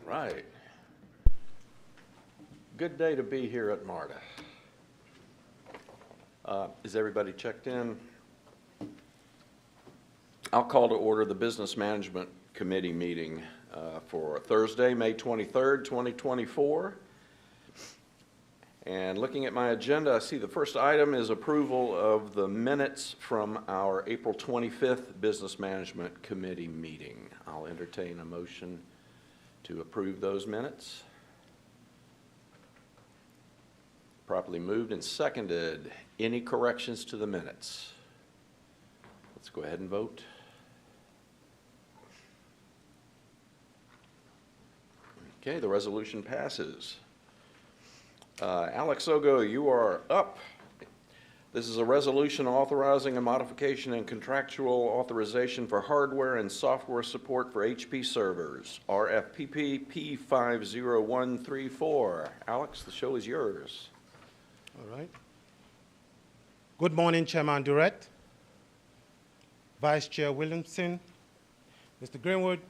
Right. Good day to be here at MARTA. Is everybody checked in? I'll call to order the Business Management Committee meeting for Thursday, May 23rd, 2024. And looking at my agenda, I see the first item is approval of the minutes from our April 25th Business Management Committee meeting. I'll entertain a motion to approve those minutes. Properly moved and seconded. Any corrections to the minutes? Let's go ahead and vote. Okay, the resolution passes. Alex Ogo, you are up. This is a resolution authorizing a modification and contractual authorization for hardware and software support for HP servers, RFPP P50134. Alex, the show is yours. All right. Good morning, Chairman Durrett, Vice Chair Williamson, Mr. Greenwood,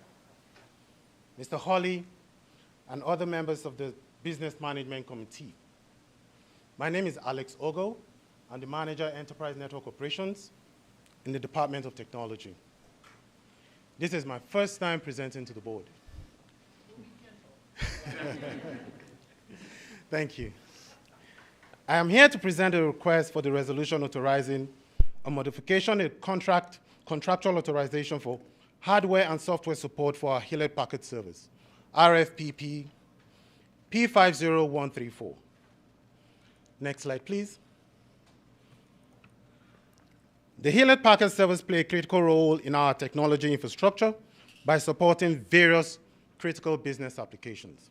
Mr. Hawley, and other members of the Business Management Committee. My name is Alex Ogo. I'm the Manager, Enterprise Network Operations in the Department of Technology. This is my first time presenting to the board. Thank you. I am here to present a request for the resolution authorizing a modification in contractual authorization for hardware and software support for our Hewlett-Packard servers, RFPP P50134. Next slide, please. The Hewlett-Packard servers play a critical role in our technology infrastructure by supporting various critical business applications.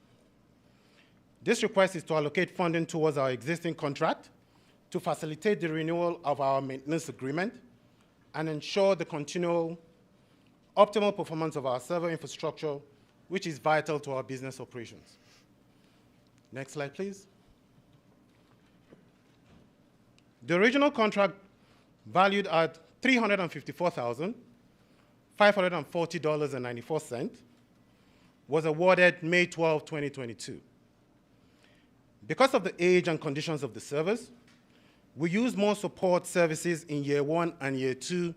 This request is to allocate funding towards our existing contract to facilitate the renewal of our maintenance agreement and ensure the continual optimal performance of our server infrastructure, which is vital to our business operations. Next slide, please. The original contract, valued at $354,540.94, was awarded May 12, 2022. Because of the age and conditions of the servers, we used more support services in year 1 and year 2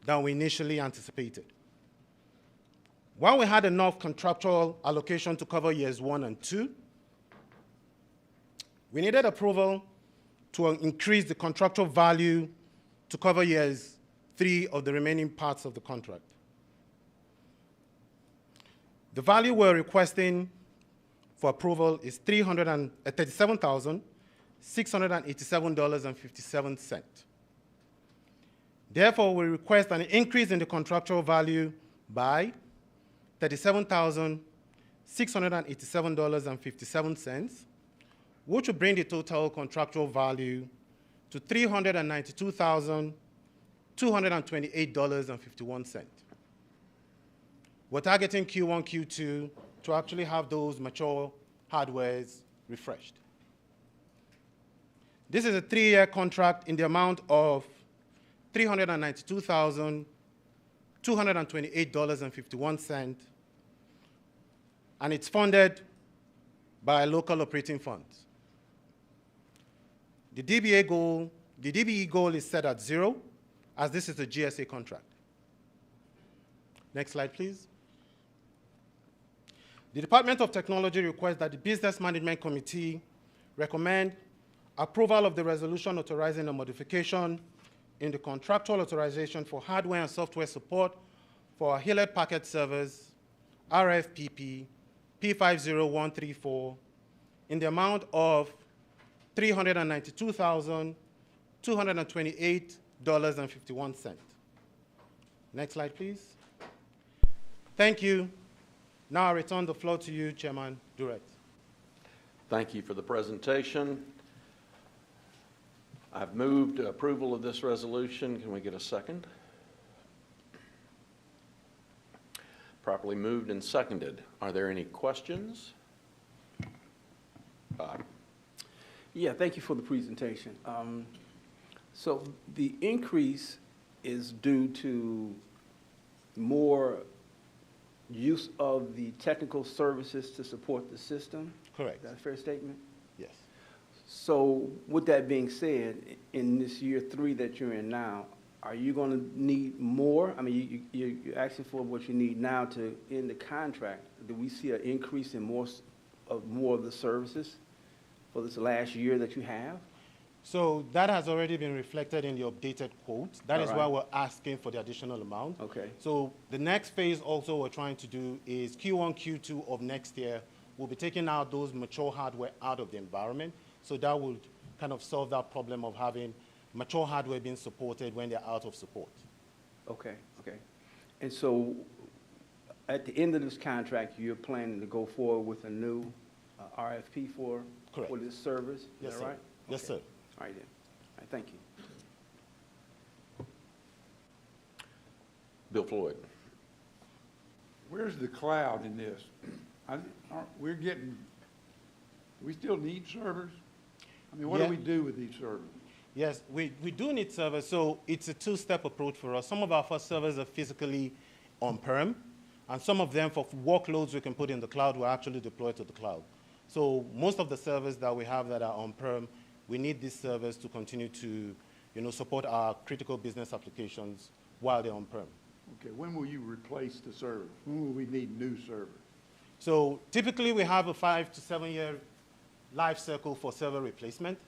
than we initially anticipated. While we had enough contractual allocation to cover years 1 and 2, we needed approval to increase the contractual value to cover years 3 of the remaining parts of the contract. The value we're requesting for approval is $337,687.57. Therefore, we request an increase in the contractual value by $37,687.57, which will bring the total contractual value to $392,228.51. We're targeting Q1, Q2 to actually have those mature hardwares refreshed. This is a 3-year contract in the amount of $392,228.51, and it's funded by local operating funds. The DBE goal is set at 0, as this is a GSA contract. Next slide, please. The Department of Technology requests that the Business Management Committee recommend approval of the resolution authorizing a modification in the contractual authorization for hardware and software support for our Hewlett-Packard servers, RFPP P50134, in the amount of $392,228.51. Next slide, please. Thank you. Now I return the floor to you, Chairman Durrett. Thank you for the presentation. I've moved approval of this resolution. Can we get a second? Properly moved and seconded. Are there any questions? Bob. Yeah, thank you for the presentation. So the increase is due to more use of the technical services to support the system? Correct. Is that a fair statement? Yes. So with that being said, in this year 3 that you're in now, are you going to need more? I mean, you're asking for what you need now to end the contract. Do we see an increase in more of the services for this last year that you have? So that has already been reflected in the updated quote. That is All why right. we're asking for the additional amount. Okay. So the next phase also we're trying to do is Q1, Q2 of next year, we'll be taking out those mature hardware out of the environment. So that will kind of solve that problem of having mature hardware being supported when they're out of support. Okay, okay. And so at the end of this contract, you're planning to go forward with a new RFP for Correct. this service? Is Yes, that sir. right? Yes, Okay. sir. All right then. All right, thank you. Bill Floyd. Where's the cloud in this? We're getting, we still need servers? I mean, what do Yeah. we do with these servers? Yes, we do need servers, so it's a two-step approach for us. Some of our first servers are physically on-prem, and some of them for workloads we can put in the cloud will actually deploy to the cloud. So most of the servers that we have that are on-prem, we need these servers to continue to support our critical business applications while they're on-prem. Okay, when will you replace the servers? When will we need new servers? So typically we have a 5 to 7 year life cycle for server replacement.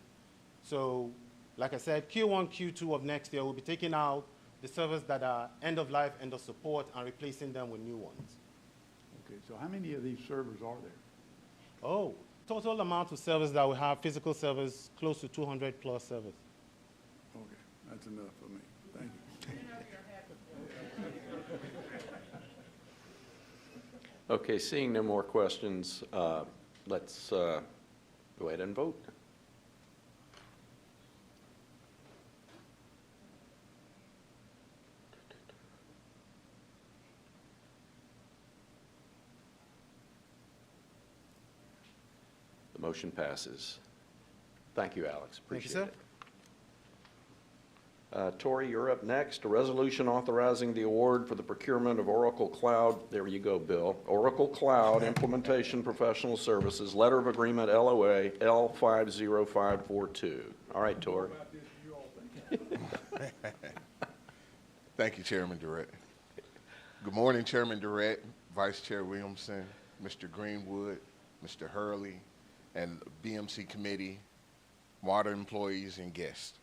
So like I said, Q1, Q2 of next year, we'll be taking out the servers that are end of life, end of support, and replacing them with new ones. Okay, so how many of these servers are there? Oh, total amount of servers that we have, physical servers, close to 200 plus servers. Okay, that's enough for me. Thank you. Okay, seeing no more questions, let's go ahead and vote. The motion passes. Thank you, Alex. Thank you, Appreciate sir. it. Tori, you're up next. A resolution authorizing the award for the procurement of Oracle Cloud, there you go, Bill. Oracle Cloud Implementation Professional Services, Letter of Agreement LOA L50542. All right, Tori. Thank you, Chairman Durrett. Good morning, Chairman Durrett, Vice Chair Williamson, Mr. Greenwood, Mr. Hurley, and BMC Committee, MARTA employees, and guests.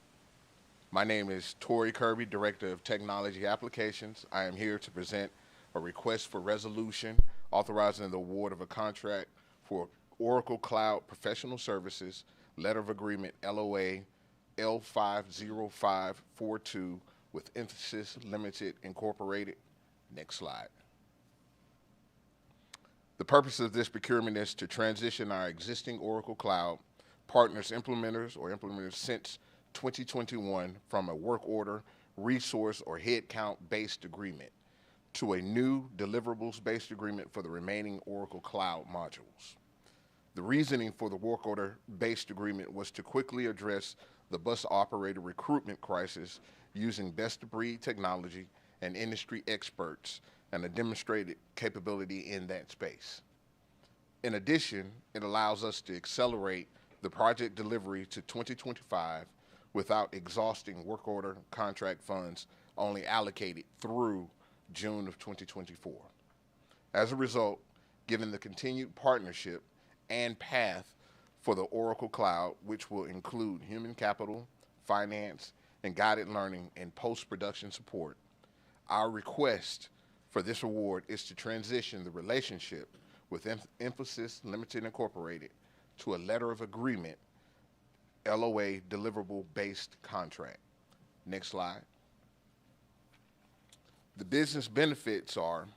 My name is Torrey Kirby, Director of Technology Applications. I am here to present a request for resolution authorizing the award of a contract for Oracle Cloud Professional Services, Letter of Agreement LOA L50542 with Emphasis Limited Incorporated. Next slide. The purpose of this procurement is to transition our existing Oracle Cloud partners implementers since 2021 from a work order, resource, or headcount-based agreement to a new deliverables-based agreement for the remaining Oracle Cloud modules. The reasoning for the work order-based agreement was to quickly address the bus operator recruitment crisis using best-of-breed technology and industry experts and a demonstrated capability in that space. In addition, it allows us to accelerate the project delivery to 2025 without exhausting work order contract funds only allocated through June of 2024. As a result, given the continued partnership and path for the Oracle Cloud, which will include human capital, finance, and guided learning and post-production support, our request for this award is to transition the relationship with Emphasis Limited Incorporated to a letter of agreement LOA deliverable-based contract. Next slide. The business benefits are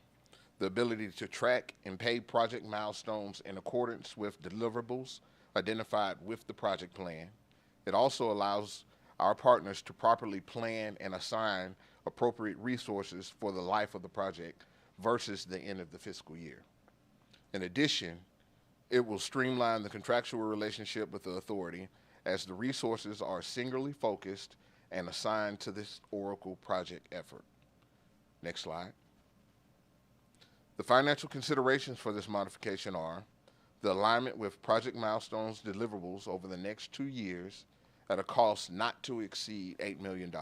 the ability to track and pay project milestones in accordance with deliverables identified with the project plan. It also allows our partners to properly plan and assign appropriate resources for the life of the project versus the end of the fiscal year. In addition, it will streamline the contractual relationship with the authority as the resources are singularly focused and assigned to this Oracle project effort. Next slide. The financial considerations for this modification are the alignment with project milestones deliverables over the next 2 years at a cost not to exceed $8 million.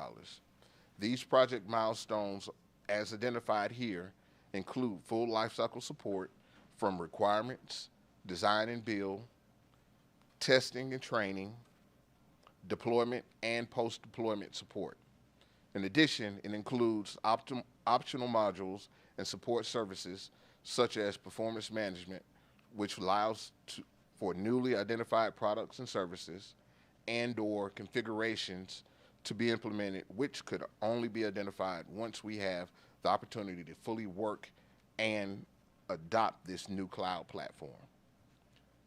These project milestones, as identified here, include full lifecycle support from requirements, design and build, testing and training, deployment, and post-deployment support. In addition, it includes optional modules and support services such as performance management, which allows for newly identified products and services and/or configurations to be implemented, which could only be identified once we have the opportunity to fully work and adopt this new cloud platform.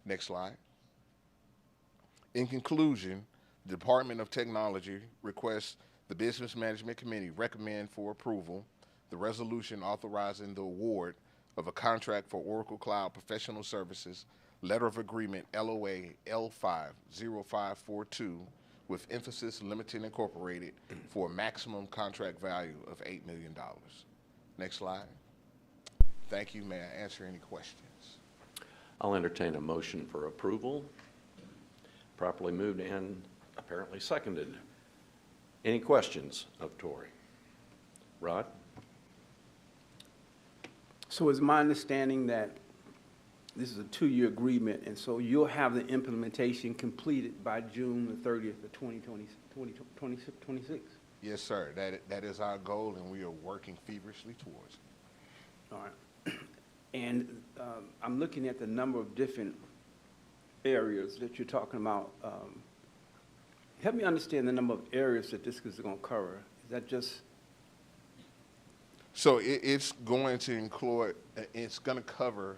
Next slide. In conclusion, the Department of Technology requests the Business Management Committee recommend for approval the resolution authorizing the award of a contract for Oracle Cloud Professional Services, Letter of Agreement LOA L50542 with Emphasis Limited Incorporated for a maximum contract value of $8 million. Next slide. Thank you. May I answer any questions? I'll entertain a motion for approval. Properly moved and apparently seconded. Any questions of Tori? Rod? So it's my understanding that this is a 2-year agreement, and so you'll have the implementation completed by June the 30th of 2026? Yes, sir. That is our goal, and we are working feverishly towards it. All right. And I'm looking at the number of different areas that you're talking about. Help me understand the number of areas that this is going to cover. Is that just? So it's going to include, it's going to cover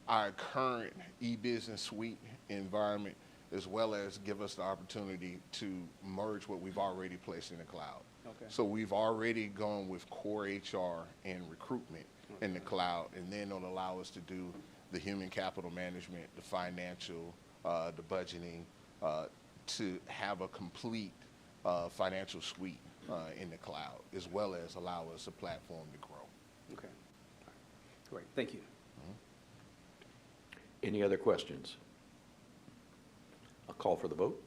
our current e-business suite environment, as well as give us the opportunity to merge what we've already placed in the cloud. Okay. So we've already gone with core HR and recruitment in the cloud, and then it'll allow us to do the human capital management, the financial, the budgeting, to have a complete financial suite in the cloud, as well as allow us a platform to grow. Okay. Great. Thank you. Any other questions? I'll call for the vote.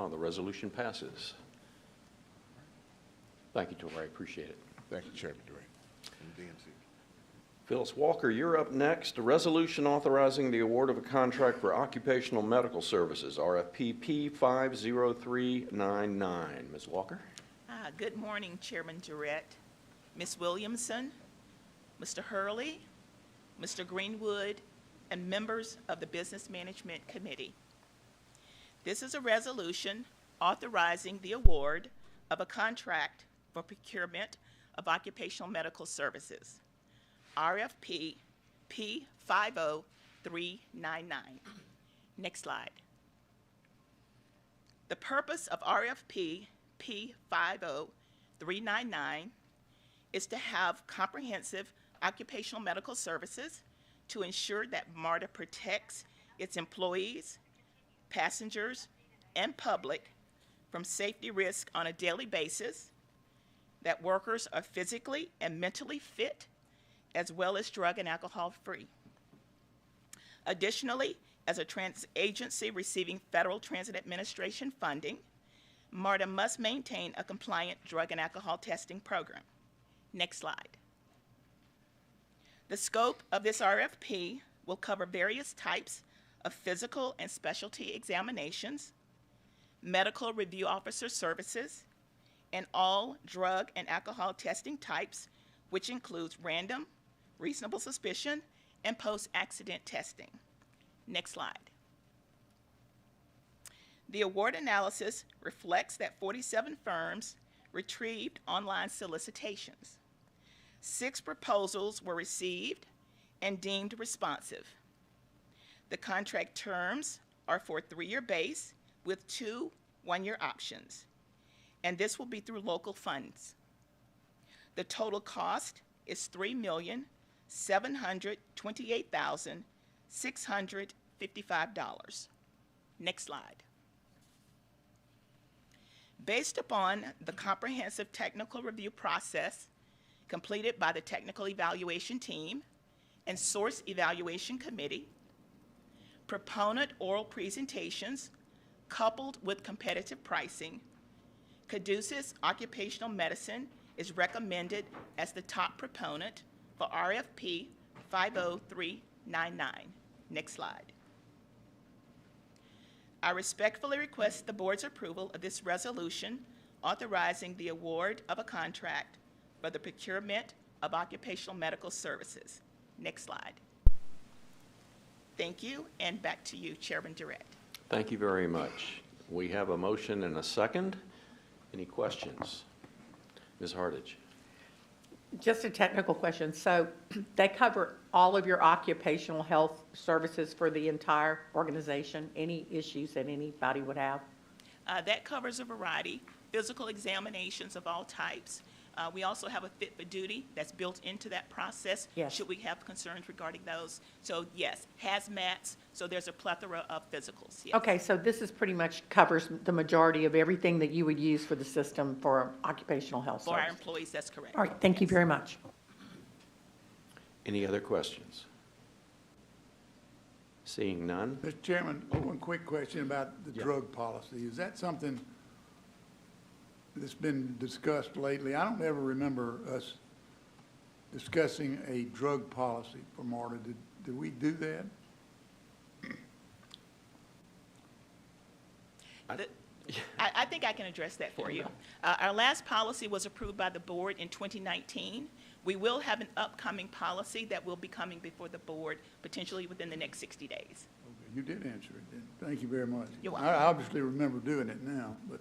The resolution passes. Thank you, Tori. I appreciate it. Thank you, Chairman Durant and DNC. Phyllis Walker, you're up next. A resolution authorizing the award of a contract for occupational medical services, RFP P50399. Ms. Walker? Good morning, Chairman Durrett, Ms. Williamson, Mr. Hurley, Mr. Greenwood, and members of the Business Management Committee. This is a resolution authorizing the award of a contract for procurement of occupational medical services, RFP P50399. Next slide. The purpose of RFP P50399 is to have comprehensive occupational medical services to ensure that MARTA protects its employees, passengers, and public from safety risk on a daily basis, that workers are physically and mentally fit, as well as drug and alcohol free. Additionally, as a agency receiving Federal Transit Administration funding, MARTA must maintain a compliant drug and alcohol testing program. Next slide. The scope of this RFP will cover various types of physical and specialty examinations, medical review officer services, and all drug and alcohol testing types, which includes random, reasonable suspicion, and post-accident testing. Next slide. The award analysis reflects that 47 firms retrieved online solicitations. 6 proposals were received and deemed responsive. The contract terms are for a 3-year base with 2 one-year options, and this will be through local funds. The total cost is $3,728,655. Next slide. Based upon the comprehensive technical review process completed by the Technical Evaluation Team and Source Evaluation Committee, proponent oral presentations coupled with competitive pricing, Caduceus Occupational Medicine is recommended as the top proponent for RFP 50399. Next slide. I respectfully request the board's approval of this resolution authorizing the award of a contract for the procurement of occupational medical services. Next slide. Thank you, and back to you, Chairman Durrett. Thank you very much. We have a motion and a second. Any questions? Ms. Hartage. Just a technical question. So they cover all of your occupational health services for the entire organization? Any issues that anybody would have? That covers a variety, physical examinations of all types. We also have a fit for duty that's built into that process. Yes. Should we have concerns regarding those? So yes, hazmats, so there's a plethora of physicals. Yes. Okay, so this is pretty much covers the majority of everything that you would use for the system for occupational health For our services. employees, that's correct. All right, thank you very much. Any other questions? Seeing none? Mr. Chairman, one quick question about the drug policy. Is that something that's been discussed lately? I don't ever remember us discussing a drug policy for MARTA. Did we do that? I think I can address that for you. Our last policy was approved by the board in 2019. We will have an upcoming policy that will be coming before the board potentially within the next 60 days. Okay, you did answer it then. Thank you very much. You're welcome. I obviously remember doing it now, but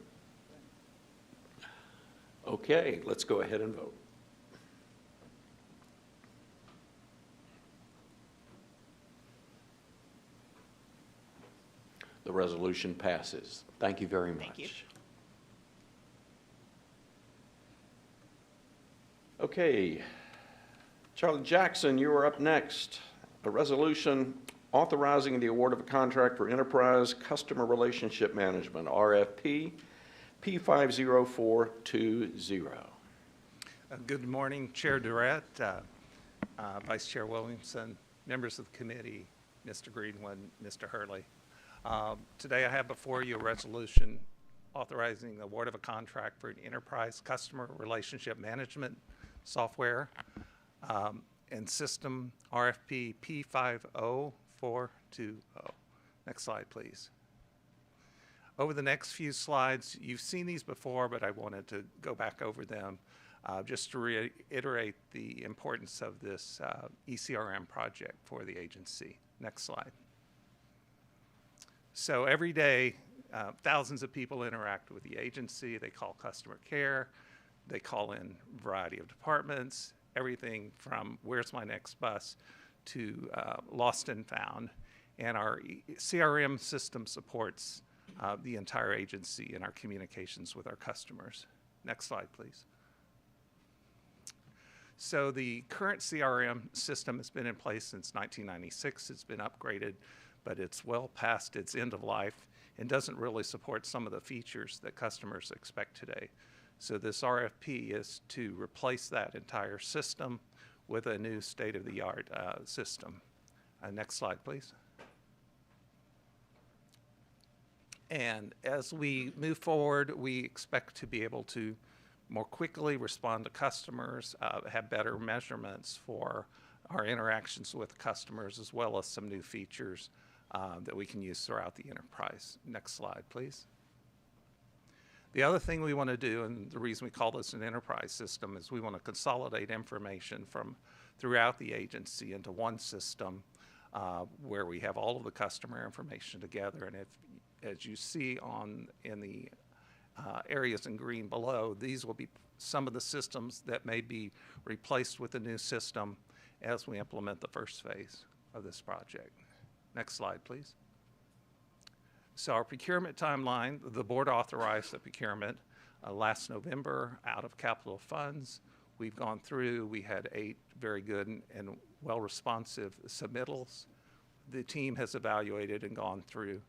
Okay, let's go ahead and vote. The resolution passes. Thank you very much. Thank you. Okay, Charlie Jackson, you are up next. A resolution authorizing the award of a contract for Enterprise Customer Relationship Management, RFP P50420. Good morning, Chair Durrett, Vice Chair Williamson, members of the committee, Mr. Greenwood, Mr. Hurley. Today I have before you a resolution authorizing the award of a contract for an enterprise customer relationship management software and system RFP P50420. Next slide, please. Over the next few slides, you've seen these before, but I wanted to go back over them just to reiterate the importance of this ECRM project for the agency. Next slide. So every day, thousands of people interact with the agency. They call customer care. They call in a variety of departments, everything from where's my next bus to lost and found. And our CRM system supports the entire agency in our communications with our customers. Next slide, please. So the current CRM system has been in place since 1996. It's been upgraded, but it's well past its end of life and doesn't really support some of the features that customers expect today. So this RFP is to replace that entire system with a new state-of-the-art system. Next slide, please. And as we move forward, we expect to be able to more quickly respond to customers, have better measurements for our interactions with customers, as well as some new features that we can use throughout the enterprise. Next slide, please. The other thing we want to do, and the reason we call this an enterprise system, is we want to consolidate information from throughout the agency into one system where we have all of the customer information together. And if, as you see in the areas in green below, these will be some of the systems that may be replaced with a new system as we implement the first phase of this project. Next slide, please. So our procurement timeline, the board authorized the procurement last November out of capital funds. We've gone through, we had 8 very good and well-responsive submittals. The team has evaluated and gone through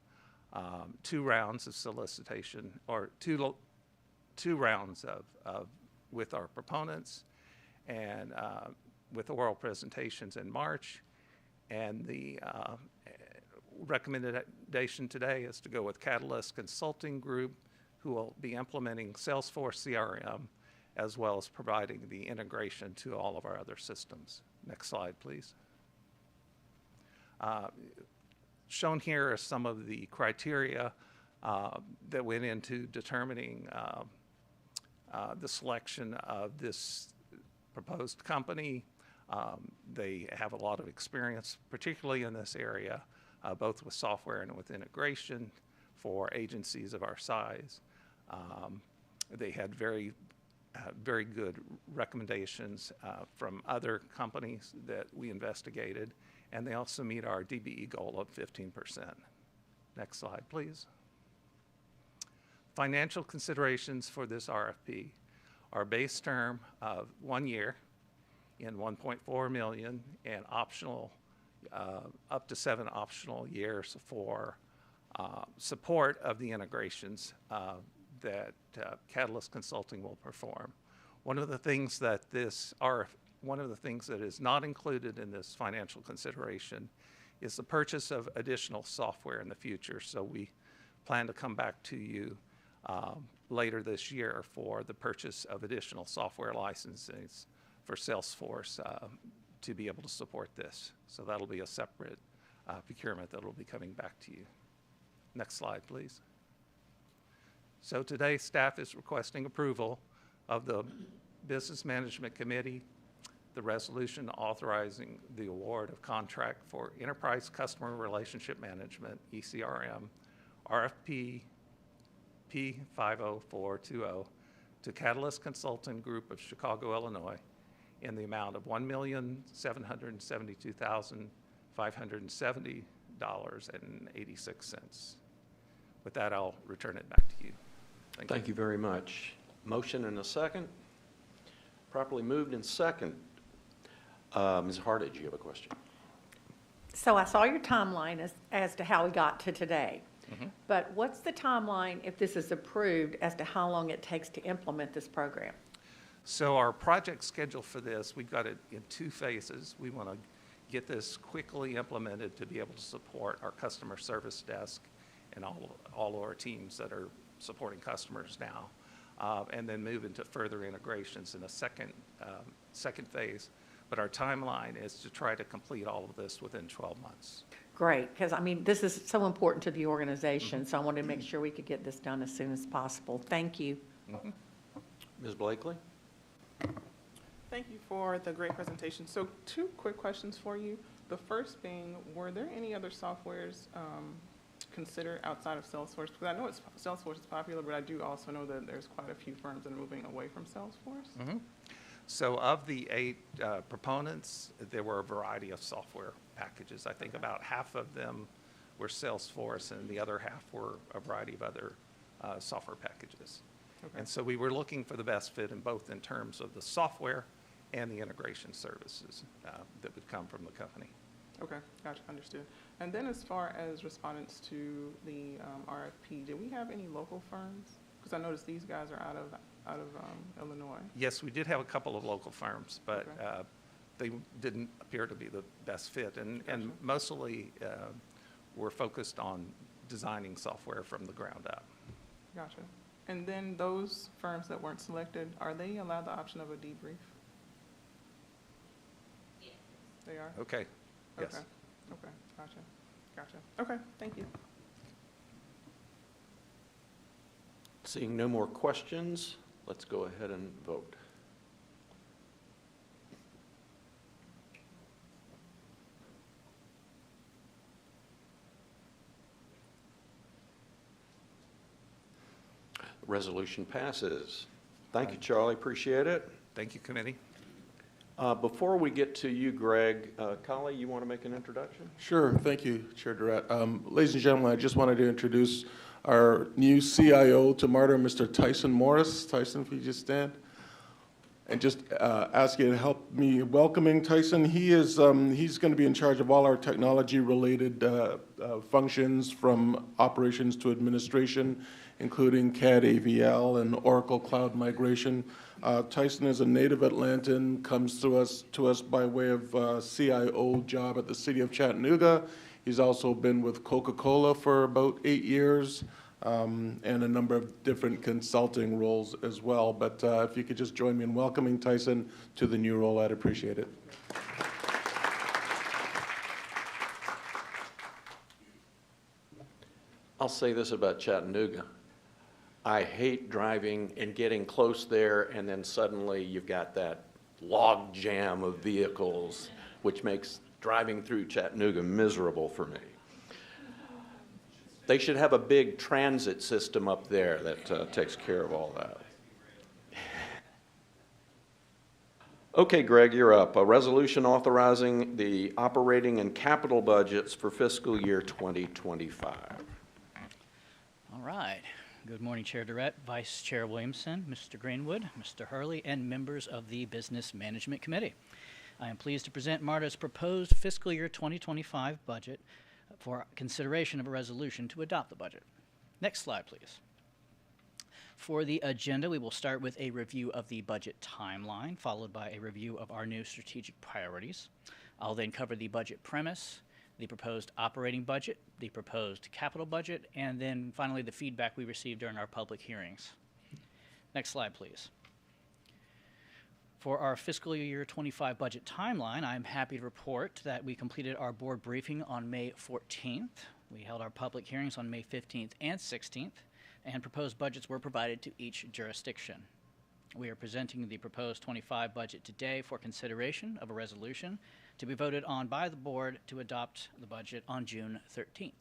2 rounds of solicitation, or two rounds of with our proponents, and with oral presentations in March. And the recommendation today is to go with Catalyst Consulting Group, who will be implementing Salesforce CRM, as well as providing the integration to all of our other systems. Next slide, please. Shown here are some of the criteria that went into determining the selection of this proposed company. They have a lot of experience, particularly in this area, both with software and with integration for agencies of our size. They had very good recommendations from other companies that we investigated, and they also meet our DBE goal of 15%. Next slide, please. Financial considerations for this RFP. Our base term of 1 year in $1.4 million, and optional, up to 7 optional years for support of the integrations that Catalyst Consulting will perform. One of the things that is not included in this financial consideration is the purchase of additional software in the future. So we plan to come back to you later this year for the purchase of additional software licenses for Salesforce to be able to support this. So that'll be a separate procurement that will be coming back to you. Next slide, please. So today, staff is requesting approval of the Business Management Committee, the resolution authorizing the award of contract for Enterprise Customer Relationship Management, ECRM, RFP P50420, to Catalyst Consulting Group of Chicago, Illinois, in the amount of $1,772,570.86. With that, I'll return it back to you. Thank you very much. Motion and a second. Properly moved and second. Ms. Hartage, you have a question? So I saw your timeline as to how we got to today. But what's the timeline, if this is approved, as to how long it takes to implement this program? So our project schedule for this, we've got it in 2 phases. We want to get this quickly implemented to be able to support our customer service desk and all of our teams that are supporting customers now, and then move into further integrations in a second phase. But our timeline is to try to complete all of this within 12 months. Great, because I mean, this is so important to the organization, so I wanted to make sure we could get this done as soon as possible. Thank you. Ms. Blakely? Thank you for the great presentation. So 2 quick questions for you. The first being, were there any other softwares considered outside of Salesforce? Because I know Salesforce is popular, but I do also know that there's quite a few firms that are moving away from Salesforce. So of the 8 proponents, there were a variety of software packages. I think about half of them were Salesforce, and the other half were a variety of other software packages. Okay. And so we were looking for the best fit in both in terms of the software and the integration services that would come from the company. Okay, gotcha, understood. And then as far as respondents to the RFP, did we have any local firms? Because I noticed these guys are out of Illinois. Yes, we did have a couple of local firms, but Okay. they didn't appear to be the best fit. And Gotcha. mostly we're focused on designing software from the ground up. Gotcha. And then those firms that weren't selected, are they allowed the option of a debrief? Yes. They are? Okay, yes. Okay, okay, gotcha. Okay, thank you. Seeing no more questions, let's go ahead and vote. Resolution passes. Thank you, Charlie, appreciate it. Thank you, committee. Before we get to you, Greg, Kali, you want to make an introduction? Sure. Thank you, Chair Durrett. Ladies and gentlemen, I just wanted to introduce our new CIO to MARTA, Mr. Tyson Morris. Tyson, if you just stand. And just ask you to help me welcoming Tyson. He's going to be in charge of all our technology-related functions, from operations to administration, including CAD, AVL, and Oracle Cloud migration. Tyson is a native Atlantan, comes to us by way of CIO job at the City of Chattanooga. He's also been with Coca-Cola for about 8 years, and a number of different consulting roles as well. But if you could just join me in welcoming Tyson to the new role, I'd appreciate it. I'll say this about Chattanooga. I hate driving and getting close there, and then suddenly you've got that log jam of vehicles, which makes driving through Chattanooga miserable for me. They should have a big transit system up there that takes care of all that. Okay, Greg, you're up. A resolution authorizing the operating and capital budgets for fiscal year 2025. All right. Good morning, Chair Durrett, Vice Chair Williamson, Mr. Greenwood, Mr. Hurley, and members of the Business Management Committee. I am pleased to present MARTA's proposed fiscal year 2025 budget for consideration of a resolution to adopt the budget. Next slide, please. For the agenda, we will start with a review of the budget timeline, followed by a review of our new strategic priorities. I'll then cover the budget premise, the proposed operating budget, the proposed capital budget, and then finally the feedback we received during our public hearings. Next slide, please. For our fiscal year 25 budget timeline, I'm happy to report that we completed our board briefing on May 14th. We held our public hearings on May 15th and 16th, and proposed budgets were provided to each jurisdiction. We are presenting the proposed 25 budget today for consideration of a resolution to be voted on by the board to adopt the budget on June 13th.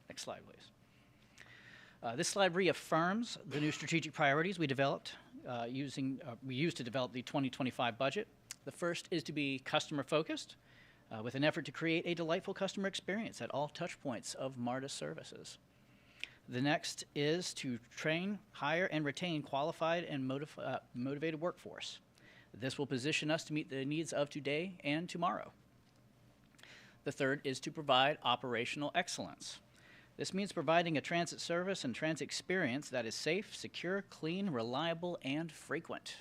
Next slide, please. This slide reaffirms the new strategic priorities we developed we used to develop the 2025 budget. The first is to be customer-focused with an effort to create a delightful customer experience at all touch points of MARTA services. The next is to train, hire, and retain qualified and motivated workforce. This will position us to meet the needs of today and tomorrow. The third is to provide operational excellence. This means providing a transit service and transit experience that is safe, secure, clean, reliable, and frequent.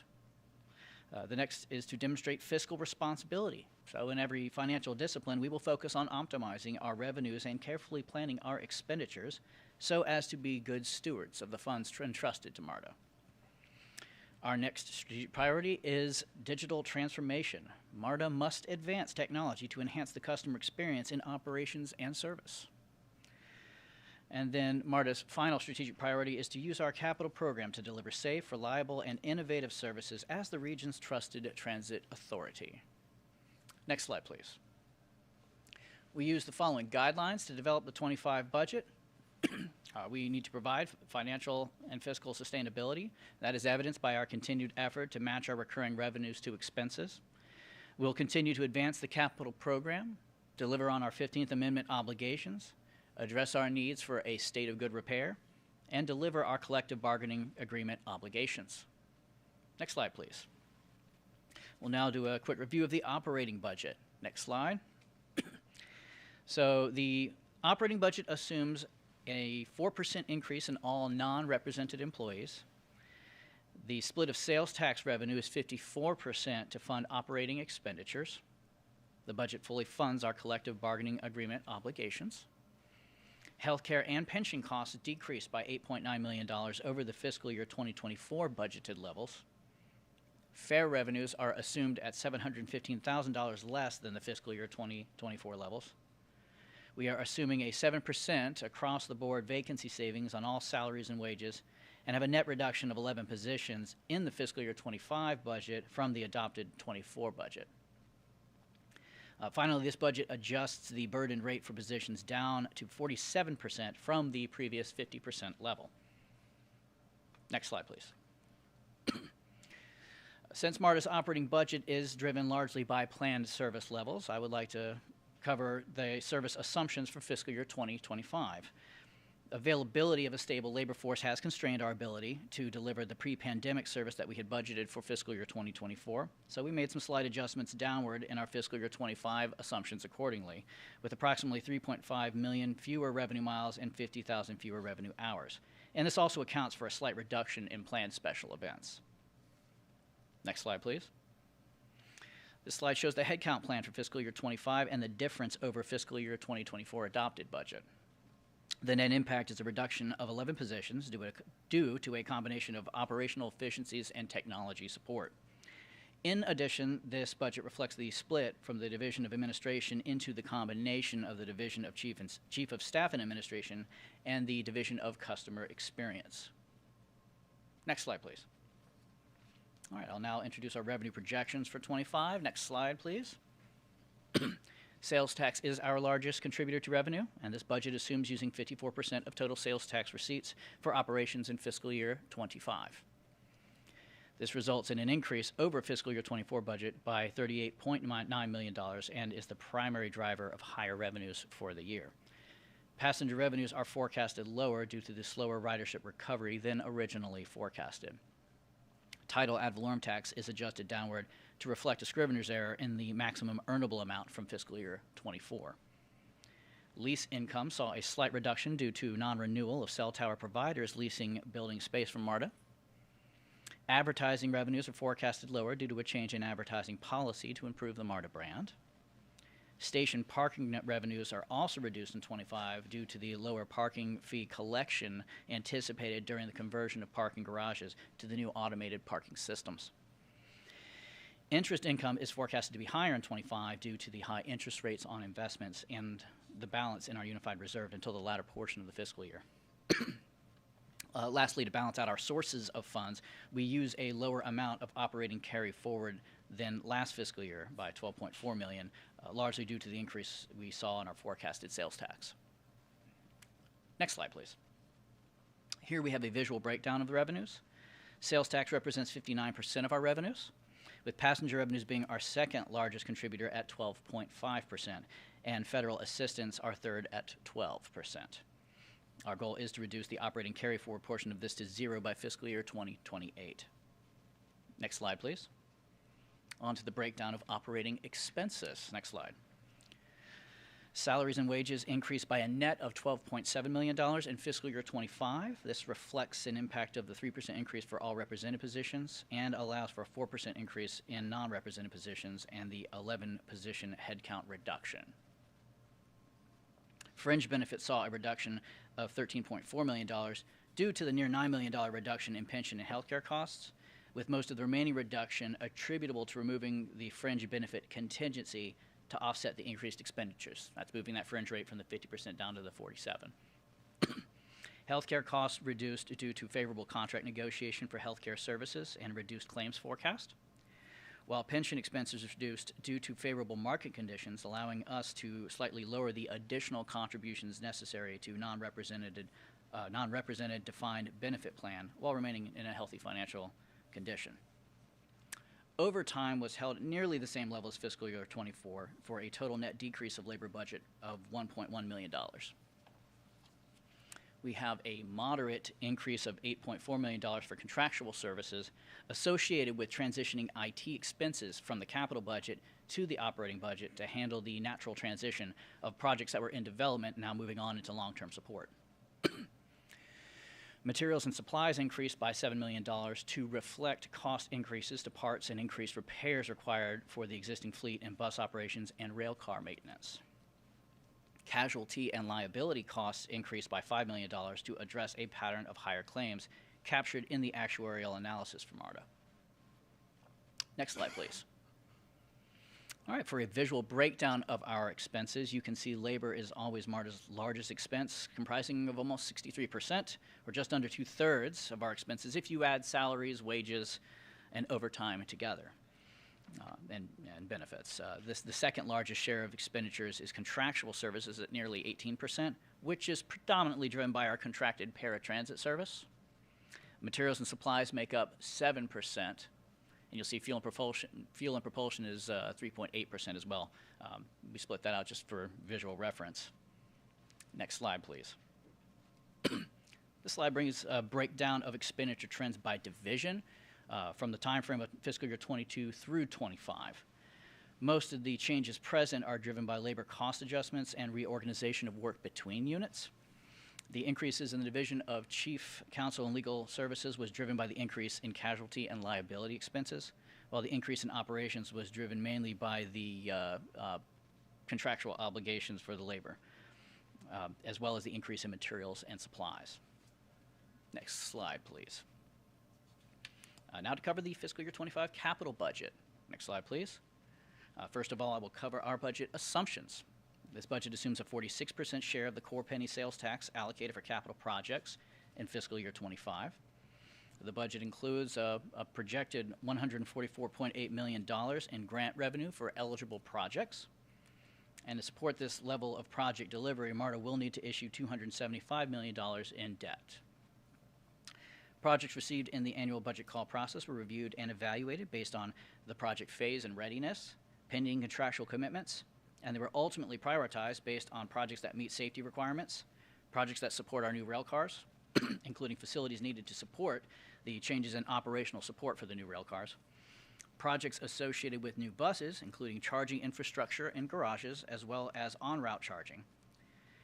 The next is to demonstrate fiscal responsibility. So in every financial discipline, we will focus on optimizing our revenues and carefully planning our expenditures so as to be good stewards of the funds entrusted to MARTA. Our next strategic priority is digital transformation. MARTA must advance technology to enhance the customer experience in operations and service. And then MARTA's final strategic priority is to use our capital program to deliver safe, reliable, and innovative services as the region's trusted transit authority. Next slide, please. We use the following guidelines to develop the 25 budget. We need to provide financial and fiscal sustainability. That is evidenced by our continued effort to match our recurring revenues to expenses. We'll continue to advance the capital program, deliver on our 15th Amendment obligations, address our needs for a state of good repair, and deliver our collective bargaining agreement obligations. Next slide, please. We'll now do a quick review of the operating budget. Next slide. So the operating budget assumes a 4% increase in all non-represented employees. The split of sales tax revenue is 54% to fund operating expenditures. The budget fully funds our collective bargaining agreement obligations. Healthcare and pension costs decreased by $8.9 million over the fiscal year 2024 budgeted levels. Fare revenues are assumed at $715,000 less than the fiscal year 2024 levels. We are assuming a 7% across-the-board vacancy savings on all salaries and wages and have a net reduction of 11 positions in the fiscal year 25 budget from the adopted 24 budget. Finally, this budget adjusts the burden rate for positions down to 47% from the previous 50% level. Next slide, please. Since MARTA's operating budget is driven largely by planned service levels, I would like to cover the service assumptions for fiscal year 2025. Availability of a stable labor force has constrained our ability to deliver the pre-pandemic service that we had budgeted for fiscal year 2024. So we made some slight adjustments downward in our fiscal year 25 assumptions accordingly, with approximately 3.5 million fewer revenue miles and 50,000 fewer revenue hours. And this also accounts for a slight reduction in planned special events. Next slide, please. This slide shows the headcount plan for fiscal year 25 and the difference over fiscal year 2024 adopted budget. The net impact is a reduction of 11 positions due to a combination of operational efficiencies and technology support. In addition, this budget reflects the split from the Division of Administration into the combination of the Division of Chief of Staff and Administration and the Division of Customer Experience. Next slide, please. All right, I'll now introduce our revenue projections for 25. Next slide, please. Sales tax is our largest contributor to revenue, and this budget assumes using 54% of total sales tax receipts for operations in fiscal year 25. This results in an increase over fiscal year 24 budget by $38.9 million and is the primary driver of higher revenues for the year. Passenger revenues are forecasted lower due to the slower ridership recovery than originally forecasted. Title ad valorem tax is adjusted downward to reflect a scrivener's error in the maximum earnable amount from fiscal year 24. Lease income saw a slight reduction due to non-renewal of cell tower providers leasing building space from MARTA. Advertising revenues are forecasted lower due to a change in advertising policy to improve the MARTA brand. Station parking net revenues are also reduced in 25 due to the lower parking fee collection anticipated during the conversion of parking garages to the new automated parking systems. Interest income is forecasted to be higher in 25 due to the high interest rates on investments and the balance in our unified reserve until the latter portion of the fiscal year. Lastly, to balance out our sources of funds, we use a lower amount of operating carry forward than last fiscal year by $12.4 million, largely due to the increase we saw in our forecasted sales tax. Next slide, please. Here we have a visual breakdown of the revenues. Sales tax represents 59% of our revenues, with passenger revenues being our second largest contributor at 12.5%, and federal assistance our third at 12%. Our goal is to reduce the operating carry forward portion of this to zero by fiscal year 2028. Next slide, please. On to the breakdown of operating expenses. Next slide. Salaries and wages increased by a net of $12.7 million in fiscal year 25. This reflects an impact of the 3% increase for all represented positions and allows for a 4% increase in non-represented positions and the 11 position headcount reduction. Fringe benefits saw a reduction of $13.4 million due to the near $9 million reduction in pension and healthcare costs, with most of the remaining reduction attributable to removing the fringe benefit contingency to offset the increased expenditures. That's moving that fringe rate from the 50% down to the 47%. Healthcare costs reduced due to favorable contract negotiation for healthcare services and reduced claims forecast, while pension expenses reduced due to favorable market conditions, allowing us to slightly lower the additional contributions necessary to non-represented defined benefit plan while remaining in a healthy financial condition. Overtime was held at nearly the same level as fiscal year 24 for a total net decrease of labor budget of $1.1 million. We have a moderate increase of $8.4 million for contractual services associated with transitioning IT expenses from the capital budget to the operating budget to handle the natural transition of projects that were in development now moving on into long-term support. Materials and supplies increased by $7 million to reflect cost increases to parts and increased repairs required for the existing fleet and bus operations and rail car maintenance. Casualty and liability costs increased by $5 million to address a pattern of higher claims captured in the actuarial analysis from MARTA. Next slide, please. All right, for a visual breakdown of our expenses, you can see labor is always MARTA's largest expense, comprising of almost 63%, or just under 2/3 of our expenses if you add salaries, wages, and overtime together, and benefits. The second largest share of expenditures is contractual services at nearly 18%, which is predominantly driven by our contracted paratransit service. Materials and supplies make up 7%, And you'll see fuel and propulsion is 3.8% as well. We split that out just for visual reference. Next slide, please. This slide brings a breakdown of expenditure trends by division from the time frame of fiscal year 22 through 25. Most of the changes present are driven by labor cost adjustments and reorganization of work between units. The increases in the division of chief counsel and legal services was driven by the increase in casualty and liability expenses, while the increase in operations was driven mainly by the contractual obligations for the labor, as well as the increase in materials and supplies. Next slide, please. Now to cover the fiscal year 25 capital budget. Next slide, please. First of all, I will cover our budget assumptions. This budget assumes a 46% share of the core penny sales tax allocated for capital projects in fiscal year 25. The budget includes a projected $144.8 million in grant revenue for eligible projects. And to support this level of project delivery, MARTA will need to issue $275 million in debt. Projects received in the annual budget call process were reviewed and evaluated based on the project phase and readiness, pending contractual commitments, and they were ultimately prioritized based on projects that meet safety requirements, projects that support our new rail cars, including facilities needed to support the changes in operational support for the new rail cars, projects associated with new buses, including charging infrastructure and garages, as well as en-route charging,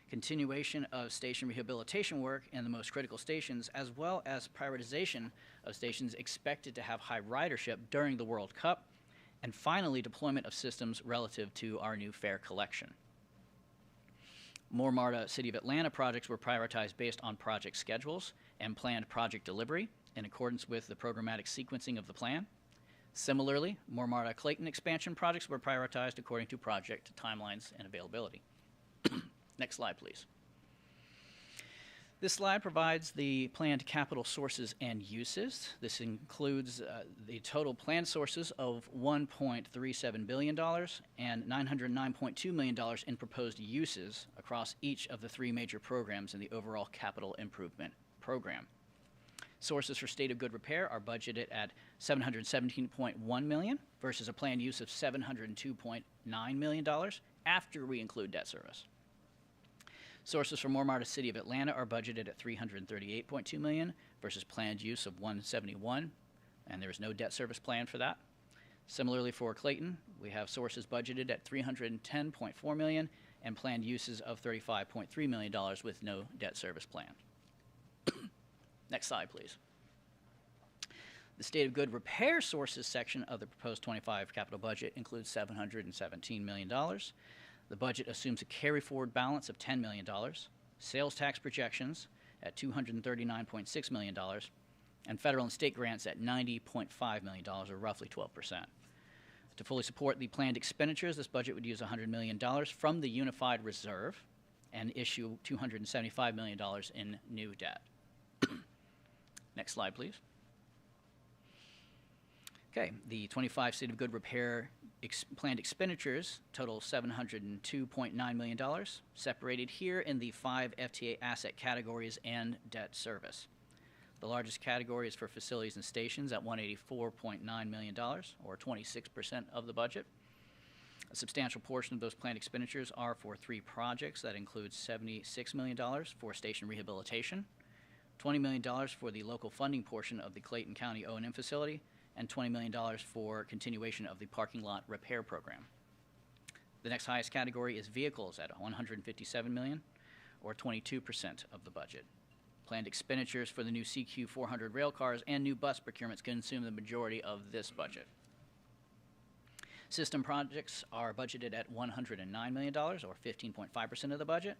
continuation of station rehabilitation work in the most critical stations, as well as prioritization of stations expected to have high ridership during the World Cup, and finally, deployment of systems relative to our new fare collection. More MARTA City of Atlanta projects were prioritized based on project schedules and planned project delivery in accordance with the programmatic sequencing of the plan. Similarly, more MARTA Clayton expansion projects were prioritized according to project timelines and availability. Next slide, please. This slide provides the planned capital sources and uses. This includes the total planned sources of $1.37 billion and $909.2 million in proposed uses across each of the three major programs in the overall capital improvement program. Sources for state of good repair are budgeted at $717.1 million versus a planned use of $702.9 million after we include debt service. Sources for more MARTA City of Atlanta are budgeted at $338.2 million versus planned use of $171, and there is no debt service plan for that. Similarly for Clayton, we have sources budgeted at $310.4 million and planned uses of $35.3 million with no debt service plan. Next slide, please. The state of good repair sources section of the proposed 25 capital budget includes $717 million. The budget assumes a carry-forward balance of $10 million, sales tax projections at $239.6 million, and federal and state grants at $90.5 million, or roughly 12%. To fully support the planned expenditures, this budget would use $100 million from the Unified Reserve and issue $275 million in new debt. Next slide, please. Okay, the 25 state of good repair planned expenditures total $702.9 million, separated here in the 5 FTA asset categories and debt service. The largest category is for facilities and stations at $184.9 million, or 26% of the budget. A substantial portion of those planned expenditures are for 3 projects. That includes $76 million for station rehabilitation, $20 million for the local funding portion of the Clayton County O&M facility, and $20 million for continuation of the parking lot repair program. The next highest category is vehicles at $157 million, or 22% of the budget. Planned expenditures for the new CQ 400 rail cars and new bus procurements consume the majority of this budget. System projects are budgeted at $109 million, or 15.5% of the budget.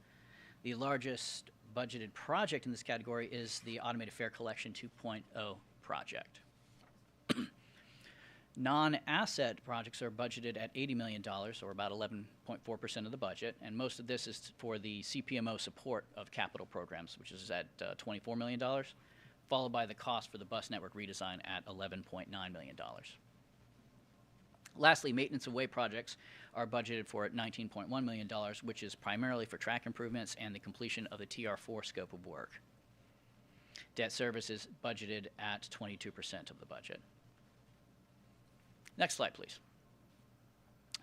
The largest budgeted project in this category is the Automated Fare Collection 2.0 project. Non-asset projects are budgeted at $80 million, or about 11.4% of the budget, and most of this is for the CPMO support of capital programs, which is at $24 million, followed by the cost for the bus network redesign at $11.9 million. Lastly, maintenance of way projects are budgeted for at $19.1 million, which is primarily for track improvements and the completion of the TR4 scope of work. Debt service is budgeted at 22% of the budget. Next slide, please.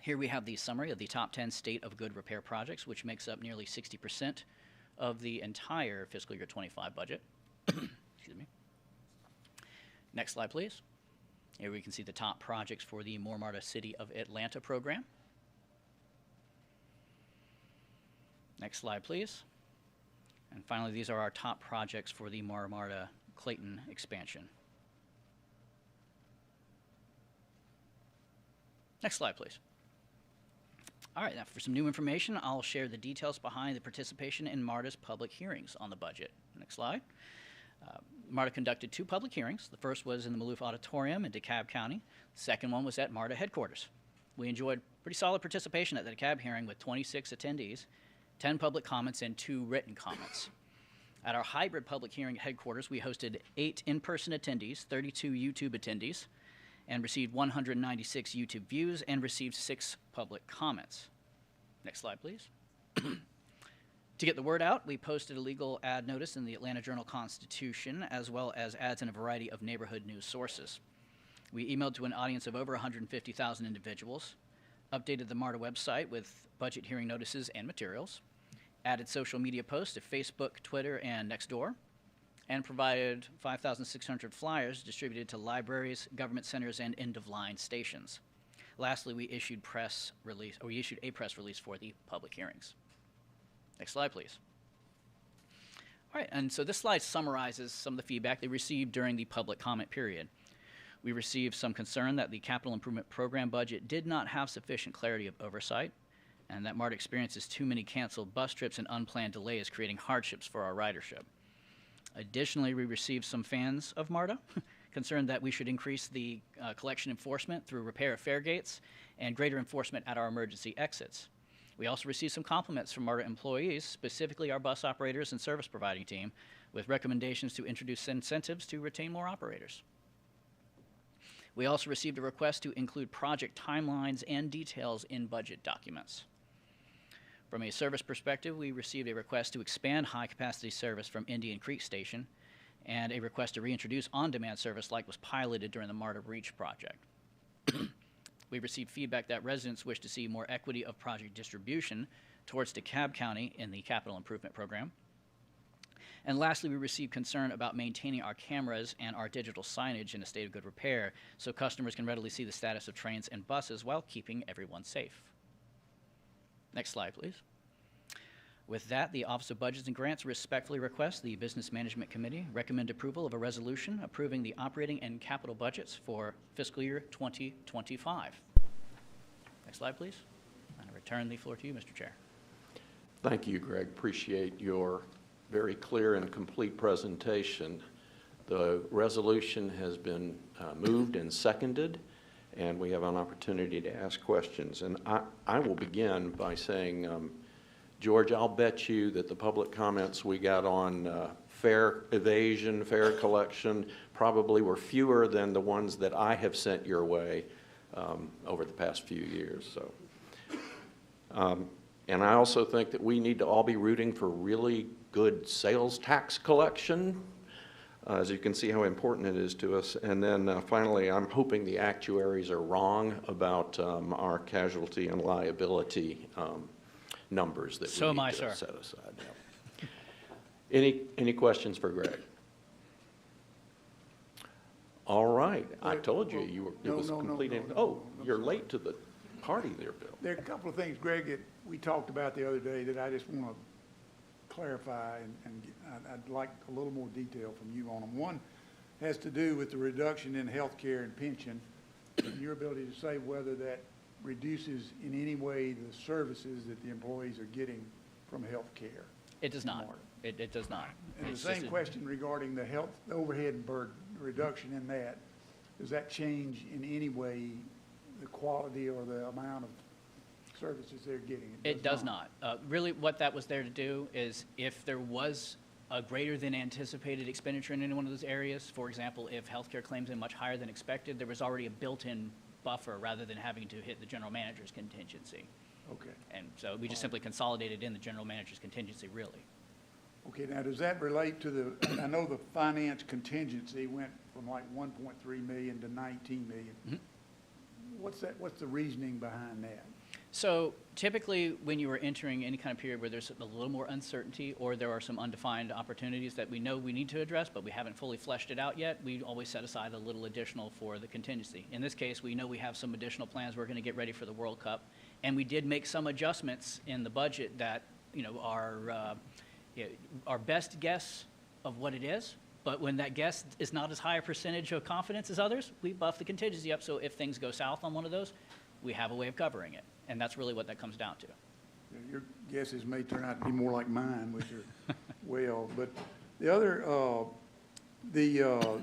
Here we have the summary of the top 10 state of good repair projects, which makes up nearly 60% of the entire fiscal year 25 budget. Excuse me. Next slide, please. Here we can see the top projects for the MARTA City of Atlanta program. Next slide, please. And finally, these are our top projects for the MARTA Clayton expansion. Next slide, please. All right, now for some new information, I'll share the details behind the participation in MARTA's public hearings on the budget. Next slide. MARTA conducted 2 public hearings. The first was in the Maloof Auditorium in DeKalb County. The second one was at MARTA headquarters. We enjoyed pretty solid participation at the DeKalb hearing with 26 attendees, 10 public comments, and 2 written comments. At our hybrid public hearing at headquarters, we hosted 8 in-person attendees, 32 YouTube attendees, and received 196 YouTube views and received 6 public comments. Next slide, please. To get the word out, we posted a legal ad notice in the Atlanta Journal-Constitution, as well as ads in a variety of neighborhood news sources. We emailed to an audience of over 150,000 individuals, updated the MARTA website with budget hearing notices and materials, added social media posts to Facebook, Twitter, and Nextdoor, and provided 5,600 flyers distributed to libraries, government centers, and end-of-line stations. Lastly, we issued a press release for the public hearings. Next slide, please. All right, and so this slide summarizes some of the feedback they received during the public comment period. We received some concern that the capital improvement program budget did not have sufficient clarity of oversight, and that MARTA experiences too many canceled bus trips and unplanned delays, creating hardships for our ridership. Additionally, we received some fans of MARTA concerned that we should increase the collection enforcement through repair of fare gates and greater enforcement at our emergency exits. We also received some compliments from MARTA employees, specifically our bus operators and service providing team, with recommendations to introduce incentives to retain more operators. We also received a request to include project timelines and details in budget documents. From a service perspective, we received a request to expand high-capacity service from Indian Creek Station and a request to reintroduce on-demand service like was piloted during the MARTA Reach project. We received feedback that residents wish to see more equity of project distribution towards DeKalb County in the capital improvement program. And lastly, we received concern about maintaining our cameras and our digital signage in a state of good repair so customers can readily see the status of trains and buses while keeping everyone safe. Next slide, please. With that, the Office of Budgets and Grants respectfully requests the Business Management Committee recommend approval of a resolution approving the operating and capital budgets for fiscal year 2025. Next slide, please. I return the floor to you, Mr. Chair. Thank you, Greg. Appreciate your very clear and complete presentation. The resolution has been moved and seconded, and we have an opportunity to ask questions. And I will begin by saying, George, I'll bet you that the public comments we got on fare evasion, fare collection, probably were fewer than the ones that I have sent your way over the past few years. So, and I also think that we need to all be rooting for really good sales tax collection, as you can see how important it is to us. And then finally, I'm hoping the actuaries are wrong about our casualty and liability numbers that we need to set aside. Yeah. Any questions for Greg? All right. I told you you were. It was complete. Oh, you're late to the party there, Bill. There are a couple of things, Greg, that we talked about the other day that I just want to clarify, and I'd like a little more detail from you on them. One has to do with the reduction in health care and pension, and your ability to say whether that reduces in any way the services that the employees are getting from health care. It does not. It does not. And the same question regarding the health overhead burden reduction in that, does that change in any way the quality or the amount of services they're getting? It does not. Really what that was there to do is if there was a greater than anticipated expenditure in any one of those areas, for example, if healthcare claims in much higher than expected, there was already a built-in buffer rather than having to hit the general manager's contingency. Okay. And so we just simply consolidated in the general manager's contingency, really. Okay, now does that relate to the, I know the finance contingency went from like 1.3 million to 19 million. Mm-hmm. What's the reasoning behind that? So typically, when you are entering any kind of period where there's a little more uncertainty or there are some undefined opportunities that we know we need to address, but we haven't fully fleshed it out yet, we always set aside a little additional for the contingency. In this case, we know we have some additional plans. We're going to get ready for the World Cup. And we did make some adjustments in the budget that, are our best guess of what it is. But when that guess is not as high a percentage of confidence as others, we buff the contingency up. So if things go south on one of those, we have a way of covering it. And that's really what that comes down to. Your guesses may turn out to be more like mine, which are way off. But the other,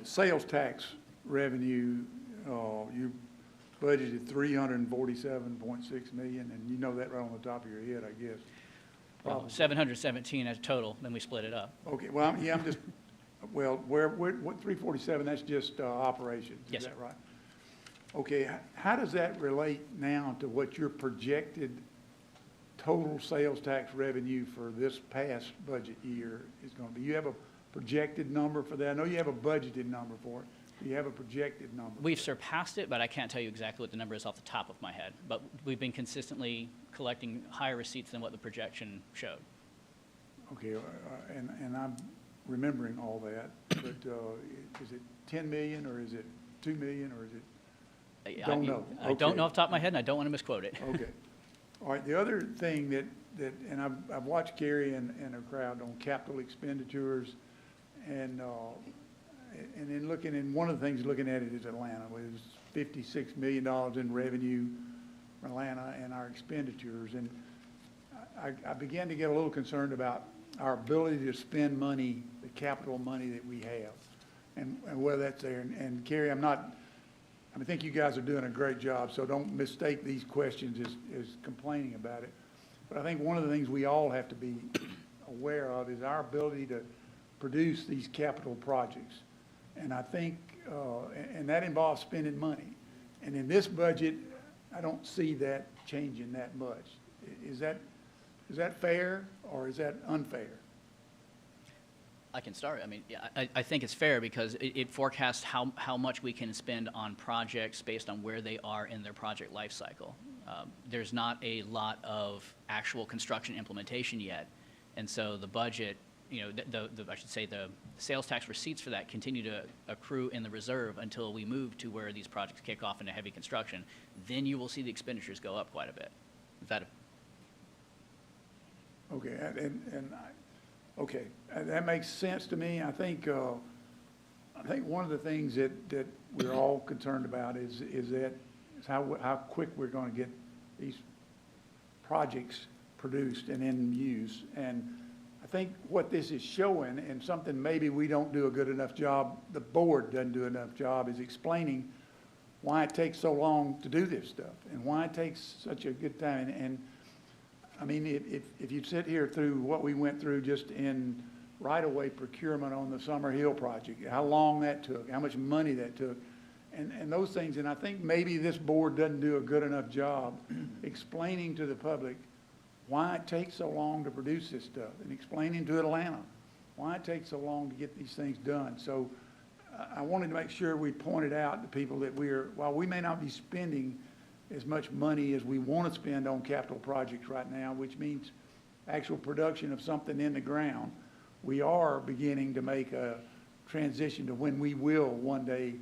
sales tax revenue, you budgeted $347.6 million, and you know that right on the top of your head, I guess. Well, 717 as total, then we split it up. Okay, well, yeah, I'm just, well, what 347, that's just operations, Yes, is that sir. right? Okay, how does that relate now to what your projected total sales tax revenue for this past budget year is going to be? You have a projected number for that? I know you have a budgeted number for it. Do you have a projected number? We've surpassed it, but I can't tell you exactly what the number is off the top of my head. But we've been consistently collecting higher receipts than what the projection showed. Okay, and I'm remembering all that, but is it 10 million or is it 2 million or is it? Don't know. I don't know off the top of my head, and I don't want to misquote it. Okay. All right, the other thing that and I've watched Gary and her crowd on capital expenditures, and then and one of the things looking at it is Atlanta. It was $56 million in revenue for Atlanta and our expenditures. And I began to get a little concerned about our ability to spend money, the capital money that we have, and whether that's there. And Gary, I think you guys are doing a great job, so don't mistake these questions as complaining about it. But I think one of the things we all have to be aware of is our ability to produce these capital projects. And I think, and that involves spending money. And in this budget, I don't see that changing that much. Is that fair or is that unfair? I can start. I mean, yeah, I think it's fair because it forecasts how much we can spend on projects based on where they are in their project life cycle. There's not a lot of actual construction implementation yet, and so the budget, I should say the sales tax receipts for that continue to accrue in the reserve until we move to where these projects kick off into heavy construction. Then you will see the expenditures go up quite a bit. Is that Okay, okay, that makes sense to me. I think one of the things that we're all concerned about is how quick we're going to get these projects produced and in use. And I think what this is showing, and something maybe we don't do a good enough job, the board doesn't do enough job, is explaining why it takes so long to do this stuff and why it takes such a good time. And I mean, if you sit here through what we went through just in right-of-way procurement on the Summer Hill project, how long that took, how much money that took, and those things. And I think maybe this board doesn't do a good enough job explaining to the public why it takes so long to produce this stuff, and explaining to Atlanta why it takes so long to get these things done. So I wanted to make sure we pointed out to people that while we may not be spending as much money as we want to spend on capital projects right now, which means actual production of something in the ground, we are beginning to make a transition to when we will one day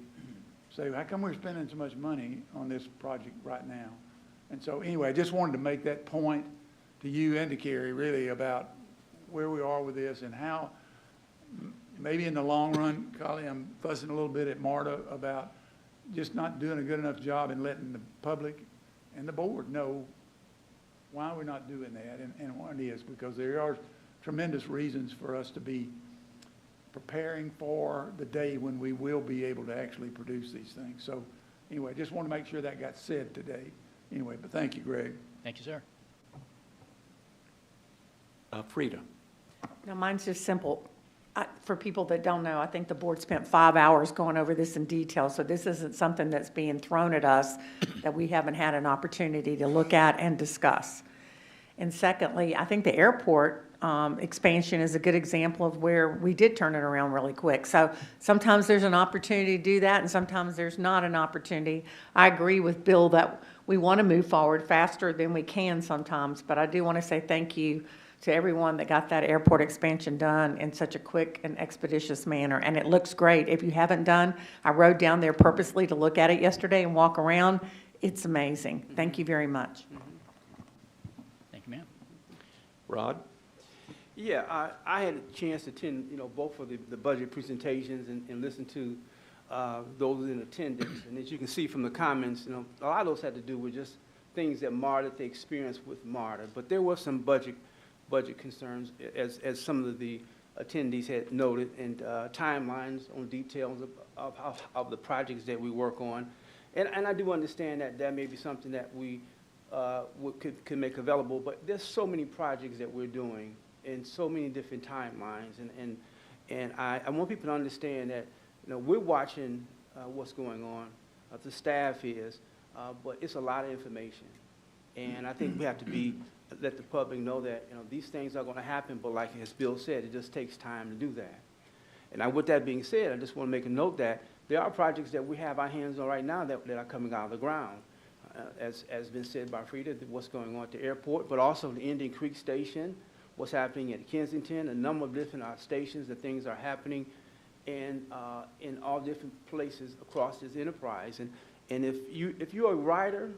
say, how come we're spending so much money on this project right now? And so anyway, I just wanted to make that point to you and to Carrie really about where we are with this and how maybe in the long run, Collie, I'm fussing a little bit at MARTA about just not doing a good enough job in letting the public and the board know why we're not doing that and what it is, because there are tremendous reasons for us to be preparing for the day when we will be able to actually produce these things. So anyway, just want to make sure that got said today. Anyway, but thank you, Greg. Thank you, sir. Frida. Now, mine's just simple. For people that don't know, I think the board spent 5 hours going over this in detail, so this isn't something that's being thrown at us that we haven't had an opportunity to look at and discuss. And secondly, I think the airport expansion is a good example of where we did turn it around really quick. So sometimes there's an opportunity to do that, and sometimes there's not an opportunity. I agree with Bill that we want to move forward faster than we can sometimes, but I do want to say thank you to everyone that got that airport expansion done in such a quick and expeditious manner, and it looks great. If you haven't done, I rode down there purposely to look at it yesterday and walk around. It's amazing. Thank you very much. Thank you, ma'am. Rod? Yeah, I had a chance to attend, both of the budget presentations and listen to those in attendance. And as you can see from the comments, a lot of those had to do with just things that MARTA, they experienced with MARTA. But there were some budget concerns, as some of the attendees had noted, and timelines on details of the projects that we work on. And I do understand that that may be something that we could make available, but there's so many projects that we're doing in so many different timelines, and I want people to understand that we're watching what's going on. The staff is, but it's a lot of information, and I think we have to let the public know that these things are going to happen. But like as Bill said, it just takes time to do that. And with that being said, I just want to make a note that there are projects that we have our hands on right now that are coming out of the ground. As been said by Frida, what's going on at the airport, but also the Indian Creek Station, what's happening at Kensington, a number of different stations, that things are happening in all different places across this enterprise. And if you're a writer,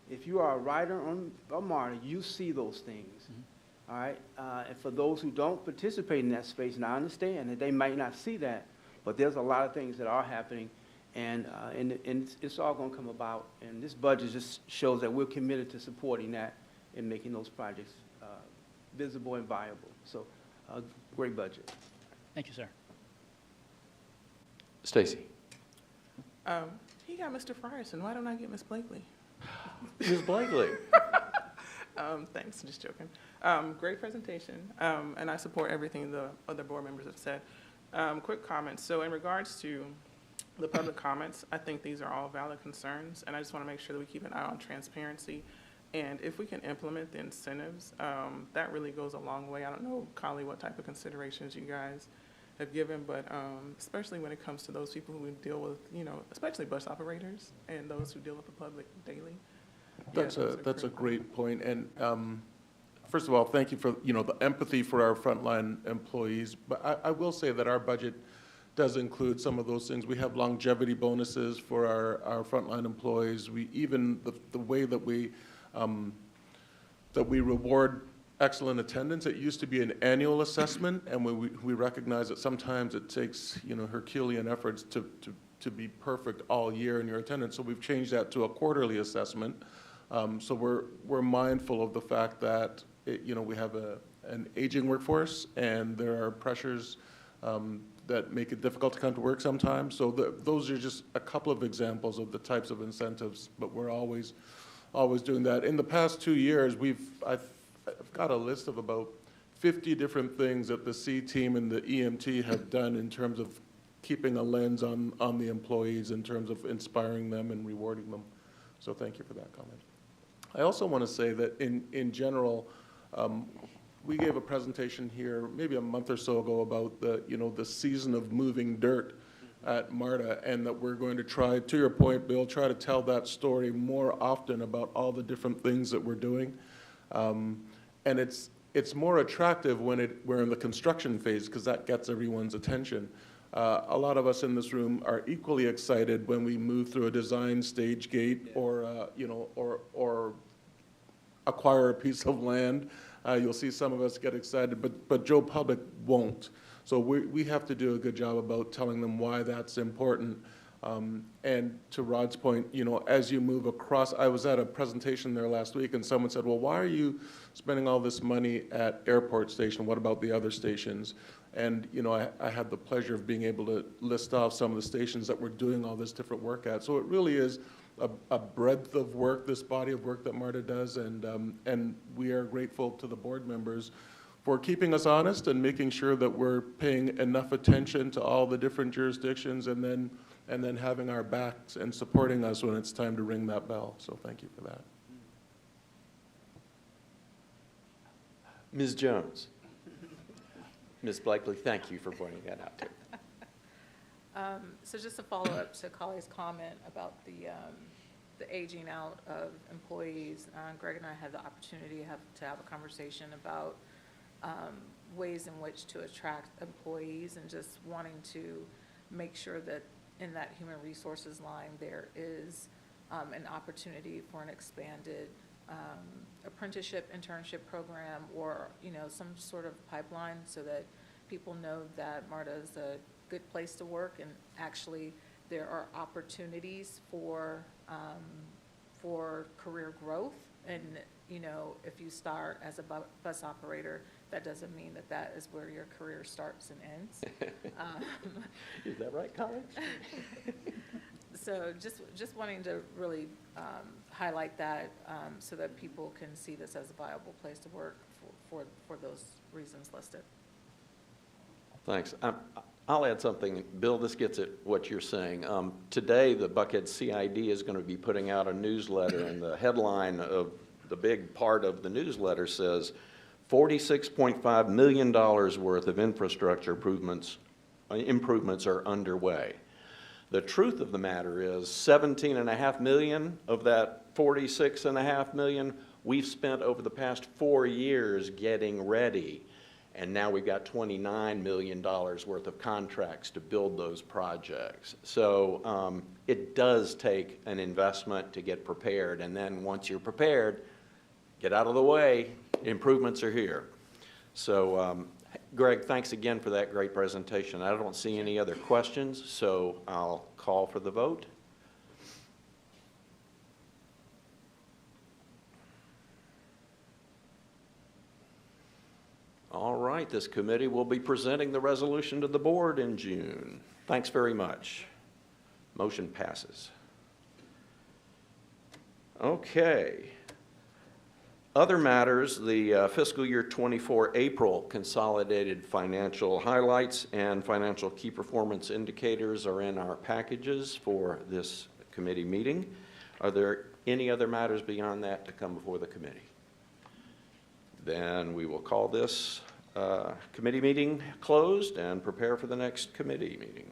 on MARTA, you see those things. All right? And for those who don't participate in that space, and I understand that they might not see that, but there's a lot of things that are happening, and it's all going to come about. And this budget just shows that we're committed to supporting that and making those projects visible and viable. So, great budget. Thank you, sir. Stacy? He got Mr. Frierson. Why don't I get Ms. Blakely? Ms. Blakely? Thanks, just joking. Great presentation, and I support everything the other board members have said. Quick comments. So in regards to the public comments, I think these are all valid concerns, and I just want to make sure that we keep an eye on transparency. And if we can implement the incentives, that really goes a long way. I don't know, Collie, what type of considerations you guys have given, but especially when it comes to those people who deal with, especially bus operators and those who deal with the public daily. That's a great point. And first of all, thank you for, the empathy for our frontline employees. But I will say that our budget does include some of those things. We have longevity bonuses for our frontline employees. We even, the way that we reward excellent attendance. It used to be an annual assessment, and we recognize that sometimes it takes, Herculean efforts to be perfect all year in your attendance. So we've changed that to a quarterly assessment. So we're mindful of the fact that we have an aging workforce, and there are pressures that make it difficult to come to work sometimes. So those are just a couple of examples of the types of incentives, but we're always doing that. In the past 2 years, I've got a list of about 50 different things that the C team and the EMT have done in terms of keeping a lens on the employees, in terms of inspiring them and rewarding them. So thank you for that comment. I also want to say that in general, we gave a presentation here maybe a month or so ago about the season of moving dirt at MARTA, and that we're going to try, to your point, Bill, try to tell that story more often about all the different things that we're doing. And it's more attractive when we're in the construction phase, because that gets everyone's attention. A lot of us in this room are equally excited when we move through a design stage gate, or acquire a piece of land. You'll see some of us get excited, but Joe Public won't. So we have to do a good job about telling them why that's important. And to Rod's point, as you move across, I was at a presentation there last week, and someone said, well, why are you spending all this money at Airport Station? What about the other stations? And, I had the pleasure of being able to list off some of the stations that we're doing all this different work at. So it really is a breadth of work, this body of work that MARTA does, and we are grateful to the board members for keeping us honest and making sure that we're paying enough attention to all the different jurisdictions, and then having our backs and supporting us when it's time to ring that bell. So thank you for that. Ms. Jones? Ms. Blakely, thank you for pointing that out too. So just a follow-up to Colley's comment about the aging out of employees. Greg and I had the opportunity to have a conversation about ways in which to attract employees and just wanting to make sure that in that human resources line, there is an opportunity for an expanded apprenticeship, internship program, or, some sort of pipeline so that people know that MARTA is a good place to work, and actually there are opportunities for career growth. And, if you start as a bus operator, that doesn't mean that that is where your career starts and ends. Is that right, College? So just wanting to really highlight that so that people can see this as a viable place to work for those reasons listed. Thanks. I'll add something. Bill, this gets at what you're saying. Today, the Buckhead CID is going to be putting out a newsletter, and the headline of the big part of the newsletter says $46.5 million worth of infrastructure improvements are underway. The truth of the matter is $17.5 million of that $46.5 million we've spent over the past 4 years getting ready. And now we've got $29 million worth of contracts to build those projects. So it does take an investment to get prepared. And then once you're prepared, get out of the way, improvements are here. So Greg, thanks again for that great presentation. I don't see any other questions, so I'll call for the vote. All right, this committee will be presenting the resolution to the board in June. Thanks very much. Motion passes. Okay. Other matters, the fiscal year 24 April consolidated financial highlights and financial key performance indicators are in our packages for this committee meeting. Are there any other matters beyond that to come before the committee? Then we will call this committee meeting closed and prepare for the next committee meeting.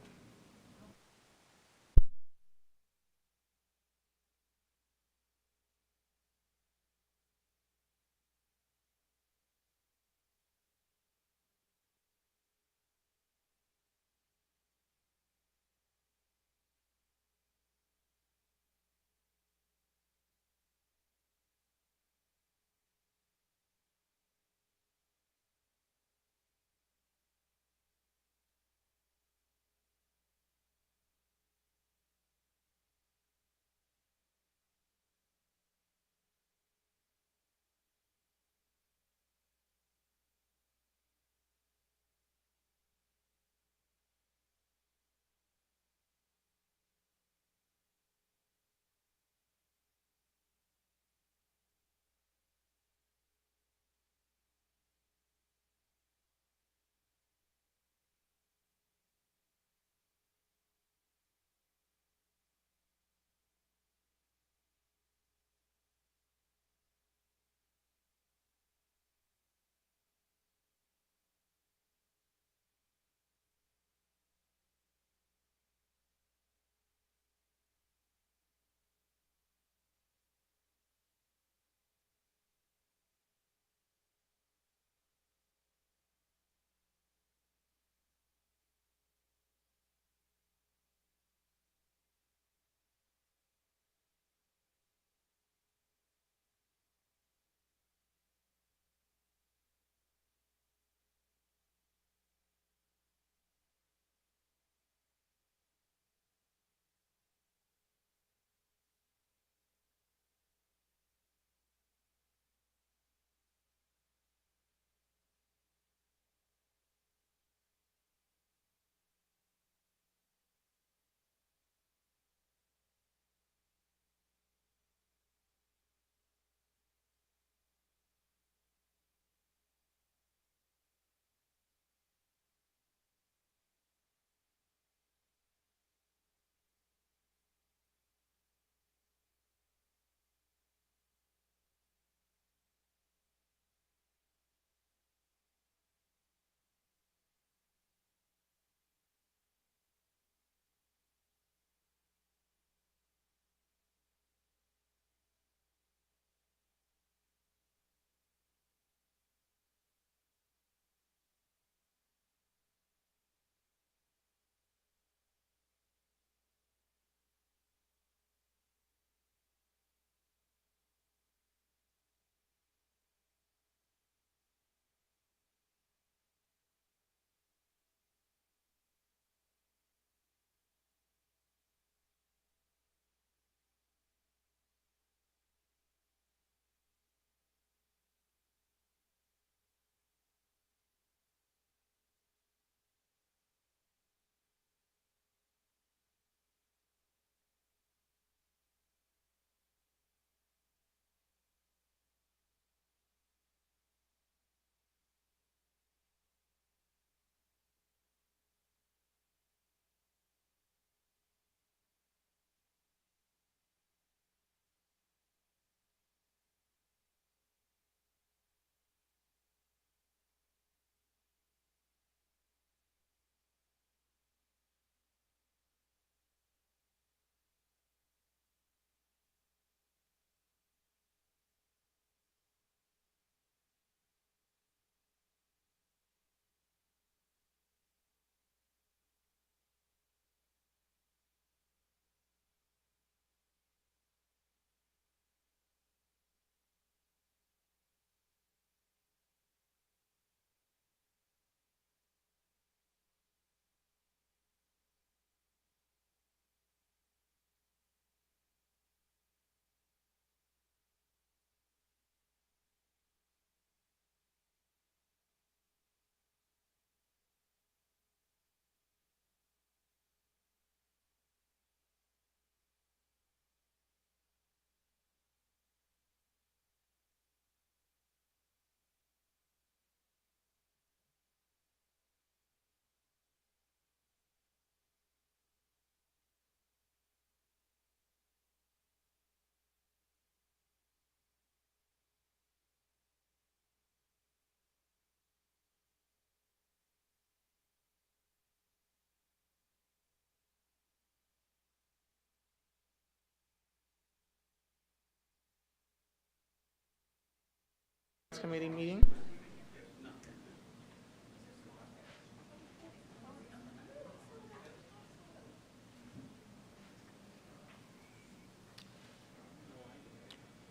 Committee meeting.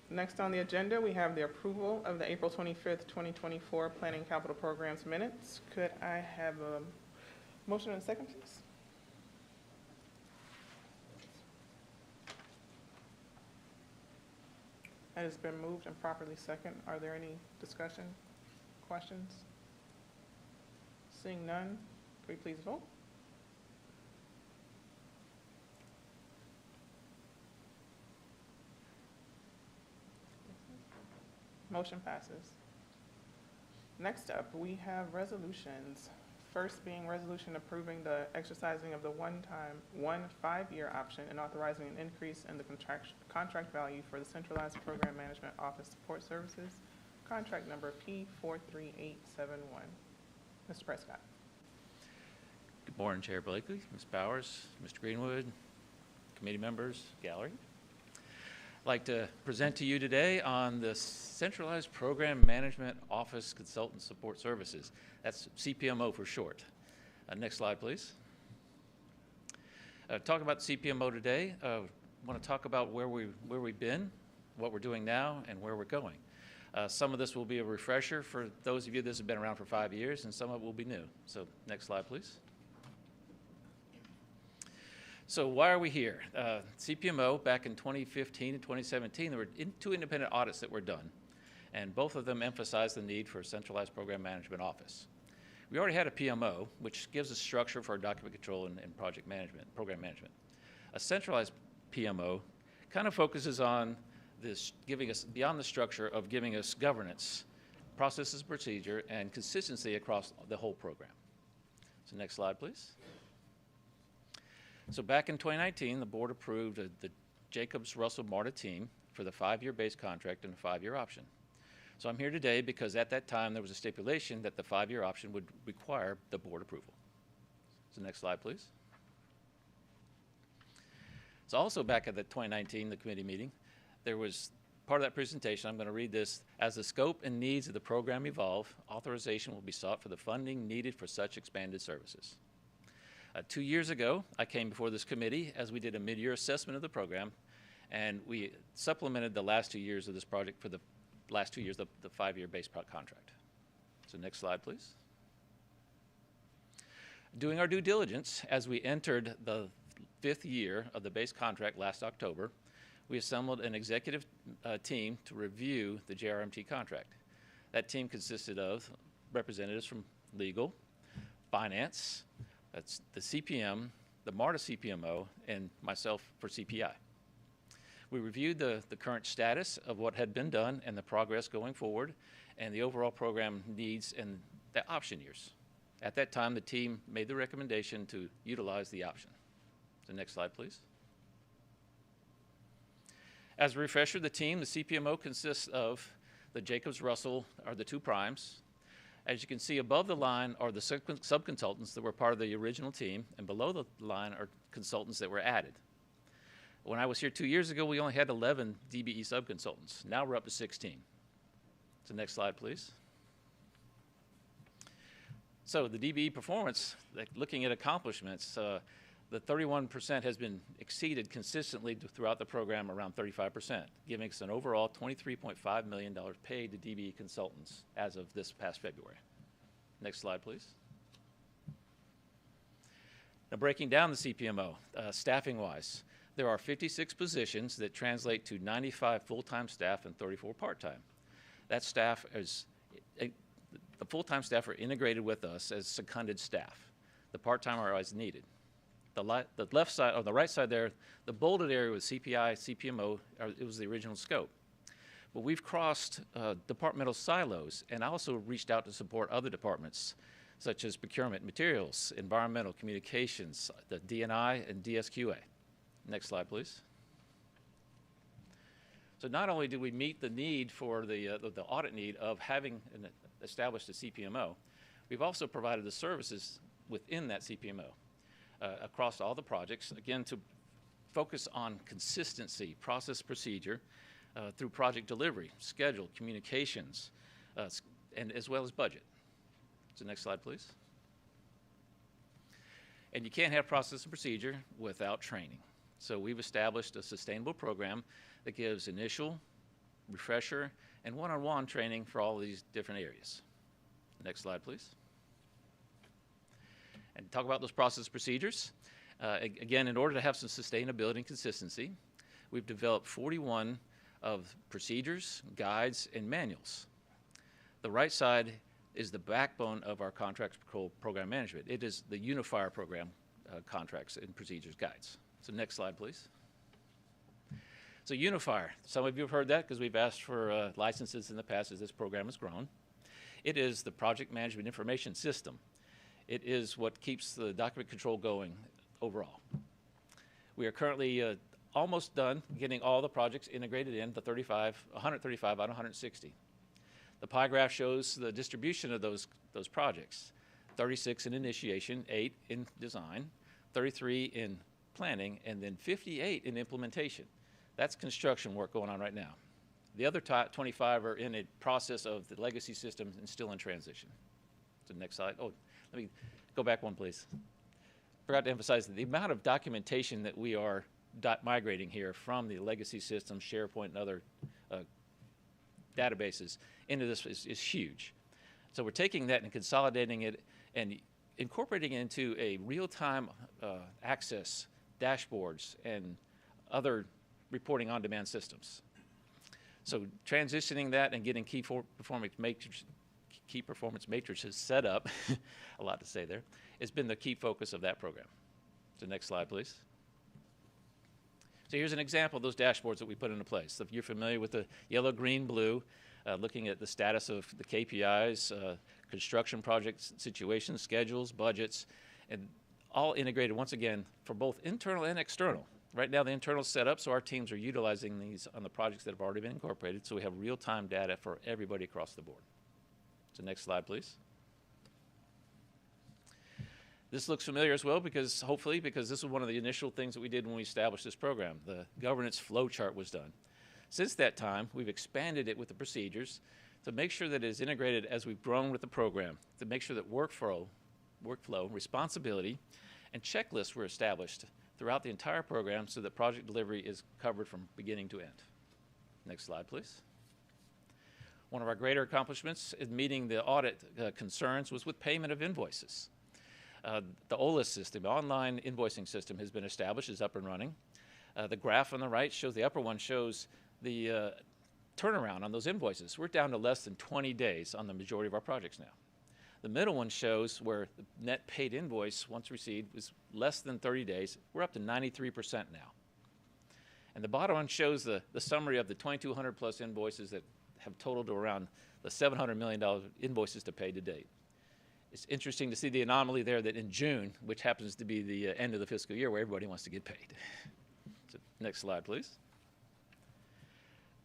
Next on the agenda, we have the approval of the April 25th, 2024 Planning Capital Programs minutes. Could I have a motion and a second, please? It has been moved and properly second. Are there any discussion, questions? Seeing none, could we please vote? Motion passes. Next up, we have resolutions. First being resolution approving the exercising of the one 5-year option and authorizing an increase in the contract value for the Centralized Program Management Office Support Services, contract number P43871. Mr. Prescott. Good morning, Chair Blakely, Ms. Bowers, Mr. Greenwood, committee members, gallery. I'd like to present to you today on the Centralized Program Management Office Consultant Support Services. That's CPMO for short. Next slide, please. Talk about CPMO today. I want to talk about where we've been, what we're doing now, and where we're going. Some of this will be a refresher for those of you that have been around for 5 years, and some of it will be new. So next slide, please. So why are we here? CPMO, back in 2015 and 2017, there were two independent audits that were done, and both of them emphasized the need for a centralized program management office. We already had a PMO, which gives us structure for our document control and project management, program management. A centralized PMO kind of focuses on this, giving us, beyond the structure of giving us governance, processes, procedure, and consistency across the whole program. So next slide, please. So back in 2019, the board approved the Jacobs-Russell MARTA team for the 5-year base contract and a 5-year option. So I'm here today because at that time there was a stipulation that the 5-year option would require the board approval. So next slide, please. So also back at the 2019, the committee meeting, there was part of that presentation, I'm going to read this. As the scope and needs of the program evolve, authorization will be sought for the funding needed for such expanded services. 2 years ago, I came before this committee as we did a mid-year assessment of the program, and we supplemented the last 2 years of this project for the last 2 years of the 5-year base contract. So next slide, please. Doing our due diligence as we entered the 5th year of the base contract last October, we assembled an executive team to review the JRMT contract. That team consisted of representatives from legal, finance, that's the CPM, the MARTA CPMO, and myself for CPI. We reviewed the current status of what had been done and the progress going forward and the overall program needs and the option years. At that time, the team made the recommendation to utilize the option. So next slide, please. As a refresher, the team, the CPMO, consists of the Jacobs-Russell, are the two primes. As you can see, above the line are the sub-consultants that were part of the original team, and below the line are consultants that were added. When I was here 2 years ago, we only had 11 DBE sub-consultants. Now we're up to 16. So next slide, please. So the DBE performance, looking at accomplishments, the 31% has been exceeded consistently throughout the program, around 35%, giving us an overall $23.5 million paid to DBE consultants as of this past February. Next slide, please. Now breaking down the CPMO, staffing-wise, there are 56 positions that translate to 95 full-time staff and 34 part-time. That staff is, the full-time staff are integrated with us as seconded staff. The part-time are as needed. The left side, or the right side there, the bolded area was CPI, CPMO, it was the original scope. But we've crossed departmental silos and also reached out to support other departments, such as procurement, materials, environmental, communications, the D&I, and DSQA. Next slide, please. So not only did we meet the need for the audit need of having established a CPMO, we've also provided the services within that CPMO. Across all the projects, again, to focus on consistency, process, procedure, through project delivery, schedule, communications, and as well as budget. So next slide, please. And you can't have process and procedure without training. So we've established a sustainable program that gives initial, refresher, and one-on-one training for all of these different areas. Next slide, please. And talk about those process procedures. Again, in order to have some sustainability and consistency, we've developed 41 of procedures, guides, and manuals. The right side is the backbone of our contracts program management. It is the unifier program contracts and procedures guides. So next slide, please. So unifier, some of you have heard that because we've asked for licenses in the past as this program has grown. It is the project management information system. It is what keeps the document control going overall. We are currently almost done getting all the projects integrated in, the 135 out of 160. The pie graph shows the distribution of those projects. 36 in initiation, 8 in design, 33 in planning, and then 58 in implementation. That's construction work going on right now. The other 25 are in a process of the legacy system and still in transition. So next slide. Oh, let me go back one, please. Forgot to emphasize that the amount of documentation that we are migrating here from the legacy system, SharePoint, and other databases into this is huge. So we're taking that and consolidating it and incorporating it into a real-time access, dashboards, and other reporting on-demand systems. So transitioning that and getting key performance matrices set up, a lot to say there, has been the key focus of that program. So next slide, please. So here's an example of those dashboards that we put into place. So if you're familiar with the yellow, green, blue, looking at the status of the KPIs, construction project situations, schedules, budgets, and all integrated once again for both internal and external. Right now the internal is set up, so our teams are utilizing these on the projects that have already been incorporated, so we have real-time data for everybody across the board. So next slide, please. This looks familiar as well because, hopefully, because this was one of the initial things that we did when we established this program. The governance flow chart was done. Since that time, we've expanded it with the procedures to make sure that it is integrated as we've grown with the program, to make sure that workflow, responsibility, and checklists were established throughout the entire program so that project delivery is covered from beginning to end. Next slide, please. One of our greater accomplishments in meeting the audit concerns was with payment of invoices. The OLIS system, the online invoicing system, has been established, is up and running. The graph on the right shows, the upper one shows the turnaround on those invoices. We're down to less than 20 days on the majority of our projects now. The middle one shows where the net paid invoice, once received, was less than 30 days. We're up to 93% now. And the bottom one shows the summary of the 2,200 plus invoices that have totaled to around the $700 million invoices to pay to date. It's interesting to see the anomaly there that in June, which happens to be the end of the fiscal year where everybody wants to get paid. So next slide, please.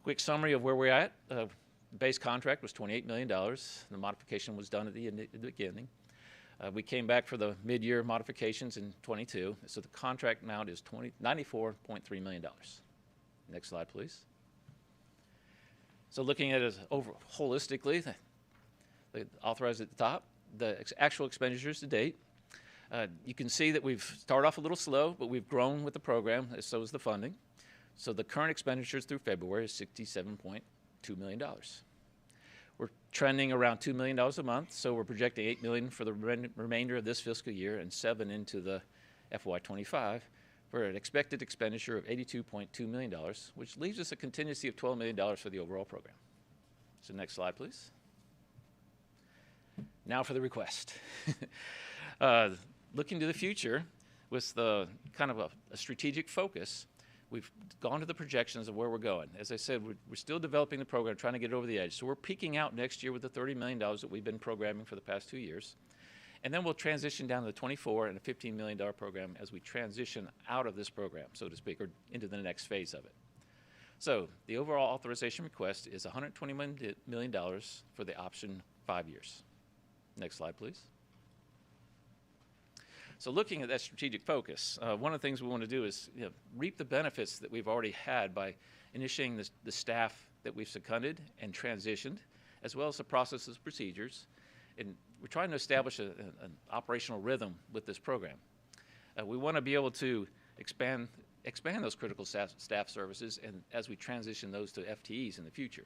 Quick summary of where we're at. Base contract was $28 million. The modification was done at the beginning. We came back for the mid-year modifications in 22, so the contract amount is $94.3 million. Next slide, please. So looking at it holistically, the authorized at the top, the actual expenditures to date. You can see that we've started off a little slow, but we've grown with the program, so is the funding. So the current expenditures through February is $67.2 million. We're trending around $2 million a month, so we're projecting $8 million for the remainder of this fiscal year and $7 million into the FY25 for an expected expenditure of $82.2 million, which leaves us a contingency of $12 million for the overall program. So next slide, please. Now for the request. Looking to the future with the kind of a strategic focus, we've gone to the projections of where we're going. As I said, we're still developing the program, trying to get it over the edge. So we're peaking out next year with the $30 million that we've been programming for the past 2 years. And then we'll transition down to the $24 and a $15 million program as we transition out of this program, so to speak, or into the next phase of it. So the overall authorization request is $120 million for the option 5 years. Next slide, please. So looking at that strategic focus, one of the things we want to do is reap the benefits that we've already had by initiating the staff that we've seconded and transitioned, as well as the processes and procedures. And we're trying to establish an operational rhythm with this program. We want to be able to expand those critical staff services, and as we transition those to FTEs in the future.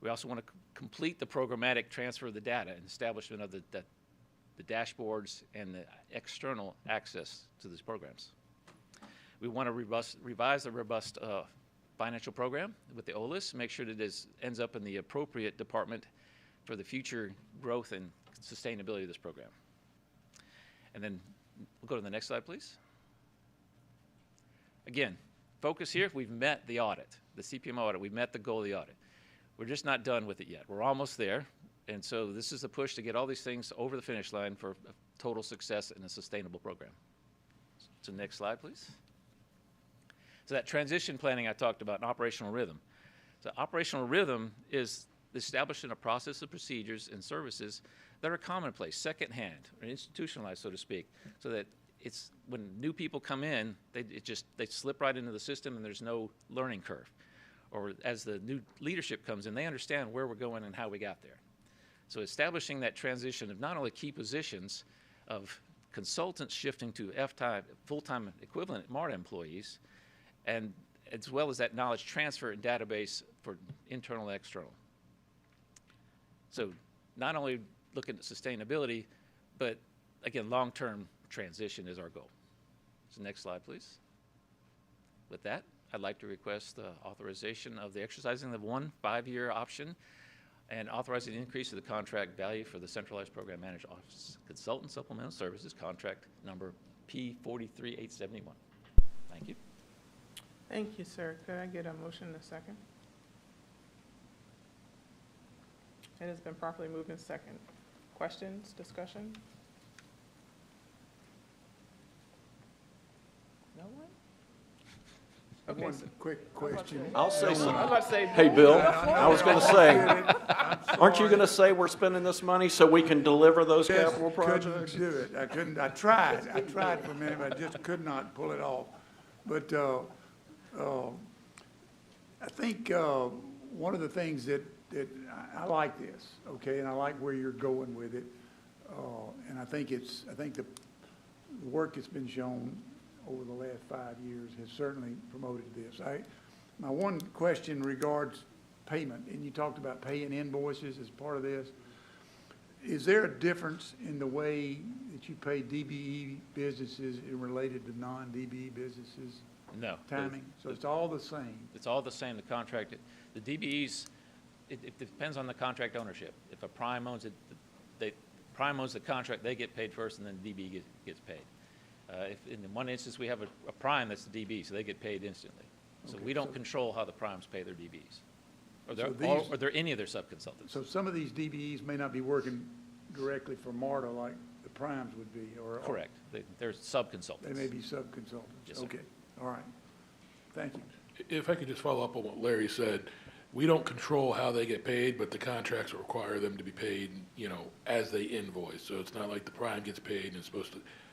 We also want to complete the programmatic transfer of the data and establishment of the dashboards and the external access to these programs. We want to revise the robust financial program with the OLIS, make sure that it ends up in the appropriate department for the future growth and sustainability of this program. And then we'll go to the next slide, please. Again, focus here, we've met the audit, the CPM audit, we've met the goal of the audit. We're just not done with it yet. We're almost there. And so this is the push to get all these things over the finish line for total success in a sustainable program. So next slide, please. So that transition planning I talked about, an operational rhythm. So operational rhythm is establishing a process of procedures and services that are commonplace, secondhand, or institutionalized, so to speak, so that it's when new people come in, they slip right into the system and there's no learning curve. Or as the new leadership comes in, they understand where we're going and how we got there. So establishing that transition of not only key positions of consultants shifting to full-time equivalent MARTA employees, and as well as that knowledge transfer and database for internal and external. So not only looking at sustainability, but again, long-term transition is our goal. So next slide, please. With that, I'd like to request the authorization of the exercising of one 5-year option and authorizing the increase of the contract value for the Centralized Program Manager Office Consultant Supplemental Services contract number P43871. Thank you. Thank you, sir. Could I get a motion in a second? It has been properly moved in second. Questions, discussion? No one? Okay, One so- quick question. I'll say I was some. about to say. Hey, Bill, I was going to say, I'm aren't you sorry. going to say we're spending this money so we can deliver those Just capital projects? couldn't do it. I couldn't, I tried for a minute, but I just could not pull it off. But, I think, one of the things that I like this, okay, and I like where you're going with it. And I think the work that's been shown over the last 5 years has certainly promoted this. My one question regards payment, and you talked about paying invoices as part of this. Is there a difference in the way that you pay DBE businesses in related to non-DBE businesses? No. Timing? So it's all the same? It's all the same, the contract. The DBEs, it depends on the contract ownership. If a prime owns it, prime owns the contract, they get paid first, and then DBE gets paid. If in one instance we have a prime that's the DB, so they get paid instantly. So Okay, we don't so- control how the primes pay their DBs, So or they're any of their subconsultants. So some of these DBEs may not be working directly for MARTA like the primes would be, or? Correct. They're subconsultants. They may be sub-consultants? Yes, sir. Okay, all right. Thank you. If I could just follow up on what Larry said, we don't control how they get paid, but the contracts require them to be paid, as they invoice. So it's not like the prime gets paid and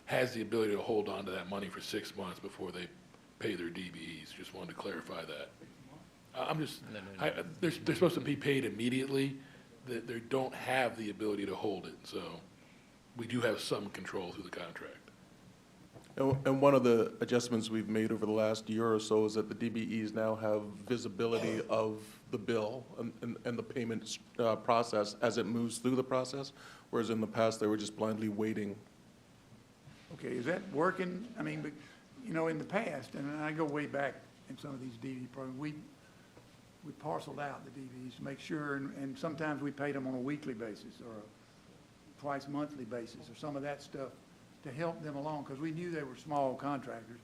has the ability to hold on to that money for 6 months before they pay their DBEs. Just wanted to clarify that. They're supposed to be paid immediately. They don't have the ability to hold it, so we do have some control through the contract. And one of the adjustments we've made over the last year or so is that the DBEs now have visibility of the bill and the payment process as it moves through the process, whereas in the past, they were just blindly waiting. Okay, is that working? I mean, but, in the past, and I go way back in some of these DB programs, we parceled out the DBs to make sure, and sometimes we paid them on a weekly basis or a twice monthly basis or some of that stuff to help them along, because we knew they were small contractors.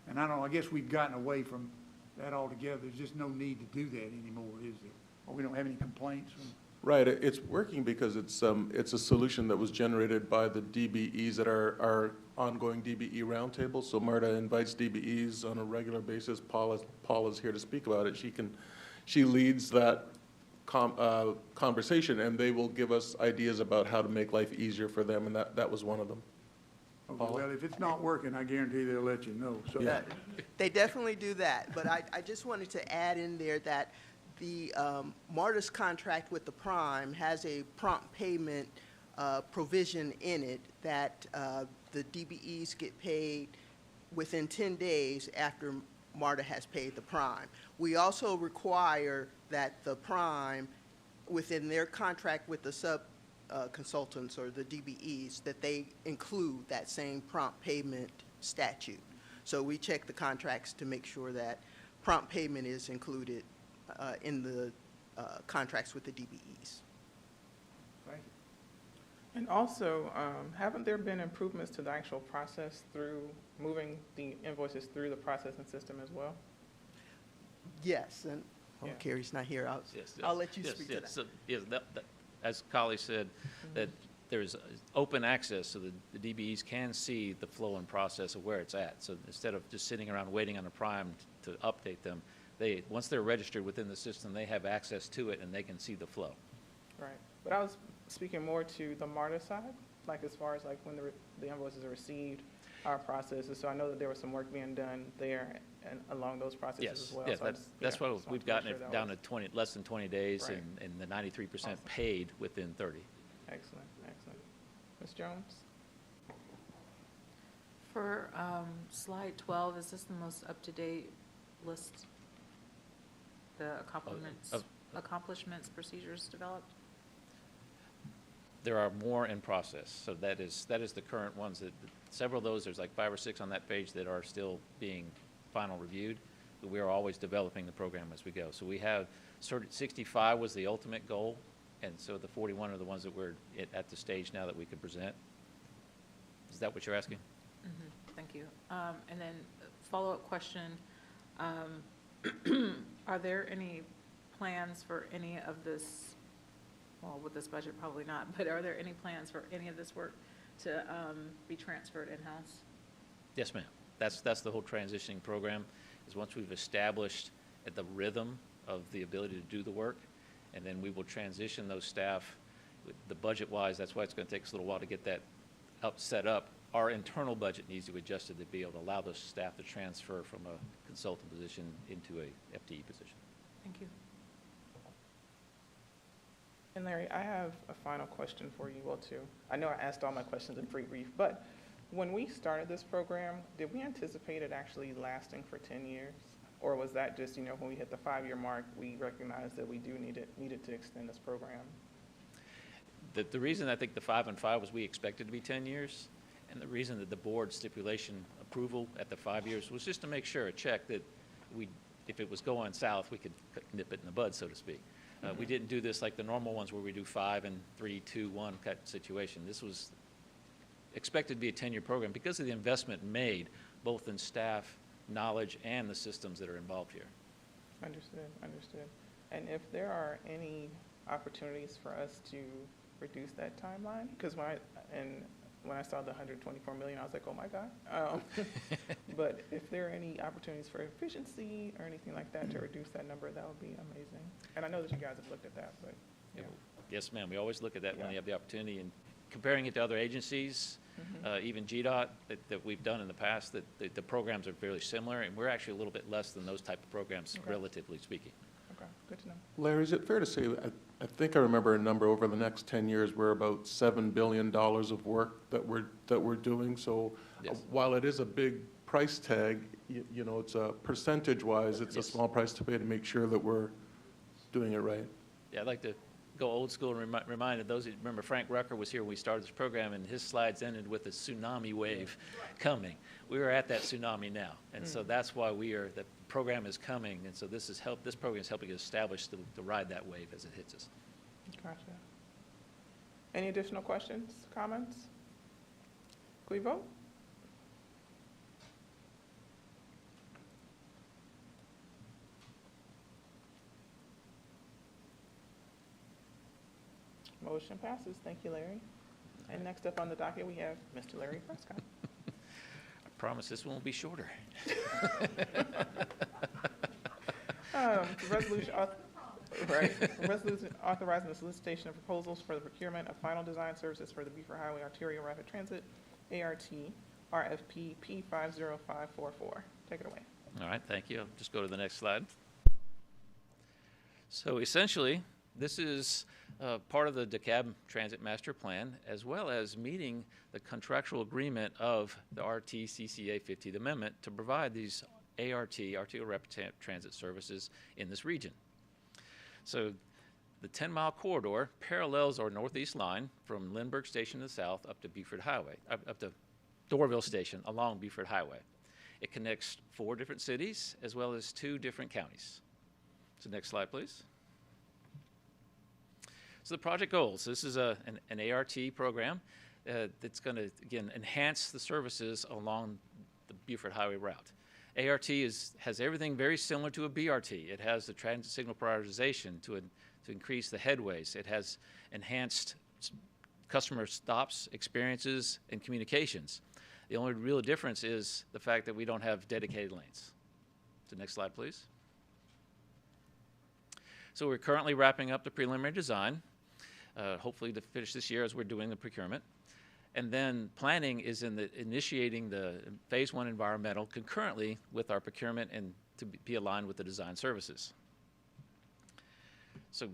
And I guess we've gotten away from that altogether. There's just no need to do that anymore, is there? Or we don't have any complaints from? Right, it's working because it's a solution that was generated by the DBEs at our ongoing DBE roundtable. So MARTA invites DBEs on a regular basis. Paul is here to speak about it. She leads that conversation, and they will give us ideas about how to make life easier for them, and that was one of them. Okay, well, if it's not working, I guarantee they'll let you know, so. Yeah. They definitely do that, but I just wanted to add in there that the MARTA's contract with the prime has a prompt payment provision in it that the DBEs get paid within 10 days after MARTA has paid the prime. We also require that the prime, within their contract with the consultants or the DBEs, that they include that same prompt payment statute. So we check the contracts to make sure that prompt payment is included in the contracts with the DBEs. Thank you. And also, haven't there been improvements to the actual process through moving the invoices through the processing system as well? Yes, and Yeah. Carrie's not here. Yes, I'll let you yes, speak yes. to that. So, yes, as Collie said, that there's open access, so the DBEs can see the flow and process of where it's at. So instead of just sitting around waiting on a prime to update them, once they're registered within the system, they have access to it and they can see the flow. Right. But I was speaking more to the MARTA side, like as far as like when the invoices are received, our processes. So I know that there was some work being done there and along those processes Yes, as well. yes, So I that's yeah, what just we've wanted to make gotten sure it that down was- to less than 20 days Right. and the 93% Awesome. paid within 30. Excellent, excellent. Ms. Jones? For slide 12, is this the most up-to-date list? The accomplishments, procedures developed? There are more in process, so that is the current ones. Several of those, there's like 5 or 6 on that page that are still being final reviewed, but we are always developing the program as we go. So we have sort of 65 was the ultimate goal, and so the 41 are the ones that we're at the stage now that we can present. Is that what you're asking? Thank you. And then follow-up question, are there any plans for any of this, well, with this budget, probably not, but are there any plans for any of this work to be transferred in-house? Yes, ma'am. That's the whole transitioning program, is once we've established the rhythm of the ability to do the work, and then we will transition those staff, the budget-wise, that's why it's going to take us a little while to get that set up. Our internal budget needs to be adjusted to be able to allow those staff to transfer from a consultant position into a FTE position. Thank you. And Larry, I have a final question for you all too. I know I asked all my questions in pre-brief, but when we started this program, did we anticipate it actually lasting for 10 years? Or was that just, when we hit the 5-year mark, we recognized that we needed to extend this program? The reason I think the 5 and 5 was we expected to be 10 years, and the reason that the board stipulation approval at the 5 years was just to make sure, a check that if it was going south, we could nip it in the bud, so to speak. We didn't do this like the normal ones where we do 5 and 3, 2, 1 cut situation. This was expected to be a 10-year program because of the investment made both in staff, knowledge, and the systems that are involved here. Understood, understood. And if there are any opportunities for us to reduce that timeline, because when I saw the 124 million, I was like, oh my God. But if there are any opportunities for efficiency or anything like that to reduce that number, that would be amazing. And I know that you guys have looked at that, but yeah. Yes, ma'am. We always look at that when Yeah. you have the opportunity, and comparing it to other agencies, even GDOT that we've done in the past, that the programs are fairly similar, and we're actually a little bit less than those type of programs, Okay. relatively speaking. Okay, good to know. Larry, is it fair to say, I think I remember a number over the next 10 years, we're about $7 billion of work that we're doing. So Yes. while it is a big price tag, it's a percentage-wise, it's a Yes. small price to pay to make sure that we're doing it right. Yeah, I'd like to go old school and remind those who remember Frank Rucker was here when we started this program, and his slides ended with a tsunami wave coming. We are at that tsunami now, and so that's why the program is coming, and so this program is helping us establish to ride that wave as it hits us. Gotcha. Any additional questions, comments? Can we vote? Motion passes. Thank you, Larry. And next up on the docket, we have Mr. Larry Prescott. I promise this one will be shorter. Resolution authorizing the solicitation of proposals for the procurement of final design services for the Buford Highway Arterial Rapid Transit, ART, RFP P50544. Take it away. All right, thank you. I'll just go to the next slide. So essentially, this is part of the DeKalb Transit Master Plan, as well as meeting the contractual agreement of the RTCCA 50th Amendment to provide these RTO Rapid Transit services in this region. So the 10-mile corridor parallels our northeast line from Lindbergh Station to the south up to Buford Highway, up to Dorville Station along Buford Highway. It connects 4 different cities as well as 2 different counties. So next slide, please. So the project goals. This is an ART program that's going to, again, enhance the services along the Buford Highway route. ART has everything very similar to a BRT. It has the transit signal prioritization to increase the headways. It has enhanced customer stops, experiences, and communications. The only real difference is the fact that we don't have dedicated lanes. So next slide, please. So we're currently wrapping up the preliminary design, hopefully to finish this year as we're doing the procurement. And then planning is initiating the phase 1 environmental concurrently with our procurement and to be aligned with the design services. So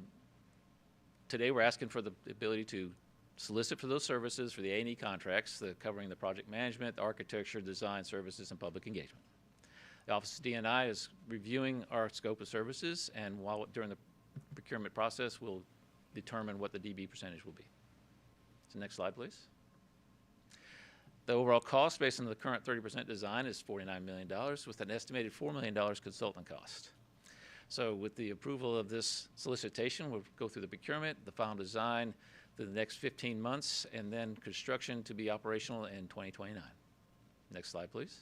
today we're asking for the ability to solicit for those services for the A&E contracts, covering the project management, the architecture, design services, and public engagement. The Office of D&I is reviewing our scope of services, and during the procurement process, we'll determine what the DB percentage will be. So next slide, please. The overall cost based on the current 30% design is $49 million with an estimated $4 million consultant cost. So with the approval of this solicitation, we'll go through the procurement, the final design for the next 15 months, and then construction to be operational in 2029. Next slide, please.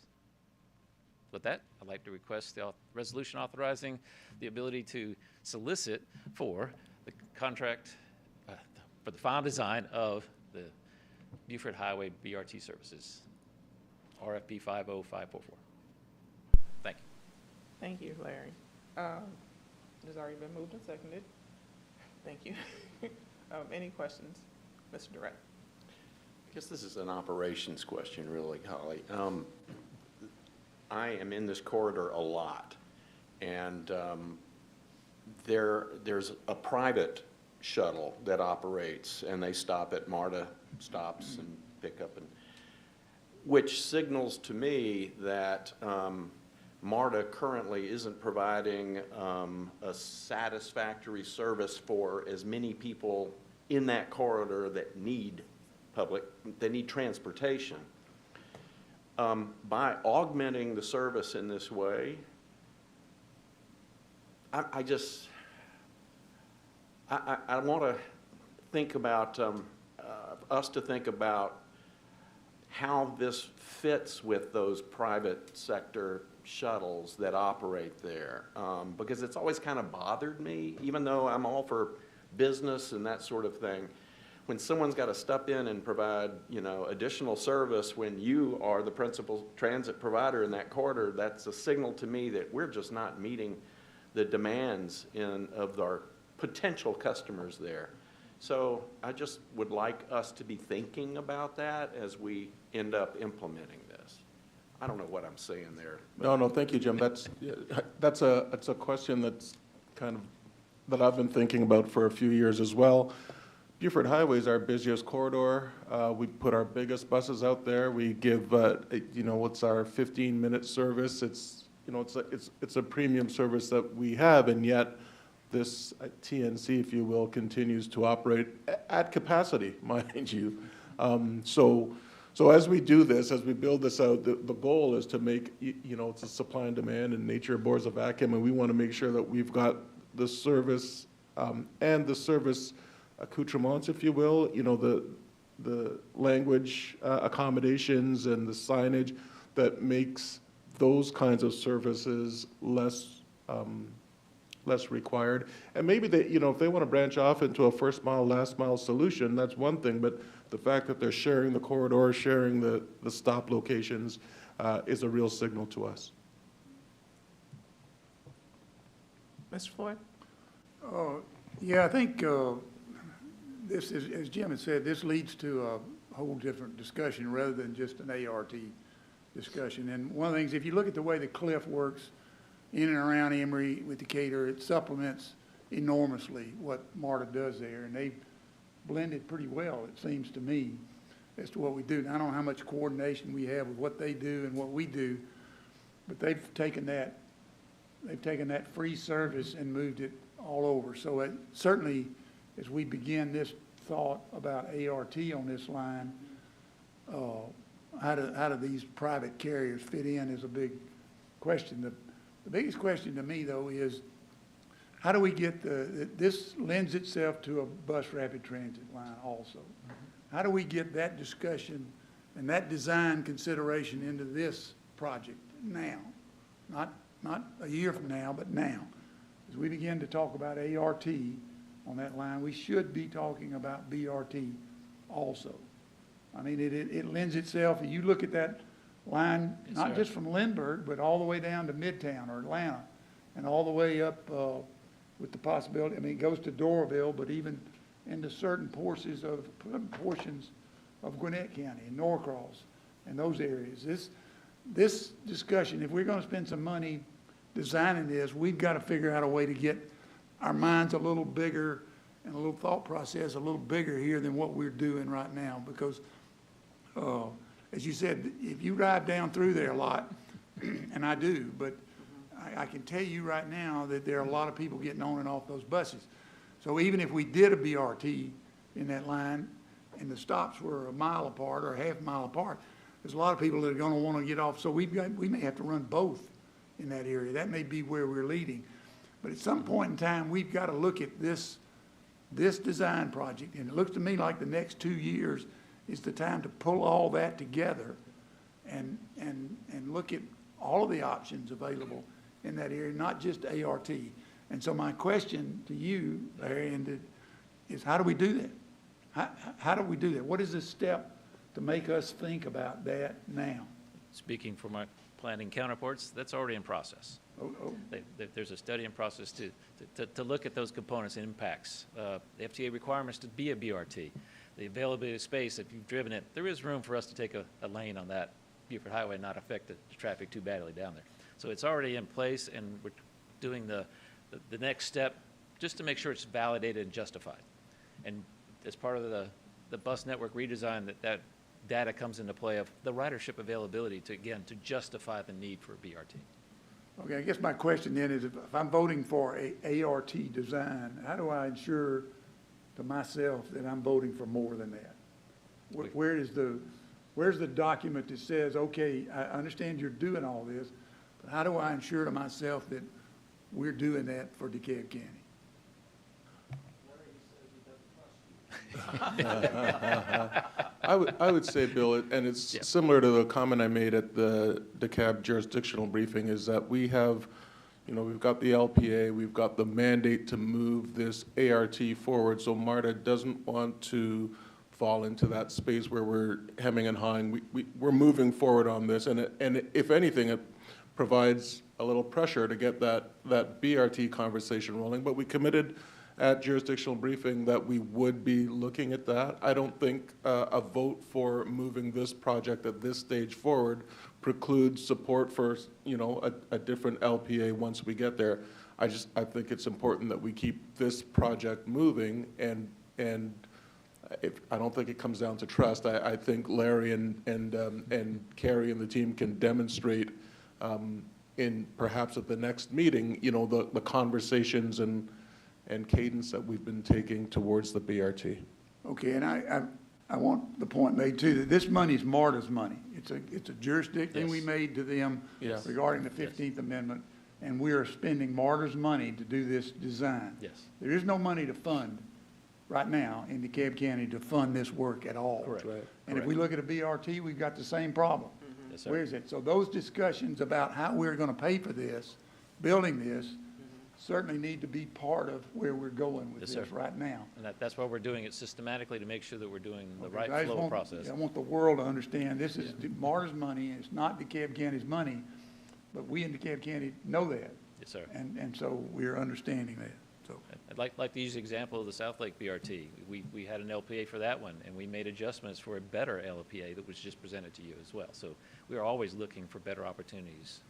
With that, I'd like to request the resolution authorizing the ability to solicit for the contract for the final design of the Buford Highway BRT services, RFP 50544. Thank you. Thank you, Larry. It's already been moved and seconded. Thank you. Any questions? Mr. Durrett. I guess this is an operations question, really, Holly. I am in this corridor a lot, and there's a private shuttle that operates, and they stop at MARTA stops and pick up, which signals to me that MARTA currently isn't providing a satisfactory service for as many people in that corridor that need transportation. By augmenting the service in this way, I want to think about us to think about how this fits with those private sector shuttles that operate there, because it's always kind of bothered me, even though I'm all for business and that sort of thing. When someone's got to step in and provide, additional service when you are the principal transit provider in that corridor, that's a signal to me that we're just not meeting the demands of our potential customers there. So I just would like us to be thinking about that as we end up implementing this. I don't know what I'm saying there. No, thank you, Jim. That's a question that's kind of that I've been thinking about for a few years as well. Buford Highway is our busiest corridor. We put our biggest buses out there. We give, it's our 15-minute service. It's a premium service that we have, and yet this TNC, if you will, continues to operate at capacity, mind you. So as we do this, as we build this out, the goal is to make, it's a supply and demand, and nature abhors a vacuum, and we want to make sure that we've got the service and the service accoutrements, if you will, the language accommodations and the signage that makes those kinds of services less required. And maybe they, if they want to branch off into a first mile, last mile solution, that's one thing, but the fact that they're sharing the corridor, sharing the stop locations is a real signal to us. Mr. Floyd? Yeah, I think this is, as Jim had said, this leads to a whole different discussion rather than just an ART discussion. And one of the things, if you look at the way the cliff works in and around Emory with Decatur, it supplements enormously what MARTA does there, and they've blended pretty well, it seems to me, as to what we do. Now, I don't know how much coordination we have with what they do and what we do, but they've taken that free service and moved it all over. So it, certainly, as we begin this thought about ART on this line, how do these private carriers fit in is a big question. The biggest question to me, though, is how do we get this lends itself to a bus rapid transit line also. How do we get that discussion and that design consideration into this project now? Not a year from now, but now. As we begin to talk about ART on that line, we should be talking about BRT also. I mean, it lends itself, you look at that line, Yes, not sir. just from Lindbergh, but all the way down to Midtown or Atlanta, and all the way up with the possibility, I mean, it goes to Doraville, but even into certain portions of Gwinnett County and Norcross and those areas. This discussion, if we're going to spend some money designing this, we've got to figure out a way to get our minds a little bigger and a little thought process a little bigger here than what we're doing right now. Because, as you said, if you ride down through there a lot, and I do, but I can tell you right now that there are a lot of people getting on and off those buses. So even if we did a BRT in that line and the stops were a mile apart or a half mile apart, there's a lot of people that are going to want to get off. So we may have to run both in that area. That may be where we're leading. But at some point in time, we've got to look at this design project. And it looks to me like the next 2 years is the time to pull all that together and look at all of the options available in that area, not just ART. And so my question to you, Larry, is how do we do that? How do we do that? What is the step to make us think about that now? Speaking for my planning counterparts, that's already in process. There's a study in process to look at those components and impacts. The FTA requirements to be a BRT, the availability of space, if you've driven it, there is room for us to take a lane on that Buford Highway and not affect the traffic too badly down there. So it's already in place, and we're doing the next step just to make sure it's validated and justified. And as part of the bus network redesign, that data comes into play of the ridership availability to justify the need for a BRT. Okay, I guess my question then is if I'm voting for a ART design, how do I ensure to myself that I'm voting for more than that? Where's the document that says, okay, I understand you're doing all this, but how do I ensure to myself that we're doing that for DeKalb County? I would say, Bill, and it's similar to the comment I made at the DeKalb jurisdictional briefing, is that we have, we've got the LPA, we've got the mandate to move this ART forward, so MARTA doesn't want to fall into that space where we're hemming and hawing. We're moving forward on this, and if anything, it provides a little pressure to get that BRT conversation rolling, but we committed at jurisdictional briefing that we would be looking at that. I don't think a vote for moving this project at this stage forward precludes support for, a different LPA once we get there. I think it's important that we keep this project moving, and I don't think it comes down to trust. I think Larry and Carrie and the team can demonstrate in perhaps at the next meeting, the conversations and cadence that we've been taking towards the BRT. Okay, and I want the point made too, that this money is MARTA's money. It's a jurisdiction we made to them regarding the 15th Amendment, and we are spending MARTA's money to do this design. Yes. There is no money to fund right now in DeKalb County to fund this work at all. Correct. Right. And if we look at a BRT, we've got the same problem. Yes, sir. Where is it? So those discussions about how we're going to pay for this, building this, certainly need to be part of where we're going with this right now. And that's why we're doing it systematically to make sure that we're doing the Okay, right I just flow process. I want the world to understand this is MARTA's money, and it's not DeKalb County's money, but we in DeKalb County know that. Yes, sir. And so we're understanding that. So I'd like to use the example of the South Lake BRT. We had an LPA for that one, and we made adjustments for a better LPA that was just presented to you as well. So we are always looking for better opportunities.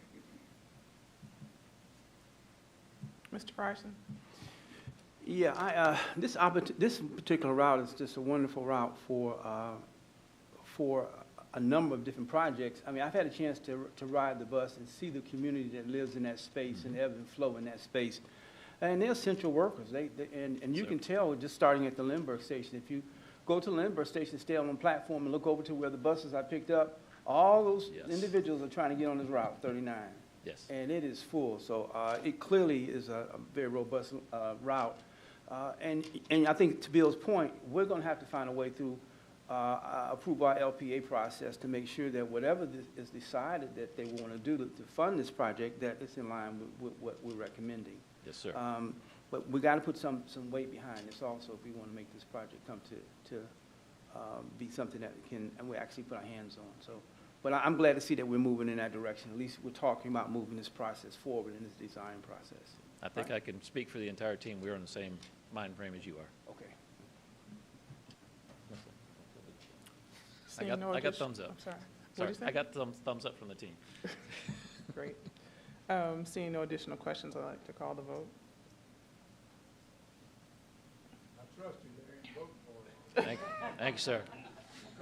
Mr. Bryson? Yeah, this particular route is just a wonderful route for a number of different projects. I mean, I've had a chance to ride the bus and see the community that lives in that space and ebb and flow in that space. And they're essential workers. And you can tell just starting at the Lindbergh station. If you go to the Lindbergh station, stay on the platform and look over to where the buses I picked up, all those individuals are trying to get on this route 39. Yes. And it is full. So it clearly is a very robust route. And I think to Bill's point, we're going to have to find a way through approve our LPA process to make sure that whatever is decided that they want to do to fund this project, that it's in line with what we're recommending. Yes, sir. But we got to put some weight behind this also if we want to make this project come to be something that we actually put our hands on. So, but I'm glad to see that we're moving in that direction. At least we're talking about moving this process forward in this design process. I think I can speak for the entire team. We're on the same mind frame as you are. Okay. I got thumbs up. I'm sorry. Sorry, What'd you say? I got thumbs up from the team. Great. Seeing no additional questions, I'd like to call the vote. I trust you, Larry, and vote for it, Thank you, sir.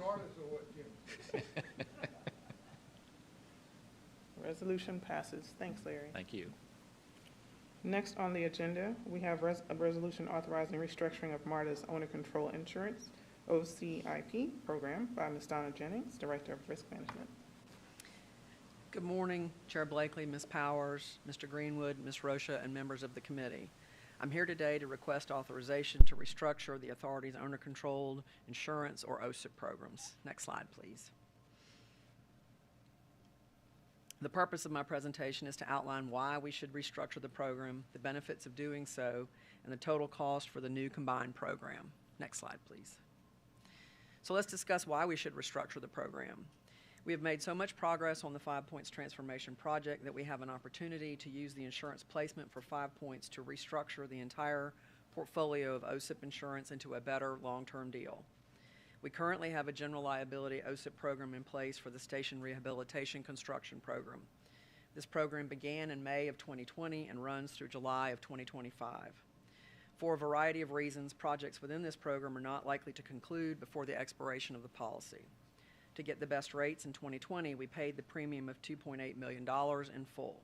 regardless of what Jim says. Resolution passes. Thanks, Larry. Thank you. Next on the agenda, we have a resolution authorizing restructuring of MARTA's owner control insurance OCIP program by Ms. Donna Jennings, Director of Risk Management. Good morning, Chair Blakely, Ms. Powers, Mr. Greenwood, Ms. Rocha, and members of the committee. I'm here today to request authorization to restructure the authority's owner-controlled insurance or OCIP programs. Next slide, please. The purpose of my presentation is to outline why we should restructure the program, the benefits of doing so, and the total cost for the new combined program. Next slide, please. So let's discuss why we should restructure the program. We have made so much progress on the 5 Points Transformation Project that we have an opportunity to use the insurance placement for 5 Points to restructure the entire portfolio of OCIP insurance into a better long-term deal. We currently have a general liability OCIP program in place for the Station Rehabilitation Construction Program. This program began in May of 2020 and runs through July of 2025. For a variety of reasons, projects within this program are not likely to conclude before the expiration of the policy. To get the best rates in 2020, we paid the premium of $2.8 million in full.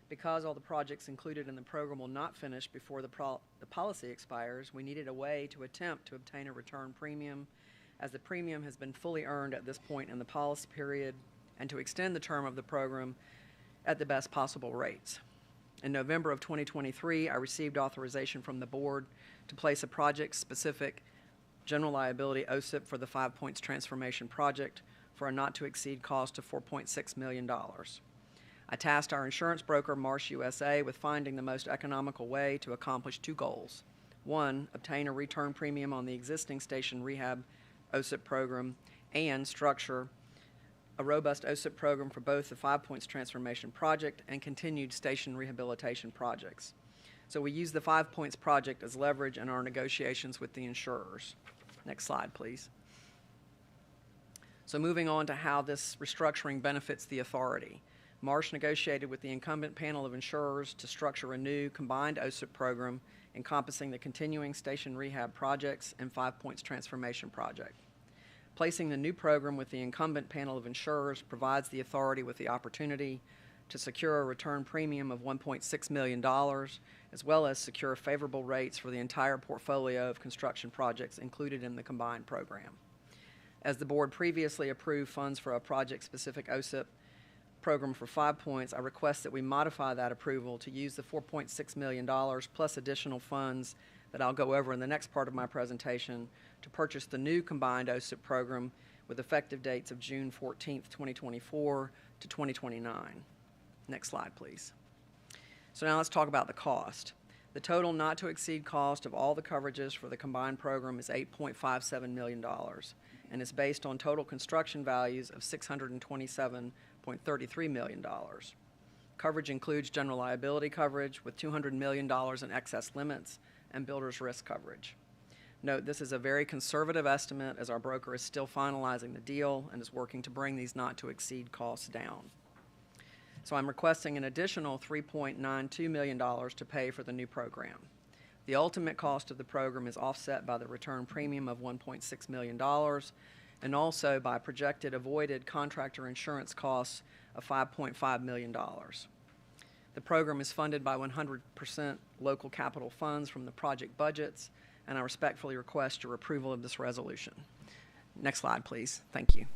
Because all the projects included in the program will not finish before the policy expires, we needed a way to attempt to obtain a return premium, as the premium has been fully earned at this point in the policy period, and to extend the term of the program at the best possible rates. In November of 2023, I received authorization from the board to place a project-specific general liability OCIP for the 5 Points Transformation Project for a not-to-exceed cost of $4.6 million. I tasked our insurance broker, Marsh USA, with finding the most economical way to accomplish two goals. One, obtain a return premium on the existing station rehab OCIP program, and structure a robust OCIP program for both the 5 Points Transformation Project and continued station rehabilitation projects. So we use the 5 Points project as leverage in our negotiations with the insurers. Next slide, please. So moving on to how this restructuring benefits the authority. Marsh negotiated with the incumbent panel of insurers to structure a new combined OCIP program encompassing the continuing station rehab projects and 5 Points Transformation Project. Placing the new program with the incumbent panel of insurers provides the authority with the opportunity to secure a return premium of $1.6 million, as well as secure favorable rates for the entire portfolio of construction projects included in the combined program. As the board previously approved funds for a project-specific OCIP program for 5 Points, I request that we modify that approval to use the $4.6 million plus additional funds that I'll go over in the next part of my presentation to purchase the new combined OCIP program with effective dates of June 14th, 2024 to 2029. Next slide, please. So now let's talk about the cost. The total not to exceed cost of all the coverages for the combined program is $8.57 million, and is based on total construction values of $627.33 million. Coverage includes general liability coverage with $200 million in excess limits and builder's risk coverage. Note, this is a very conservative estimate as our broker is still finalizing the deal and is working to bring these not to exceed costs down. So I'm requesting an additional $3.92 million to pay for the new program. The ultimate cost of the program is offset by the return premium of $1.6 million and also by projected avoided contractor insurance costs of $5.5 million. The program is funded by 100% local capital funds from the project budgets, and I respectfully request your approval of this resolution. Next slide, please. Thank you.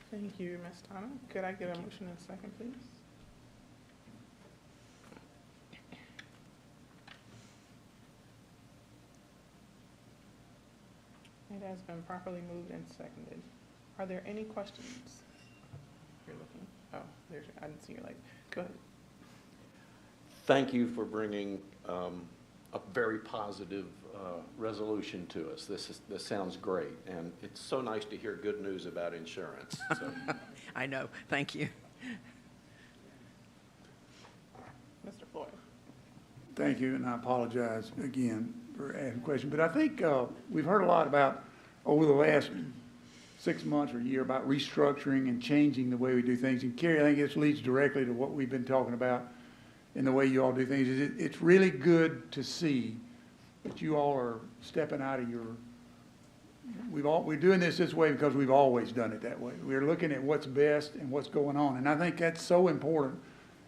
Thank you, Ms. Donna. Could I get a motion and second, please? It has been properly moved and seconded. Are there any questions? You're looking, oh, I didn't see your light. Go ahead. Thank you for bringing a very positive resolution to us. This sounds great, and it's so nice to hear good news about insurance. So. I know. Thank you. Mr. Floyd. Thank you, and I apologize again for asking a question, but I think we've heard a lot about, over the last 6 months or a year, about restructuring and changing the way we do things. And Kerry, I think this leads directly to what we've been talking about in the way you all do things. It's really good to see that you all are stepping out of your, we're doing this way because we've always done it that way. We're looking at what's best and what's going on. And I think that's so important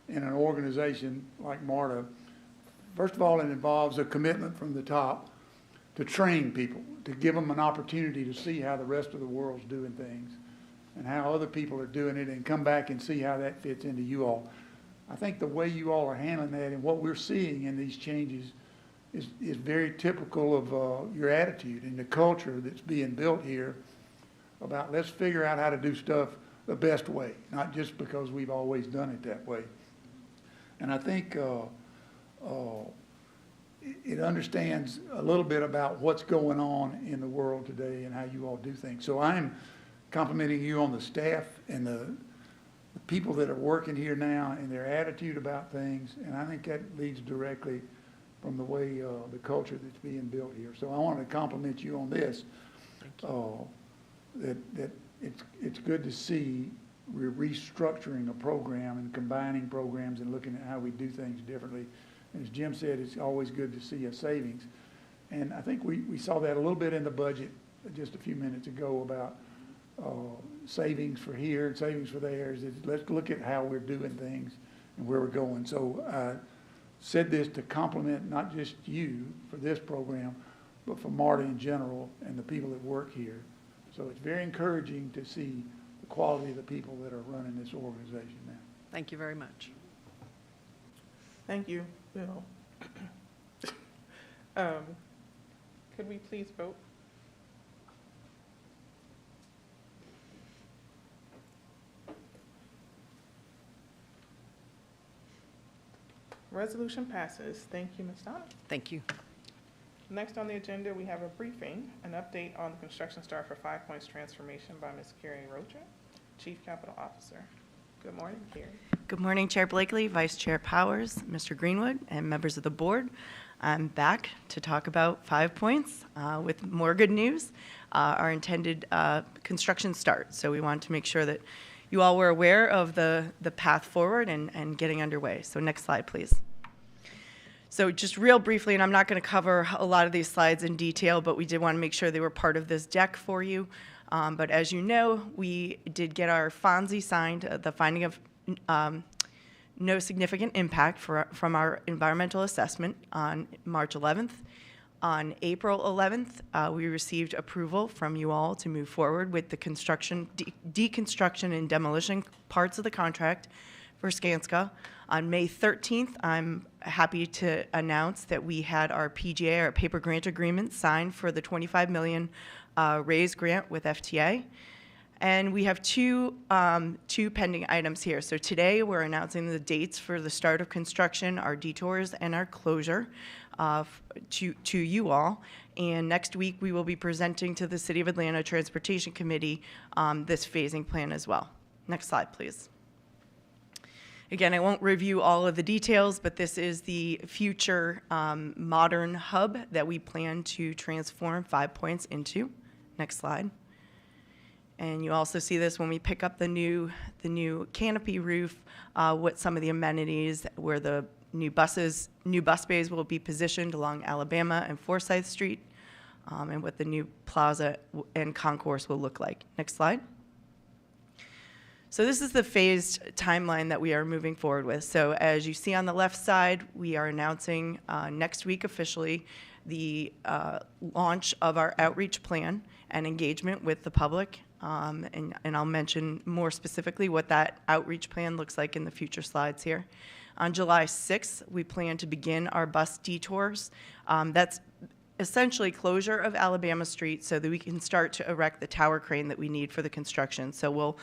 in an organization like MARTA. First of all, it involves a commitment from the top to train people, to give them an opportunity to see how the rest of the world's doing things and how other people are doing it, and come back and see how that fits into you all. I think the way you all are handling that and what we're seeing in these changes is very typical of your attitude and the culture that's being built here about let's figure out how to do stuff the best way, not just because we've always done it that way. And I think it understands a little bit about what's going on in the world today and how you all do things. So I'm complimenting you on the staff and the people that are working here now and their attitude about things, and I think that leads directly from the way the culture that's being built here. So I want to compliment you on this. That it's good to see we're restructuring a program and combining programs and looking at how we do things differently. And as Jim said, it's always good to see a savings. And I think we saw that a little bit in the budget just a few minutes ago about savings for here and savings for there. Let's look at how we're doing things and where we're going. So I said this to compliment not just you for this program, but for MARTA in general and the people that work here. So it's very encouraging to see the quality of the people that are running this organization now. Thank you very much. Thank you, Bill. Could we please vote? Resolution passes. Thank you, Ms. Donna. Thank you. Next on the agenda, we have a briefing, an update on the construction start for 5 Points Transformation by Ms. Carrie Rocha, Chief Capital Officer. Good morning, Carrie. Good morning, Chair Blakely, Vice Chair Powers, Mr. Greenwood, and members of the board. I'm back to talk about 5 Points with more good news, our intended construction start. So we wanted to make sure that you all were aware of the path forward and getting underway. So next slide, please. So just real briefly, and I'm not going to cover a lot of these slides in detail, but we did want to make sure they were part of this deck for you. But as you know, we did get our FONSI signed, the finding of no significant impact from our environmental assessment on March 11th. On April 11th, we received approval from you all to move forward with the construction, deconstruction and demolition parts of the contract for Skanska. On May 13th, I'm happy to announce that we had our PGA, our paper grant agreement, signed for the $25 million raise grant with FTA. And we have two pending items here. So today we're announcing the dates for the start of construction, our detours and our closure to you all. And next week we will be presenting to the City of Atlanta Transportation Committee this phasing plan as well. Next slide, please. Again, I won't review all of the details, but this is the future modern hub that we plan to transform 5 Points into. Next slide. And you also see this when we pick up the new canopy roof, what some of the amenities, where the New bus bays will be positioned along Alabama and Forsyth Street, and what the new plaza and concourse will look like. Next slide. So this is the phased timeline that we are moving forward with. So as you see on the left side, we are announcing next week officially the launch of our outreach plan and engagement with the public. And I'll mention more specifically what that outreach plan looks like in the future slides here. On July 6th, we plan to begin our bus detours. That's essentially closure of Alabama Street so that we can start to erect the tower crane that we need for the construction. So we'll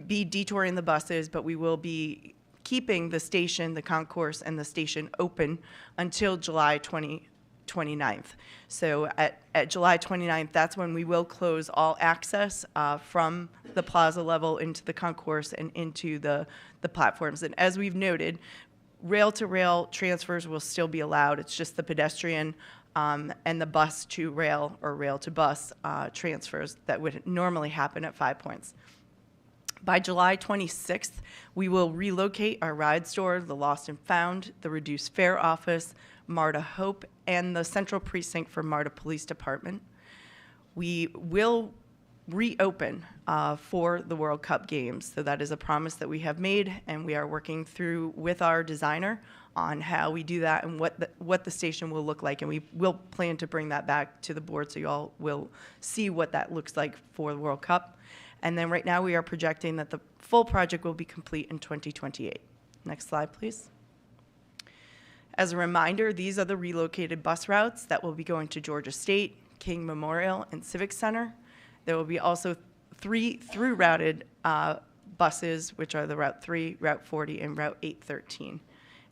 be detouring the buses, but we will be keeping the station, the concourse, and the station open until July 29th. So at July 29th, that's when we will close all access from the plaza level into the concourse and into the platforms. And as we've noted, rail-to-rail transfers will still be allowed. It's just the pedestrian and the bus-to-rail or rail-to-bus transfers that would normally happen at 5 Points. By July 26th, we will relocate our ride store, the Lost and Found, the Reduced Fare Office, MARTA Hope, and the Central Precinct for MARTA Police Department. We will reopen for the World Cup games. So that is a promise that we have made, and we are working through with our designer on how we do that and what the station will look like. And we will plan to bring that back to the board so you all will see what that looks like for the World Cup. And then right now we are projecting that the full project will be complete in 2028. Next slide, please. As a reminder, these are the relocated bus routes that will be going to Georgia State, King Memorial, and Civic Center. There will be also 3 through-routed buses, which are the Route 3, Route 40, and Route 813.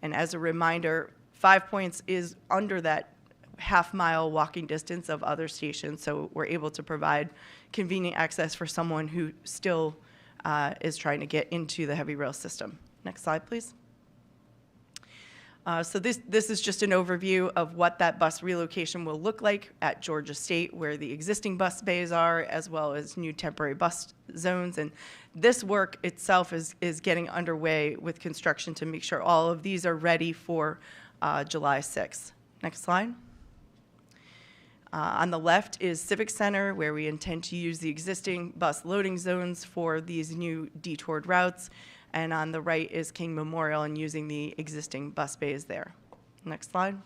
And as a reminder, 5 Points is under that half-mile walking distance of other stations, so we're able to provide convenient access for someone who still is trying to get into the heavy rail system. Next slide, please. So this is just an overview of what that bus relocation will look like at Georgia State, where the existing bus bays are, as well as new temporary bus zones. And this work itself is getting underway with construction to make sure all of these are ready for July 6th. Next slide. On the left is Civic Center, where we intend to use the existing bus loading zones for these new detoured routes. And on the right is King Memorial and using the existing bus bays there. Next slide.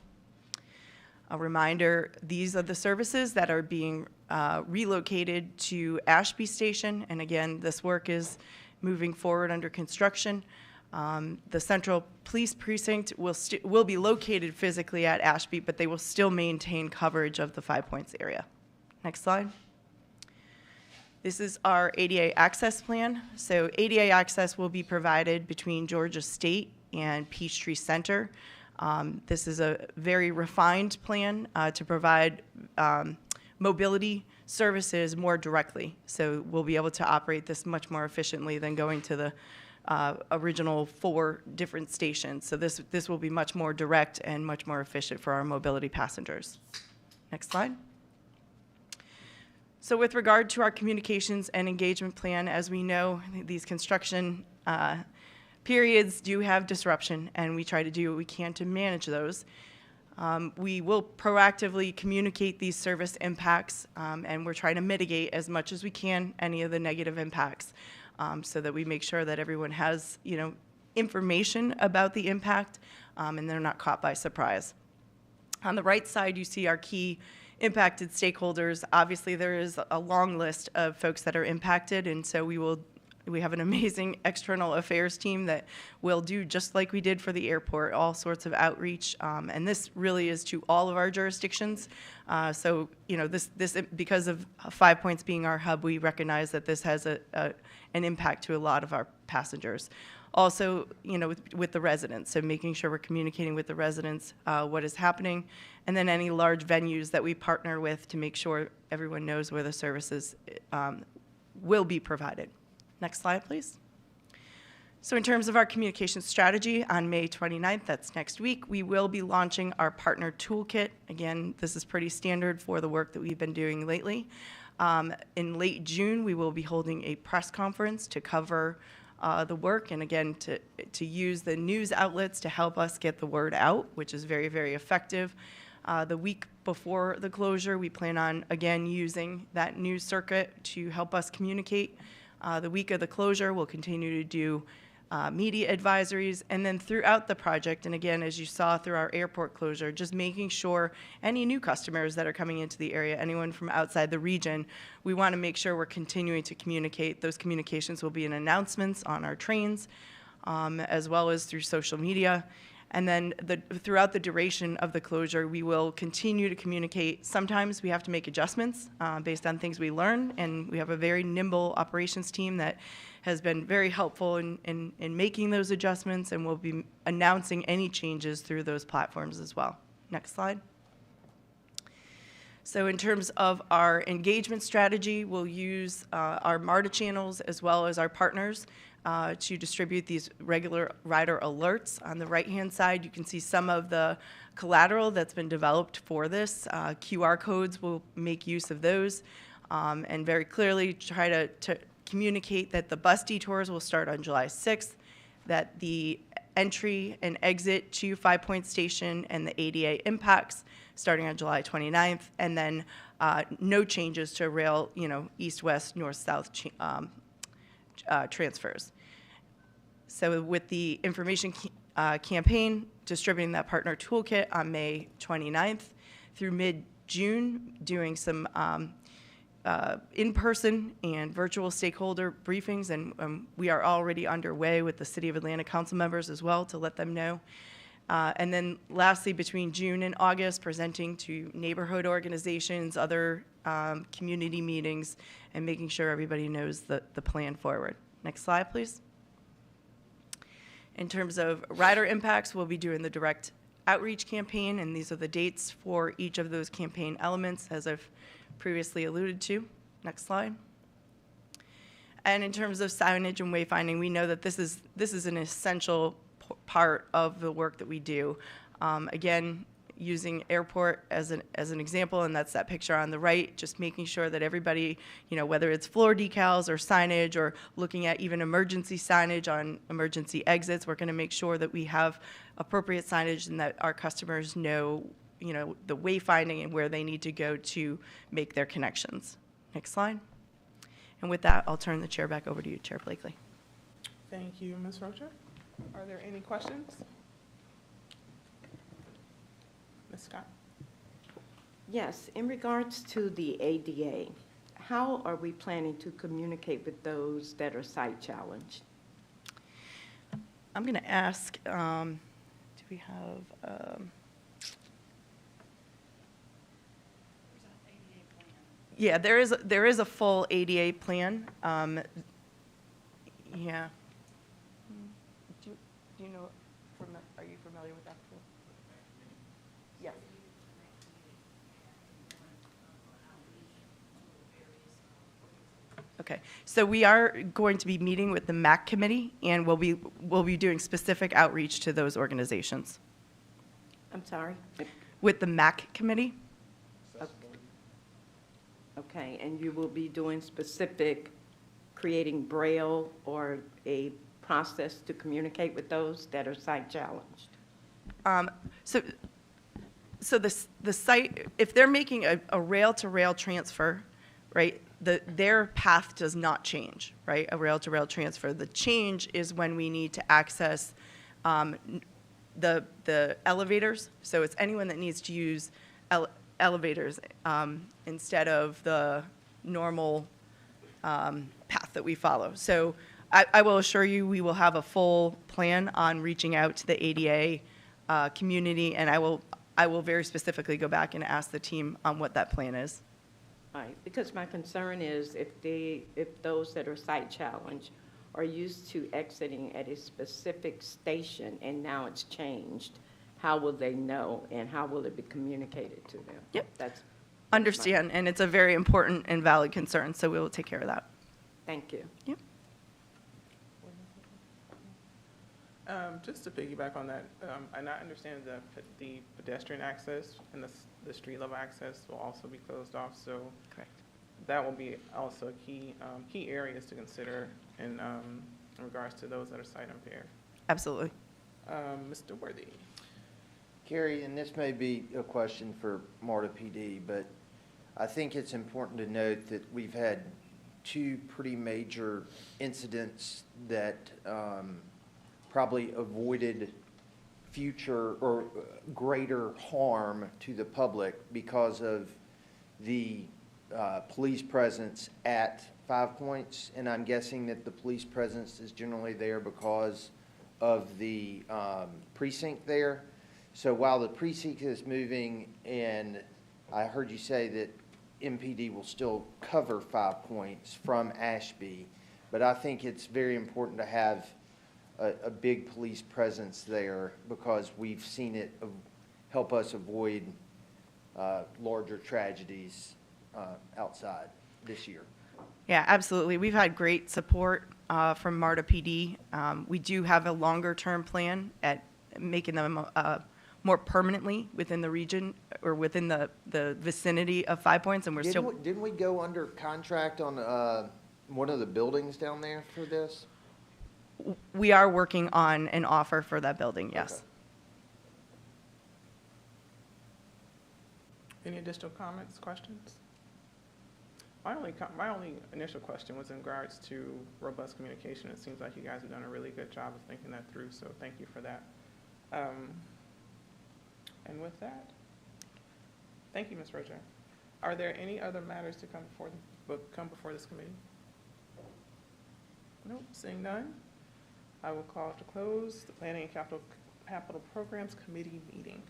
A reminder, these are the services that are being relocated to Ashby Station. And again, this work is moving forward under construction. The Central Police Precinct will be located physically at Ashby, but they will still maintain coverage of the 5 Points area. Next slide. This is our ADA access plan. So ADA access will be provided between Georgia State and Peachtree Center. This is a very refined plan to provide mobility services more directly. So we'll be able to operate this much more efficiently than going to the original 4 different stations. So this will be much more direct and much more efficient for our mobility passengers. Next slide. So with regard to our communications and engagement plan, as we know, these construction periods do have disruption, and we try to do what we can to manage those. We will proactively communicate these service impacts, and we're trying to mitigate as much as we can any of the negative impacts, so that we make sure that everyone has, information about the impact, and they're not caught by surprise. On the right side, you see our key impacted stakeholders. Obviously, there is a long list of folks that are impacted, and so we have an amazing external affairs team that will do just like we did for the airport, all sorts of outreach, and this really is to all of our jurisdictions. So, this because of 5 Points being our hub, we recognize that this has an impact to a lot of our passengers. Also, with the residents, so making sure we're communicating with the residents what is happening, and then any large venues that we partner with to make sure everyone knows where the services will be provided. Next slide, please. So in terms of our communication strategy, on May 29th, that's next week, we will be launching our partner toolkit. Again, this is pretty standard for the work that we've been doing lately. In late June, we will be holding a press conference to cover the work, and again, to use the news outlets to help us get the word out, which is very, very effective. The week before the closure, we plan on, again, using that news circuit to help us communicate. The week of the closure, we'll continue to do media advisories, and then throughout the project, and again, as you saw through our airport closure, just making sure any new customers that are coming into the area, anyone from outside the region, we want to make sure we're continuing to communicate. Those communications will be in announcements on our trains, as well as through social media. And then throughout the duration of the closure, we will continue to communicate. Sometimes we have to make adjustments based on things we learn, and we have a very nimble operations team that has been very helpful in making those adjustments, and we'll be announcing any changes through those platforms as well. Next slide. So in terms of our engagement strategy, we'll use our MARTA channels as well as our partners to distribute these regular rider alerts. On the right-hand side, you can see some of the collateral that's been developed for this. QR codes will make use of those, and very clearly try to communicate that the bus detours will start on July 6th, that the entry and exit to 5 Point Station and the ADA impacts starting on July 29th, and then no changes to rail, east-west, north-south transfers. So with the information campaign, distributing that partner toolkit on May 29th through mid-June, doing some in-person and virtual stakeholder briefings, and we are already underway with the City of Atlanta council members as well to let them know. And then lastly, between June and August, presenting to neighborhood organizations, other community meetings, and making sure everybody knows the plan forward. Next slide, please. In terms of rider impacts, we'll be doing the direct outreach campaign, and these are the dates for each of those campaign elements, as I've previously alluded to. Next slide. And in terms of signage and wayfinding, we know that this is an essential part of the work that we do. Again, using airport as an example, and that's that picture on the right, just making sure that everybody, whether it's floor decals or signage or looking at even emergency signage on emergency exits, we're going to make sure that we have appropriate signage and that our customers know, the wayfinding and where they need to go to make their connections. Next slide. And with that, I'll turn the chair back over to you, Chair Blakely. Thank you, Ms. Rocha. Are there any questions? Ms. Scott? Yes, in regards to the ADA, how are we planning to communicate with those that are sight challenged? I'm going to ask, do we have, yeah, there is a full ADA plan. Yeah. Do you know, are you familiar with that? Yes. Okay, so we are going to be meeting with the MAC committee, and we'll be doing specific outreach to those organizations. I'm sorry? With the MAC committee. Okay, and you will be doing specific, creating Braille or a process to communicate with those that are sight challenged? So the site, if they're making a rail-to-rail transfer, right, their path does not change, right, a rail-to-rail transfer. The change is when we need to access the elevators. So it's anyone that needs to use elevators instead of the normal path that we follow. So I will assure you we will have a full plan on reaching out to the ADA community, and I will very specifically go back and ask the team on what that plan is. Right, because my concern is if those that are sight challenged are used to exiting at a specific station and now it's changed, how will they know and how will it be communicated to them? Yep. That's Understand, and it's a very important and valid concern, so we will take care of that. Thank you. Yep. Just to piggyback on that, and I understand that the pedestrian access and the street level access will also be closed off. So correct. That will be also key areas to consider in in regards to those that are sight impaired. Absolutely. Mr. Worthy. Carrie, and this may be a question for MARTA PD, but I think it's important to note that we've had two pretty major incidents that probably avoided future or greater harm to the public because of the police presence at 5 Points. And I'm guessing that the police presence is generally there because of the precinct there. So while the precinct is moving, and I heard you say that MPD will still cover 5 Points from Ashby, but I think it's very important to have a big police presence there because we've seen it help us avoid larger tragedies outside this year. Yeah, absolutely. We've had great support from MARTA PD. We do have a longer-term plan at making them more permanently within the region or within the vicinity of 5 Points, and we're still. Didn't we go under contract on one of the buildings down there for this? We are working on an offer for that building, yes. Okay. Any additional comments, questions? My only initial question was in regards to robust communication. It seems like you guys have done a really good job of thinking that through, so thank you for that. And with that, thank you, Ms. Roger. Are there any other matters to come before this committee? Nope, seeing none. I will call to close the Planning and Capital Programs Committee meeting.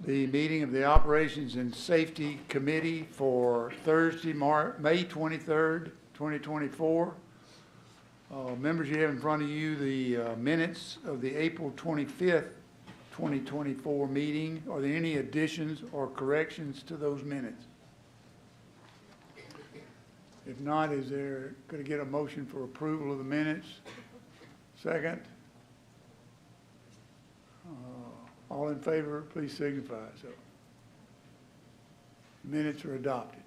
the meeting of the Operations and Safety Committee for Thursday, May 23rd, 2024. Members, you have in front of you the minutes of the April 25th, 2024 meeting. Are there any additions or corrections to those minutes? If not, is there, could I get a motion for approval of the minutes? Second? All in favor, please signify so. Minutes are adopted.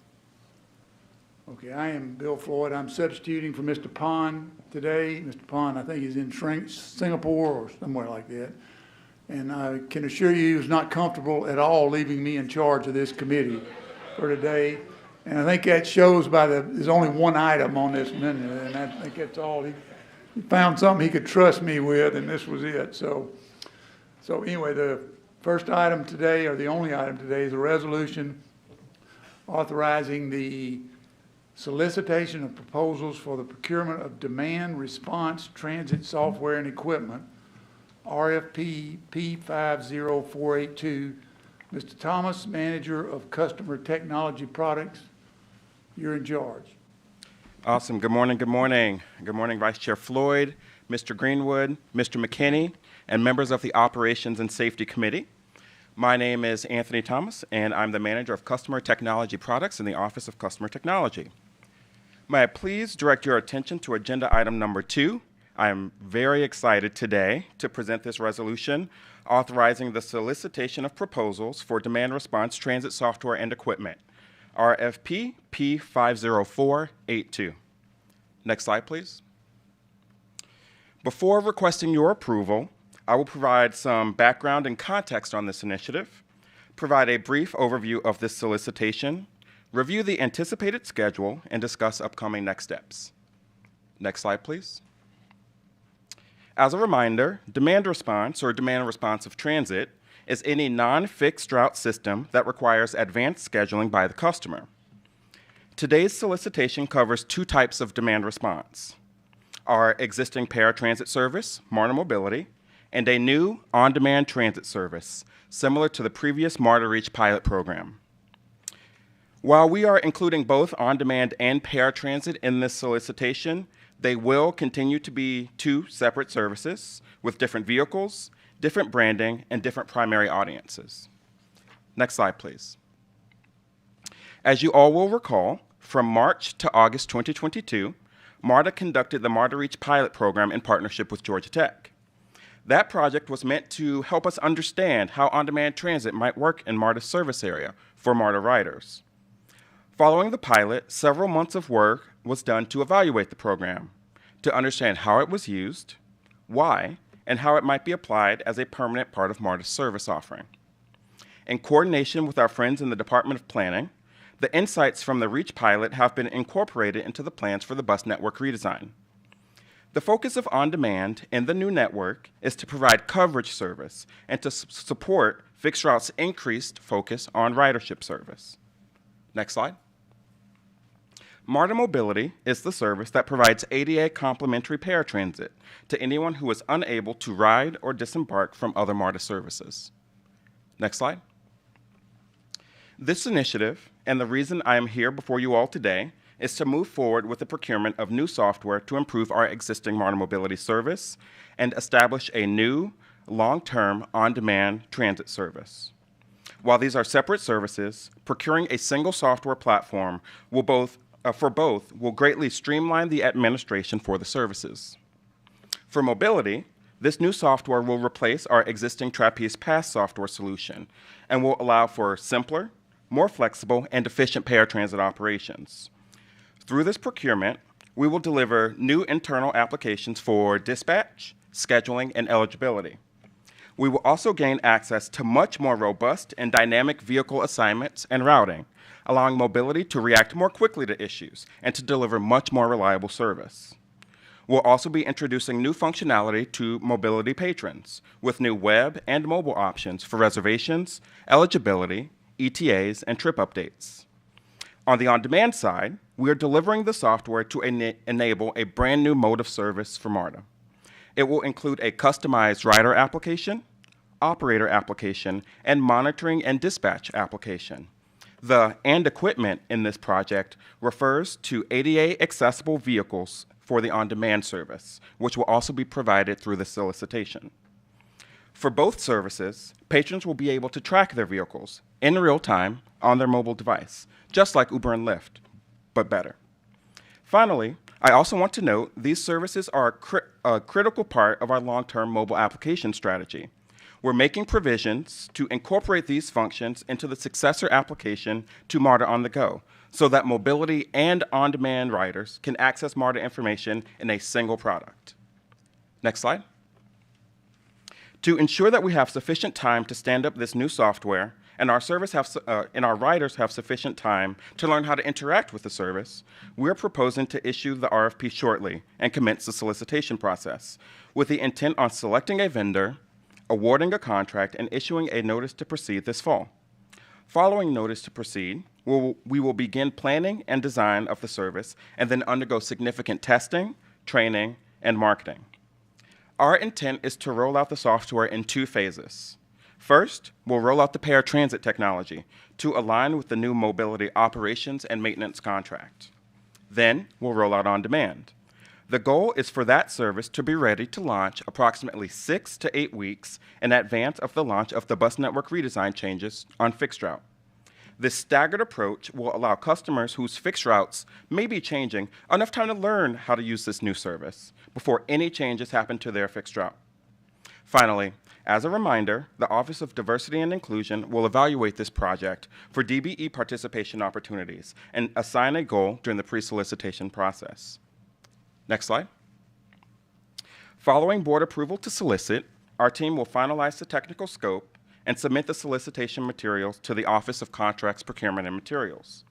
Okay, I am Bill Floyd. I'm substituting for Mr. Pond today. Mr. Pond, I think, is in Singapore or somewhere like that. And I can assure you he was not comfortable at all leaving me in charge of this committee for today. And I think that shows by there's only one item on this minute, and I think that's all. He found something he could trust me with, and this was it. So anyway, the first item today, or the only item today, is a resolution authorizing the solicitation of proposals for the procurement of demand response transit software and equipment, RFP P50482. Mr. Thomas, Manager of Customer Technology Products, you're in charge. Awesome. Good morning. Good morning. Good morning, Vice Chair Floyd, Mr. Greenwood, Mr. McKinney, and members of the Operations and Safety Committee. My name is Anthony Thomas, and I'm the Manager of Customer Technology Products in the Office of Customer Technology. May I please direct your attention to agenda item number 2. I am very excited today to present this resolution authorizing the solicitation of proposals for demand response transit software and equipment, RFP P50482. Next slide, please. Before requesting your approval, I will provide some background and context on this initiative, provide a brief overview of this solicitation, review the anticipated schedule, and discuss upcoming next steps. Next slide, please. As a reminder, demand response, or demand responsive transit, is any non-fixed route system that requires advanced scheduling by the customer. Today's solicitation covers 2 types of demand response: our existing paratransit service, MARTA Mobility, and a new on-demand transit service, similar to the previous MARTA Reach pilot program. While we are including both on-demand and paratransit in this solicitation, they will continue to be 2 separate services with different vehicles, different branding, and different primary audiences. Next slide, please. As you all will recall, from March to August 2022, MARTA conducted the MARTA Reach pilot program in partnership with Georgia Tech. That project was meant to help us understand how on-demand transit might work in MARTA's service area for MARTA riders. Following the pilot, several months of work was done to evaluate the program, to understand how it was used, why, and how it might be applied as a permanent part of MARTA's service offering. In coordination with our friends in the Department of Planning, the insights from the REACH pilot have been incorporated into the plans for the bus network redesign. The focus of on-demand in the new network is to provide coverage service and to support fixed route's increased focus on ridership service. Next slide. MARTA Mobility is the service that provides ADA complimentary paratransit to anyone who is unable to ride or disembark from other MARTA services. Next slide. This initiative, and the reason I am here before you all today, is to move forward with the procurement of new software to improve our existing MARTA Mobility service and establish a new, long-term, on-demand transit service. While these are separate services, procuring a single software platform for both will greatly streamline the administration for the services. For mobility, this new software will replace our existing Trapeze Pass software solution and will allow for simpler, more flexible, and efficient paratransit operations. Through this procurement, we will deliver new internal applications for dispatch, scheduling, and eligibility. We will also gain access to much more robust and dynamic vehicle assignments and routing, allowing mobility to react more quickly to issues and to deliver much more reliable service. We'll also be introducing new functionality to mobility patrons with new web and mobile options for reservations, eligibility, ETAs, and trip updates. On the on-demand side, we are delivering the software to enable a brand new mode of service for MARTA. It will include a customized rider application, operator application, and monitoring and dispatch application. The "and equipment" in this project refers to ADA accessible vehicles for the on-demand service, which will also be provided through the solicitation. For both services, patrons will be able to track their vehicles in real time on their mobile device, just like Uber and Lyft, but better. Finally, I also want to note these services are a critical part of our long-term mobile application strategy. We're making provisions to incorporate these functions into the successor application to MARTA on the Go, so that mobility and on-demand riders can access MARTA information in a single product. Next slide. To ensure that we have sufficient time to stand up this new software and our riders have sufficient time to learn how to interact with the service, we're proposing to issue the RFP shortly and commence the solicitation process with the intent on selecting a vendor, awarding a contract, and issuing a notice to proceed this fall. Following notice to proceed, we will begin planning and design of the service and then undergo significant testing, training, and marketing. Our intent is to roll out the software in 2 phases. First, we'll roll out the paratransit technology to align with the new mobility operations and maintenance contract. Then, we'll roll out on demand. The goal is for that service to be ready to launch approximately 6 to 8 weeks in advance of the launch of the bus network redesign changes on fixed route. This staggered approach will allow customers whose fixed routes may be changing enough time to learn how to use this new service before any changes happen to their fixed route. Finally, as a reminder, the Office of Diversity and Inclusion will evaluate this project for DBE participation opportunities and assign a goal during the pre-solicitation process. Next slide. Following board approval to solicit, our team will finalize the technical scope and submit the solicitation materials to the Office of Contracts, Procurement, and Materials.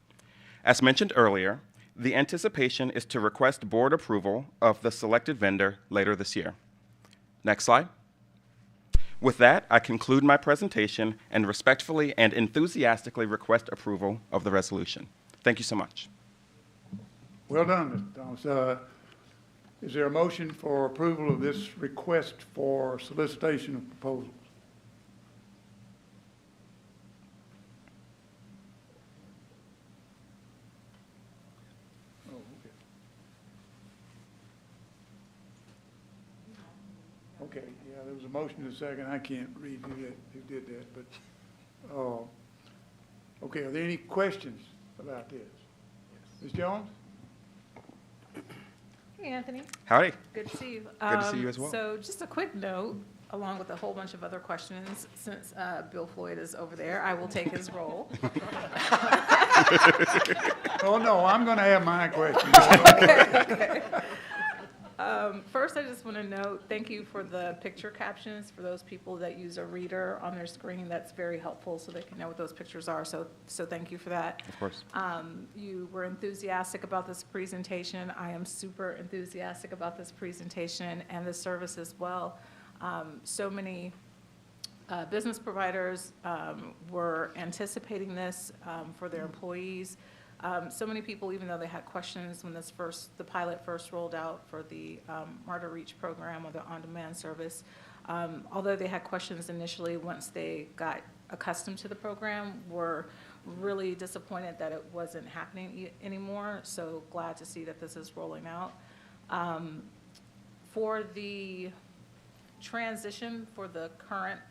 As mentioned earlier, the anticipation is to request board approval of the selected vendor later this year. Next slide. With that, I conclude my presentation and respectfully and enthusiastically request approval of the resolution. Thank you so much. Well done, Mr. Thomas. Is there a motion for approval of this request for solicitation of proposals? Okay, yeah, there was a motion and a second. I can't read who did that, but, okay, are there any questions about this? Ms. Jones? Hey, Anthony. Howdy. Good to see you. Good to see you as well. So just a quick note, along with a whole bunch of other questions, since Bill Floyd is over there, I will take his role. Oh, no, I'm going to have my question. Okay. First, I just want to note, thank you for the picture captions for those people that use a reader on their screen. That's very helpful so they can know what those pictures are. So thank you for that. Of course. You were enthusiastic about this presentation. I am super enthusiastic about this presentation and the service as well. So many business providers were anticipating this for their employees. So many people, even though they had questions when the pilot first rolled out for the MARTA Reach program or the on-demand service, although they had questions initially, once they got accustomed to the program, were really disappointed that it wasn't happening anymore. So glad to see that this is rolling out. For the transition for the current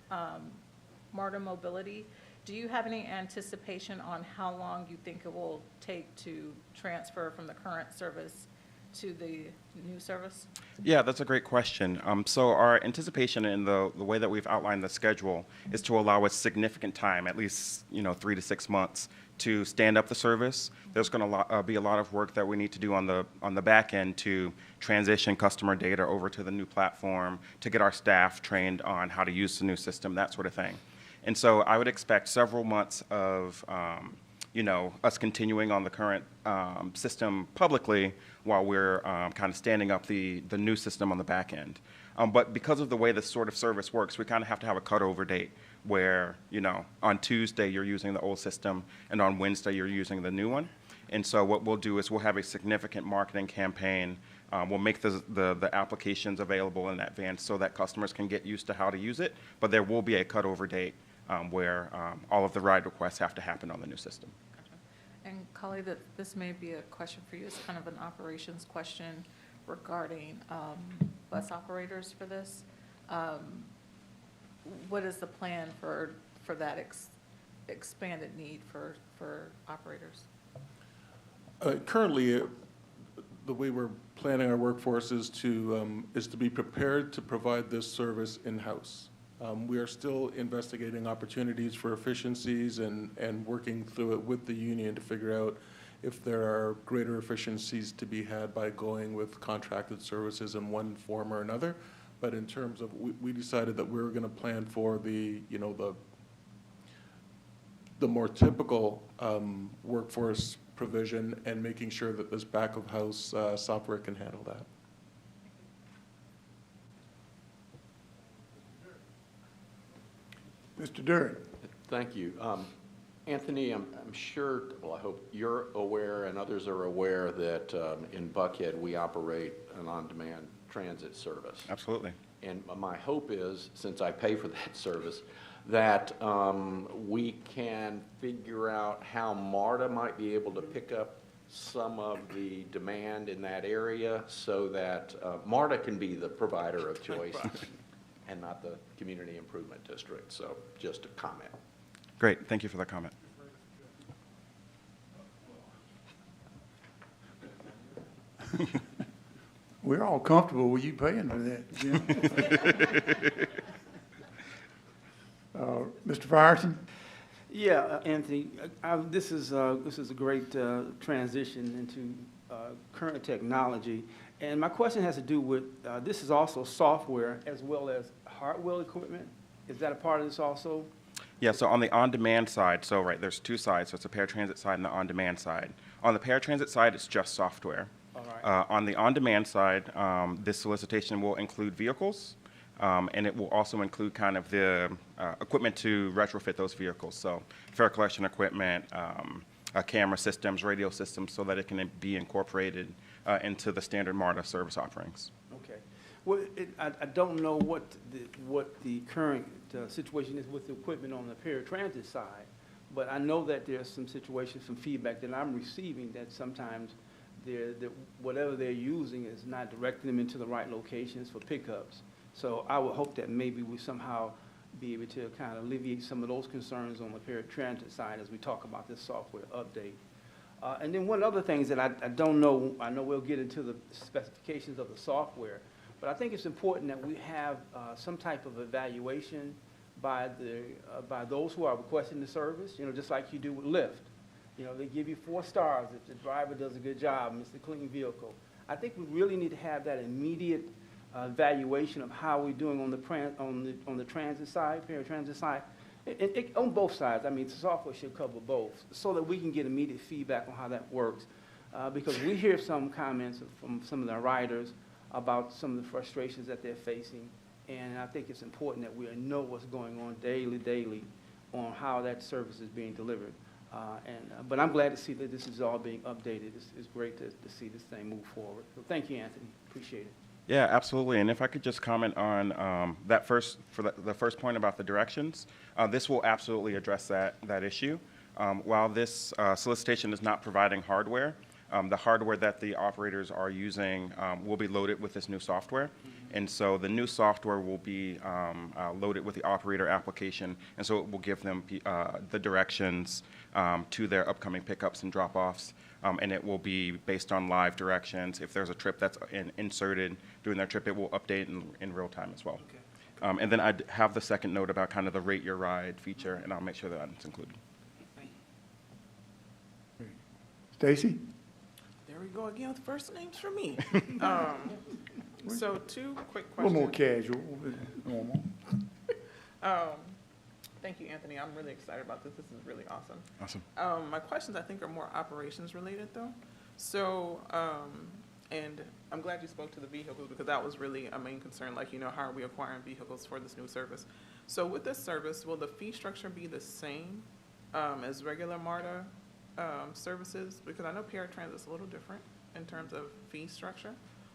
MARTA mobility, do you have any anticipation on how long you think it will take to transfer from the current service to the new service? Yeah, that's a great question. So our anticipation in the way that we've outlined the schedule is to allow us significant time, at least 3 to 6 months, to stand up the service. There's going to be a lot of work that we need to do on the back end to transition customer data over to the new platform, to get our staff trained on how to use the new system, that sort of thing. And so I would expect several months of, us continuing on the current system publicly while we're kind of standing up the new system on the back end. But because of the way this sort of service works, we kind of have to have a cutover date where, on Tuesday you're using the old system and on Wednesday you're using the new one. And so what we'll do is we'll have a significant marketing campaign We'll make the applications available in advance so that customers can get used to how to use it, but there will be a cutover date where all of the ride requests have to happen on the new system. And Kali, this may be a question for you. It's kind of an operations question regarding bus operators for this. What is the plan for that expanded need for operators? Currently, the way we're planning our workforce is to be prepared to provide this service in-house. We are still investigating opportunities for efficiencies and working through it with the union to figure out if there are greater efficiencies to be had by going with contracted services in one form or another. But in terms of, we decided that we were going to plan for the more typical workforce provision and making sure that this back-of-house software can handle that. Mr. Durrett. Thank you. Anthony, I'm sure, well, I hope you're aware and others are aware that in Buckhead, we operate an on-demand transit service. Absolutely. And my hope is, since I pay for that service, that we can figure out how MARTA might be able to pick up some of the demand in that area so that MARTA can be the provider of choice and not the Community Improvement District. So just a comment. Great. Thank you for that comment. We're all comfortable with you paying for that, Jim. Mr. Fyerson? Yeah, Anthony, this is a great transition into current technology. And my question has to do with, this is also software as well as hardware equipment. Is that a part of this also? Yeah, so on the on-demand side, so right, there's two sides. So it's the paratransit side and the on-demand side. On the paratransit side, it's just software. All right. On the on-demand side, this solicitation will include vehicles, and it will also include kind of the equipment to retrofit those vehicles. So fare collection equipment, camera systems, radio systems, so that it can be incorporated into the standard MARTA service offerings. Okay. Well, I don't know what the current situation is with the equipment on the paratransit side, but I know that there's some situations, some feedback that I'm receiving that sometimes whatever they're using is not directing them into the right locations for pickups. So I would hope that maybe we somehow be able to kind of alleviate some of those concerns on the paratransit side as we talk about this software update. And then one other thing is that I don't know, I know we'll get into the specifications of the software, but I think it's important that we have some type of evaluation by those who are requesting the service, just like you do with Lyft. They give you 4 stars if the driver does a good job and it's a clean vehicle. I think we really need to have that immediate evaluation of how we're doing on the transit side, paratransit side, on both sides. I mean, the software should cover both, so that we can get immediate feedback on how that works. Because we hear some comments from some of the riders about some of the frustrations that they're facing, and I think it's important that we know what's going on daily on how that service is being delivered. But I'm glad to see that this is all being updated. It's great to see this thing move forward. So thank you, Anthony. Appreciate it. Yeah, absolutely. And if I could just comment on the first point about the directions, this will absolutely address that issue. While this solicitation is not providing hardware, the hardware that the operators are using will be loaded with this new software. And so the new software will be loaded with the operator application, and so it will give them the directions to their upcoming pickups and drop-offs. And it will be based on live directions. If there's a trip that's inserted during their trip, it will update in real time as well. Okay. And then I have the second note about kind of the rate your ride feature, and I'll make sure that that's included. Stacy? There we go again with first names for me. So 2 quick questions. A little more casual, normal. Thank you, Anthony. I'm really excited about this. This is really awesome. Awesome. My questions, I think, are more operations related, though. So, and I'm glad you spoke to the vehicles, because that was really a main concern. Like, how are we acquiring vehicles for this new service? So with this service, will the fee structure be the same as regular MARTA services? Because I know paratransit is a little different in terms of fee structure.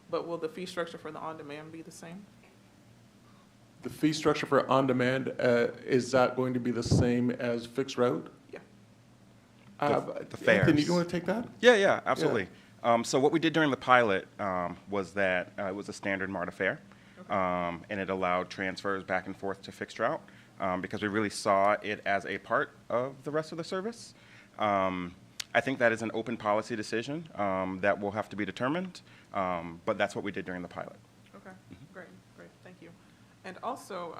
But will the fee structure for the on-demand be the same? The fee structure for on-demand, is that going to be the same as fixed route? Yeah. The fares. Anthony, do you want to take that? Yeah, absolutely. So what we did during the pilot was that it was a standard MARTA fare, and it allowed transfers back and forth to fixed route because we really saw it as a part of the rest of the service. I think that is an open policy decision that will have to be determined, but that's what we did during the pilot. Okay, great, thank you. And also,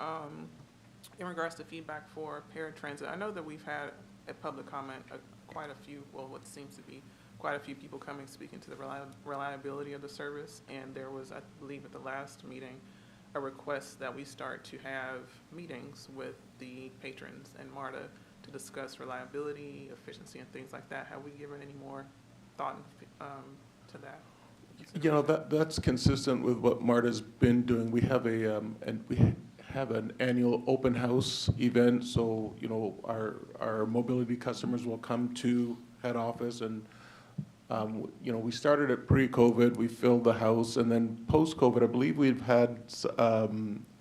in regards to feedback for paratransit, I know that we've had at public comment quite a few, well, what seems to be quite a few people coming speaking to the reliability of the service, and there was, I believe at the last meeting, a request that we start to have meetings with the patrons and MARTA to discuss reliability, efficiency, and things like that. Have we given any more thought to that? You know, that's consistent with what MARTA's been doing. We have an annual open house event, so you know our mobility customers will come to head office, and you know we started it pre-COVID. We filled the house, and then post-COVID, I believe we've had a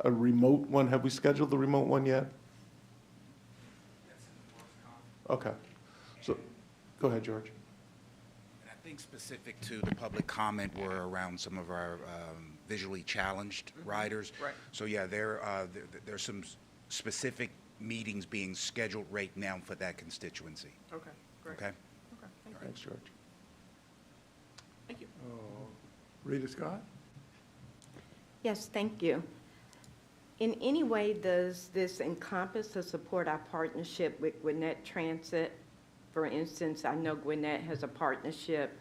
remote one. Have we scheduled the remote one yet? Okay, so go ahead, George. I think specific to the public comment were around some of our visually challenged riders. Right. So yeah, there's some specific meetings being scheduled right now for that constituency. Okay, great. Okay. Okay, thank you. Thanks, George. Thank you. Rita Scott? Yes, thank you. In any way, does this encompass or support our partnership with Gwinnett Transit? For instance, I know Gwinnett has a partnership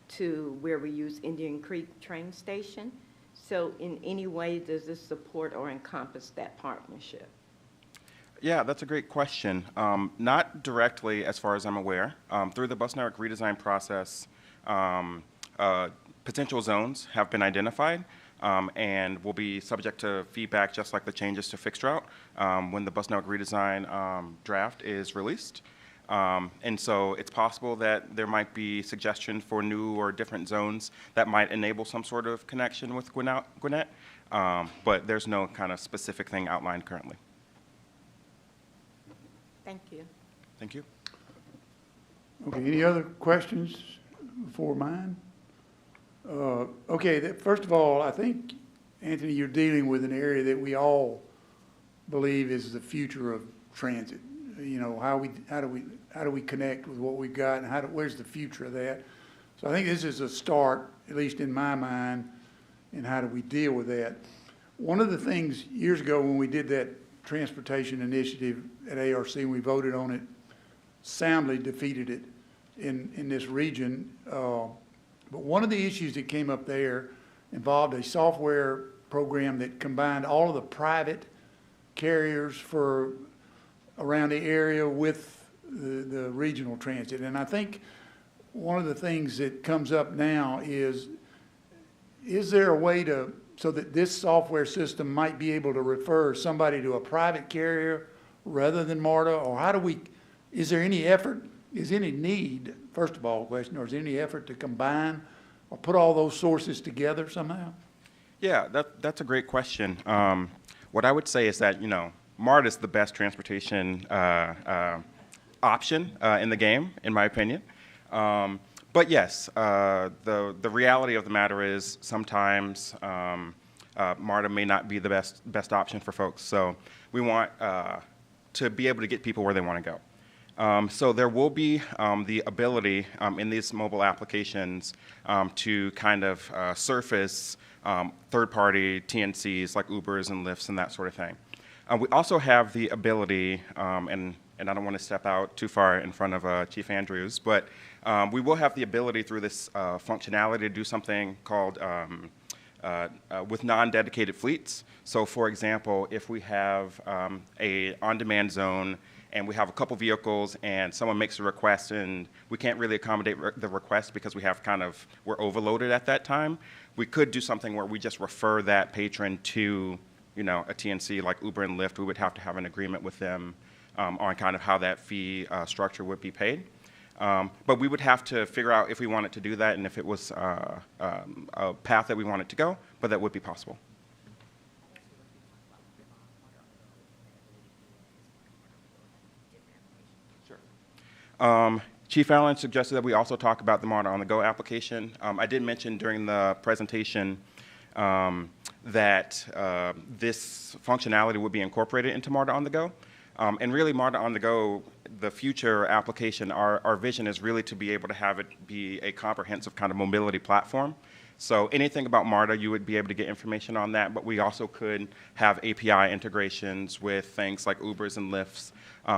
to where we use Indian Creek train station. So in any way, does this support or encompass that partnership? Yeah, that's a great question. Not directly, as far as I'm aware. Through the bus network redesign process, potential zones have been identified and will be subject to feedback, just like the changes to fixed route, when the bus network redesign draft is released. And so it's possible that there might be suggestion for new or different zones that might enable some sort of connection with Gwinnett, but there's no kind of specific thing outlined currently. Thank you. Thank you. Okay, any other questions before mine? Okay, first of all, I think, Anthony, you're dealing with an area that we all believe is the future of transit. You know, how do we connect with what we've got, and where's the future of that? So I think this is a start, at least in my mind, in how do we deal with that. One of the things years ago when we did that transportation initiative at ARC, we voted on it, soundly defeated it in this region. But one of the issues that came up there involved a software program that combined all of the private carriers for around the area with the regional transit. And I think one of the things that comes up now is there a way so that this software system might be able to refer somebody to a private carrier rather than MARTA? Or is there any effort, is any need, first of all, question, or is there any effort to combine or put all those sources together somehow? Yeah, that's a great question. What I would say is that, you know, MARTA is the best transportation option in the game, in my opinion. But yes, the reality of the matter is sometimes MARTA may not be the best option for folks. So we want to be able to get people where they want to go. So there will be the ability in these mobile applications to kind of surface third-party TNCs like Ubers and Lyfts and that sort of thing. We also have the ability, and I don't want to step out too far in front of Chief Andrews, but we will have the ability through this functionality to do something called with non-dedicated fleets. So for example, if we have a on-demand zone and we have a couple vehicles and someone makes a request and we can't really accommodate the request because we're overloaded at that time, we could do something where we just refer that patron to, you know, a TNC like Uber and Lyft. We would have to have an agreement with them on kind of how that fee structure would be paid. But we would have to figure out if we wanted to do that and if it was a path that we wanted to go, but that would be possible. Chief Allen suggested that we also talk about the MARTA on the Go application. I did mention during the presentation that this functionality would be incorporated into MARTA on the Go. And really, MARTA on the Go, the future application, our vision is really to be able to have it be a comprehensive kind of mobility platform. So anything about MARTA, you would be able to get information on that, but we also could have API integrations with things like Ubers and Lyfts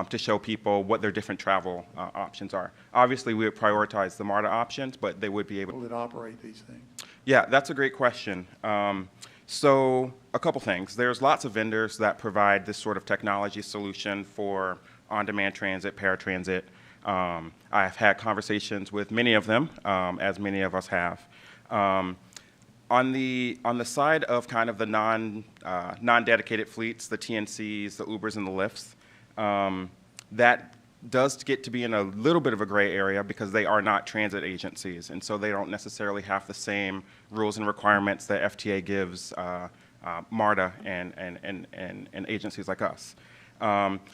to show people what their different travel options are. Obviously, we would prioritize the MARTA options, but they would be able to. Will it operate these things? Yeah, that's a great question. So a couple things. There's lots of vendors that provide this sort of technology solution for on-demand transit, paratransit. I've had conversations with many of them, as many of us have. On the side of kind of the non-dedicated fleets, the TNCs, the Ubers, and the Lyfts, that does get to be in a little bit of a gray area because they are not transit agencies, and so they don't necessarily have the same rules and requirements that FTA gives MARTA and agencies like us.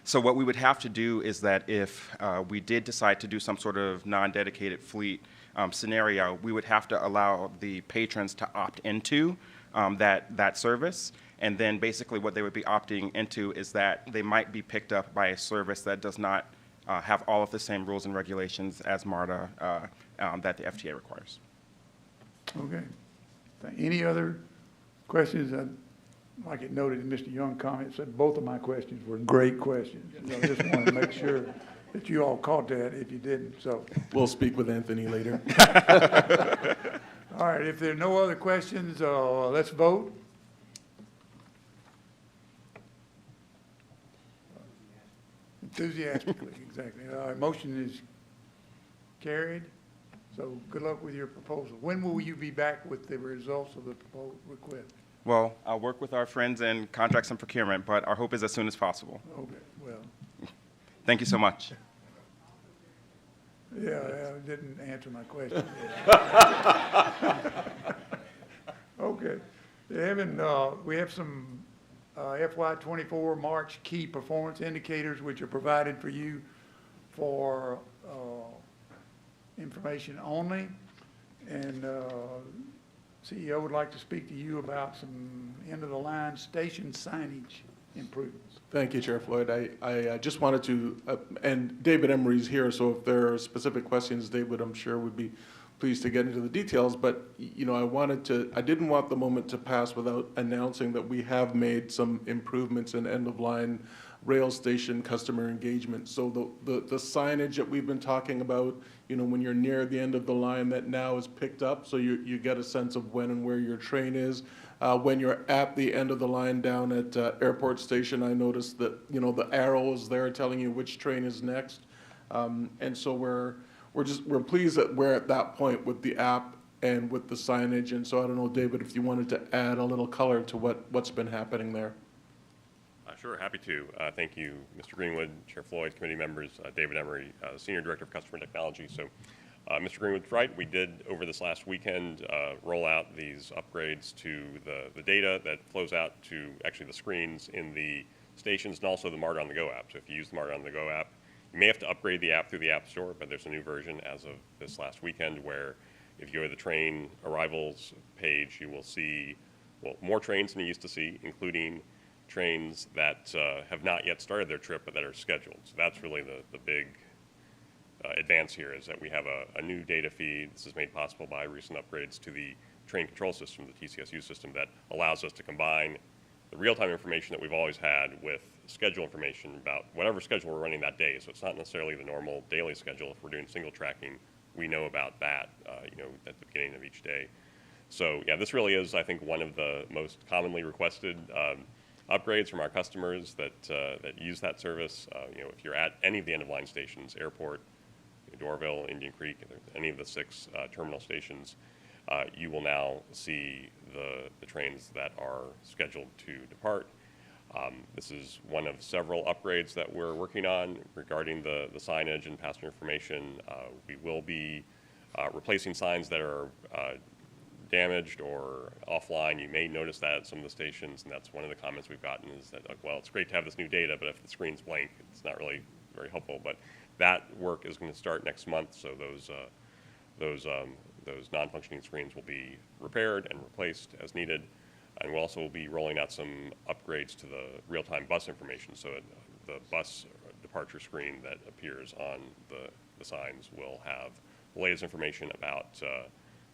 So what we would have to do is that if we did decide to do some sort of non-dedicated fleet scenario, we would have to allow the patrons to opt into that service. And then basically what they would be opting into is that they might be picked up by a service that does not have all of the same rules and regulations as MARTA that the FTA requires. Okay. Any other questions? Like it noted in Mr. Young's comment, said both of my questions were great questions. I just want to make sure that you all caught that if you didn't, so. We'll speak with Anthony later. All right, if there are no other questions, let's vote. Enthusiastically, exactly. All right, motion is carried. So good luck with your proposal. When will you be back with the results of the proposal request? Well, I'll work with our friends in contracts and procurement, but our hope is as soon as possible. Okay, well. Thank you so much. Yeah, I didn't answer my question. Okay. Evan, we have some FY24 March key performance indicators which are provided for you for information only. And CEO would like to speak to you about some end-of-the-line station signage improvements. Thank you, Chair Floyd. I just wanted to, and David Emery's here, so if there are specific questions, David, I'm sure would be pleased to get into the details, but, you know, I didn't want the moment to pass without announcing that we have made some improvements in end-of-line rail station customer engagement. So the signage that we've been talking about, you know, when you're near the end of the line, that now is picked up, so you get a sense of when and where your train is. When you're at the end of the line down at Airport Station, I noticed that, you know, the arrow is there telling you which train is next. And so we're pleased that we're at that point with the app and with the signage. And so I don't know, David, if you wanted to add a little color to what's been happening there. Sure, happy to. Thank you, Mr. Greenwood, Chair Floyd, committee members, David Emery, Senior Director of Customer Technology. So Mr. Greenwood's right. We did, over this last weekend, roll out these upgrades to the data that flows out to actually the screens in the stations and also the MARTA on the Go app. So if you use the MARTA on the Go app, you may have to upgrade the app through the App Store, but there's a new version as of this last weekend where if you go to the train arrivals page, you will see, well, more trains than you used to see, including trains that have not yet started their trip but that are scheduled. So that's really the big advance here, is that we have a new data feed. This is made possible by recent upgrades to the train control system, the TCSU system, that allows us to combine the real-time information that we've always had with schedule information about whatever schedule we're running that day. So it's not necessarily the normal daily schedule. If we're doing single tracking, we know about that, you know, at the beginning of each day. So yeah, this really is, I think, one of the most commonly requested upgrades from our customers that use that service. You know, if you're at any of the end-of-line stations, Airport, Dorville, Indian Creek, any of the 6 terminal stations, you will now see the trains that are scheduled to depart. This is one of several upgrades that we're working on regarding the signage and passenger information. We will be replacing signs that are damaged or offline. You may notice that at some of the stations, and that's one of the comments we've gotten is that, like, well, it's great to have this new data, but if the screen's blank, it's not really very helpful. But that work is going to start next month, so those non-functioning screens will be repaired and replaced as needed. And we'll also be rolling out some upgrades to the real-time bus information. So the bus departure screen that appears on the signs will have the latest information about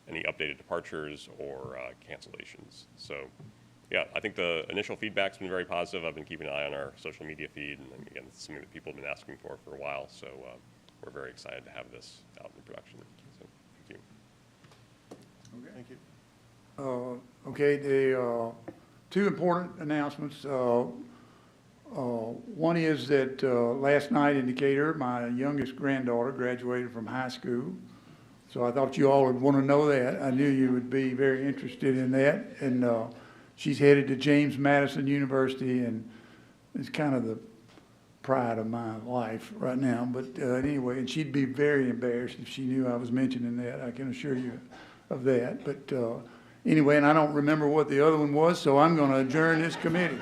any updated departures or cancellations. So yeah, I think the initial feedback's been very positive. I've been keeping an eye on our social media feed, and again, it's something that people have been asking for a while. So we're very excited to have this out in production. So thank you. Okay. Thank you. Okay, the two important announcements. One is that last night in Decatur, my youngest granddaughter graduated from high school. So I thought you all would want to know that. I knew you would be very interested in that. And she's headed to James Madison University, and it's kind of the pride of my life right now. But anyway, and she'd be very embarrassed if she knew I was mentioning that. I can assure you of that. But anyway, and I don't remember what the other one was, so I'm going to adjourn this committee.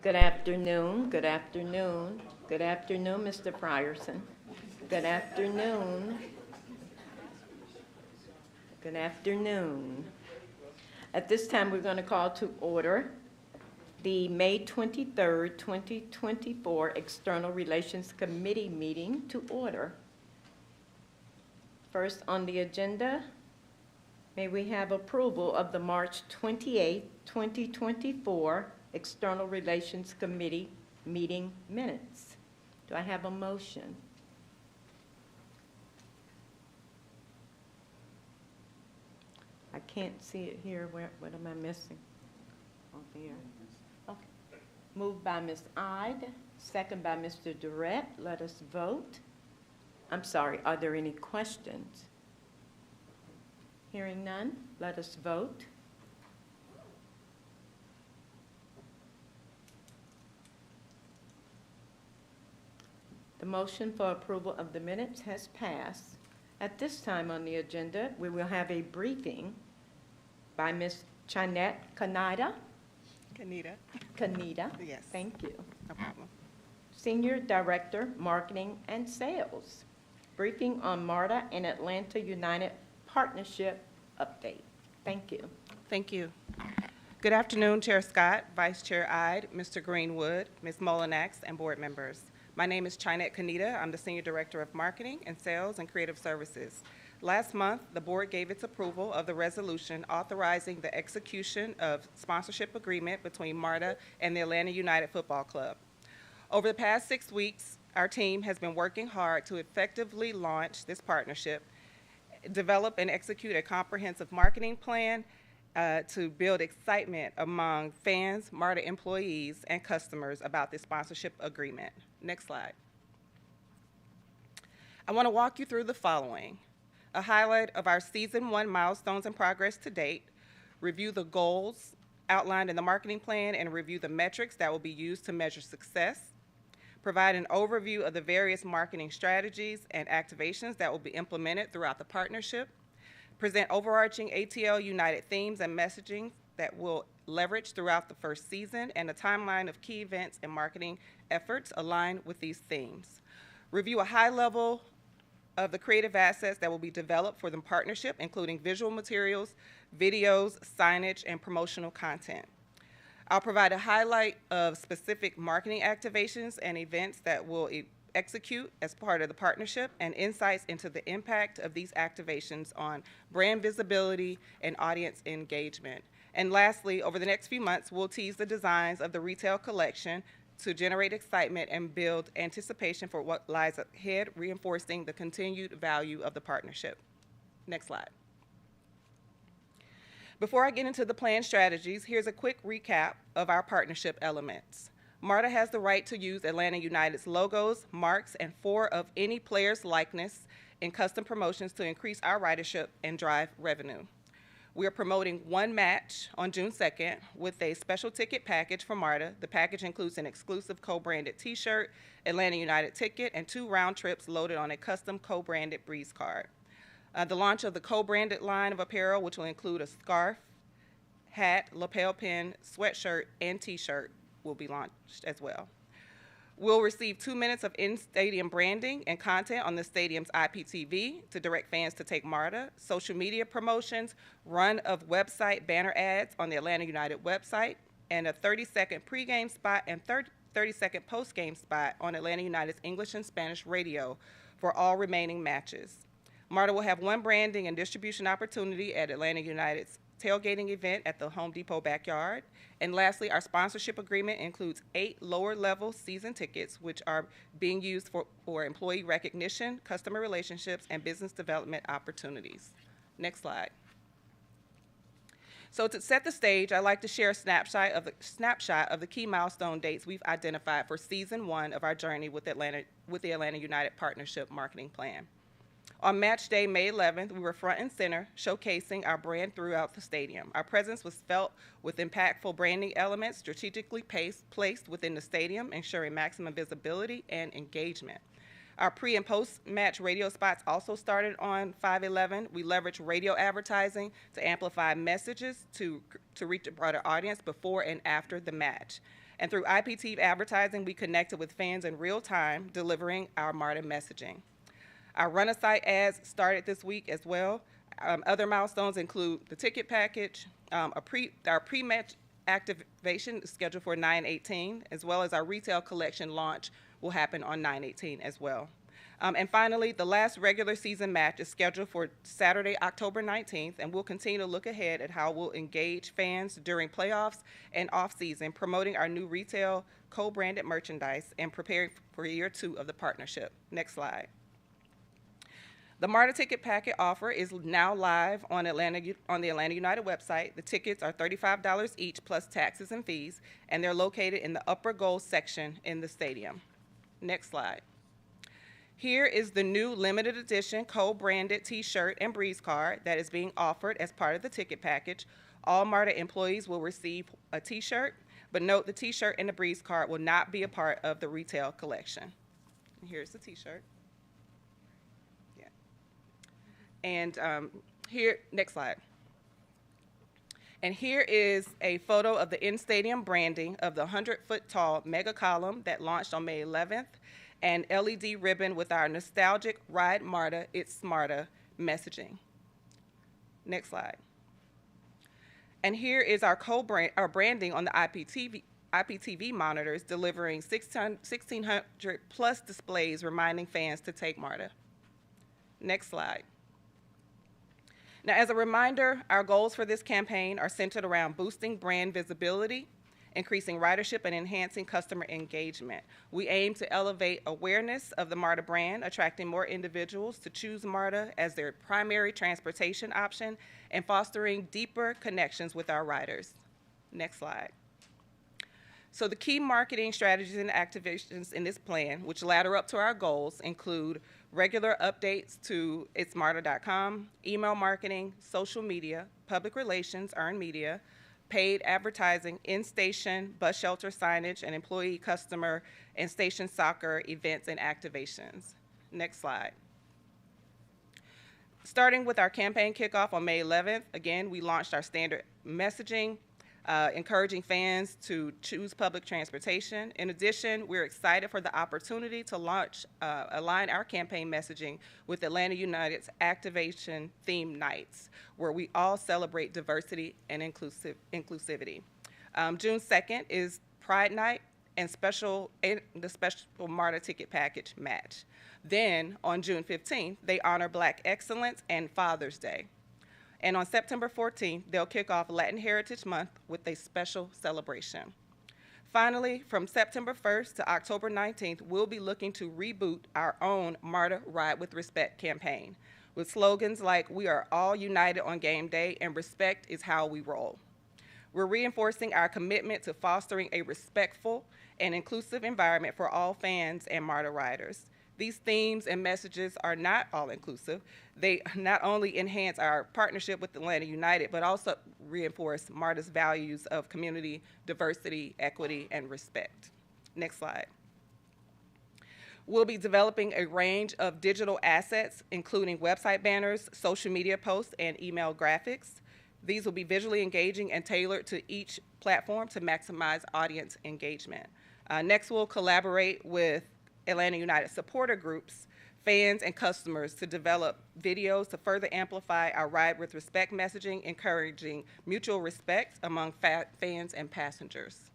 Good afternoon, good afternoon, good afternoon, Mr. Frierson. Good afternoon. Good afternoon. At this time, we're going to call to order the May 23rd, 2024 External Relations Committee meeting to order. First on the agenda, may we have approval of the March 28th, 2024 External Relations Committee meeting minutes. Do I have a motion? I can't see it here. What am I missing? Oh, there. Okay. Moved by Ms. Ide, second by Mr. Durrett. Let us vote. I'm sorry, are there any questions? Hearing none, let us vote. The motion for approval of the minutes has passed. At this time on the agenda, we will have a briefing by Ms. Chinette Kaneda. Kaneda. Yes. Thank you. No problem. Senior Director, Marketing and Sales. Briefing on MARTA and Atlanta United Partnership update. Thank you. Thank you. Good afternoon, Chair Scott, Vice Chair Ide, Mr. Greenwood, Ms. Molinax, and board members. My name is Chinette Kaneda. I'm the Senior Director of Marketing and Sales and Creative Services. Last month, the board gave its approval of the resolution authorizing the execution of sponsorship agreement between MARTA and the Atlanta United Football Club. Over the past 6 weeks, our team has been working hard to effectively launch this partnership, develop and execute a comprehensive marketing plan to build excitement among fans, MARTA employees, and customers about this sponsorship agreement. Next slide. I want to walk you through the following: a highlight of our Season 1 milestones and progress to date, review the goals outlined in the marketing plan, and review the metrics that will be used to measure success, provide an overview of the various marketing strategies and activations that will be implemented throughout the partnership, present overarching ATL United themes and messaging that will leverage throughout the first season, and a timeline of key events and marketing efforts aligned with these themes. Review a high level of the creative assets that will be developed for the partnership, including visual materials, videos, signage, and promotional content. I'll provide a highlight of specific marketing activations and events that will execute as part of the partnership, and insights into the impact of these activations on brand visibility and audience engagement. And lastly, over the next few months, we'll tease the designs of the retail collection to generate excitement and build anticipation for what lies ahead, reinforcing the continued value of the partnership. Next slide. Before I get into the planned strategies, here's a quick recap of our partnership elements. MARTA has the right to use Atlanta United's logos, marks, and 4 of any player's likeness in custom promotions to increase our ridership and drive revenue. We are promoting one match on June 2nd with a special ticket package for MARTA. The package includes an exclusive co-branded t-shirt, Atlanta United ticket, and 2 round trips loaded on a custom co-branded Breeze card. The launch of the co-branded line of apparel, which will include a scarf, hat, lapel pin, sweatshirt, and t-shirt, will be launched as well. We'll receive 2 minutes of in-stadium branding and content on the stadium's IPTV to direct fans to take MARTA, social media promotions, run of website banner ads on the Atlanta United website, and a 30-second pregame spot and 30-second postgame spot on Atlanta United's English and Spanish radio for all remaining matches. MARTA will have 1 branding and distribution opportunity at Atlanta United's tailgating event at the Home Depot backyard. And lastly, our sponsorship agreement includes 8 lower-level season tickets, which are being used for employee recognition, customer relationships, and business development opportunities. Next slide. So to set the stage, I'd like to share a snapshot of the key milestone dates we've identified for Season 1 of our journey with the Atlanta United Partnership Marketing Plan. On match day, May 11th, we were front and center, showcasing our brand throughout the stadium. Our presence was felt with impactful branding elements strategically placed within the stadium, ensuring maximum visibility and engagement. Our pre- and post-match radio spots also started on 5/11. We leveraged radio advertising to amplify messages to reach a broader audience before and after the match. And through IPTV advertising, we connected with fans in real time, delivering our MARTA messaging. Our run-a-site ads started this week as well. Other milestones include the ticket package, our pre-match activation is scheduled for 9/18, as well as our retail collection launch will happen on 9/18 as well. And finally, the last regular season match is scheduled for Saturday, October 19th, and we'll continue to look ahead at how we'll engage fans during playoffs and off-season, promoting our new retail co-branded merchandise and preparing for year 2 of the partnership. Next slide. The MARTA ticket packet offer is now live on the Atlanta United website. The tickets are $35 each plus taxes and fees, and they're located in the upper goal section in the stadium. Next slide. Here is the new limited edition co-branded t-shirt and breeze card that is being offered as part of the ticket package. All MARTA employees will receive a t-shirt, but note the t-shirt and the breeze card will not be a part of the retail collection. And here's the t-shirt. And here, next slide. And here is a photo of the in-stadium branding of the 100-foot tall mega column that launched on May 11th, and LED ribbon with our nostalgic Ride MARTA, It's SMARTA messaging. Next slide. And here is our branding on the IPTV monitors, delivering 1,600 plus displays reminding fans to take MARTA. Next slide. Now, as a reminder, our goals for this campaign are centered around boosting brand visibility, increasing ridership, and enhancing customer engagement. We aim to elevate awareness of the MARTA brand, attracting more individuals to choose MARTA as their primary transportation option, and fostering deeper connections with our riders. Next slide. So the key marketing strategies and activations in this plan, which ladder up to our goals, include regular updates to itsmarta.com, email marketing, social media, public relations, earned media, paid advertising, in-station, bus shelter signage, and employee, customer, and station soccer events and activations. Next slide. Starting with our campaign kickoff on May 11th, again, we launched our standard messaging, encouraging fans to choose public transportation. In addition, we're excited for the opportunity to align our campaign messaging with Atlanta United's Activation Theme Nights, where we all celebrate diversity and inclusivity. June 2nd is Pride Night and the special MARTA ticket package match. Then, on June 15th, they honor Black Excellence and Father's Day. And on September 14th, they'll kick off Latin Heritage Month with a special celebration. Finally, from September 1st to October 19th, we'll be looking to reboot our own MARTA Ride with Respect campaign with slogans like, "We are all united on game day," and "Respect is how we roll." We're reinforcing our commitment to fostering a respectful and inclusive environment for all fans and MARTA riders. These themes and messages are not all-inclusive. They not only enhance our partnership with Atlanta United, but also reinforce MARTA's values of community, diversity, equity, and respect. Next slide. We'll be developing a range of digital assets, including website banners, social media posts, and email graphics. These will be visually engaging and tailored to each platform to maximize audience engagement. Next, we'll collaborate with Atlanta United supporter groups, fans, and customers to develop videos to further amplify our Ride with Respect messaging, encouraging mutual respect among fans and passengers.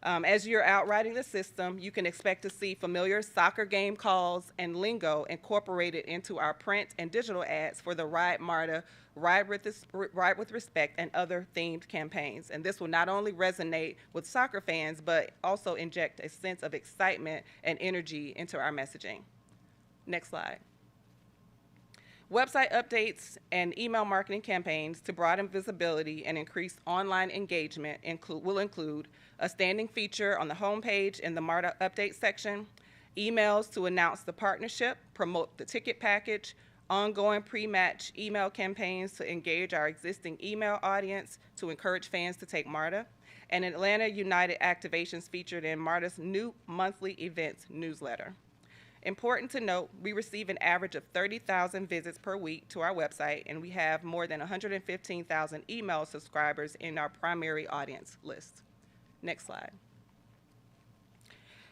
As you're out riding the system, you can expect to see familiar soccer game calls and lingo incorporated into our print and digital ads for the Ride MARTA, Ride with Respect, and other themed campaigns. And this will not only resonate with soccer fans, but also inject a sense of excitement and energy into our messaging. Next slide. Website updates and email marketing campaigns to broaden visibility and increase online engagement will include a standing feature on the homepage in the MARTA update section, emails to announce the partnership, promote the ticket package, ongoing pre-match email campaigns to engage our existing email audience to encourage fans to take MARTA, and Atlanta United activations featured in MARTA's new monthly events newsletter. Important to note, we receive an average of 30,000 visits per week to our website, and we have more than 115,000 email subscribers in our primary audience list. Next slide.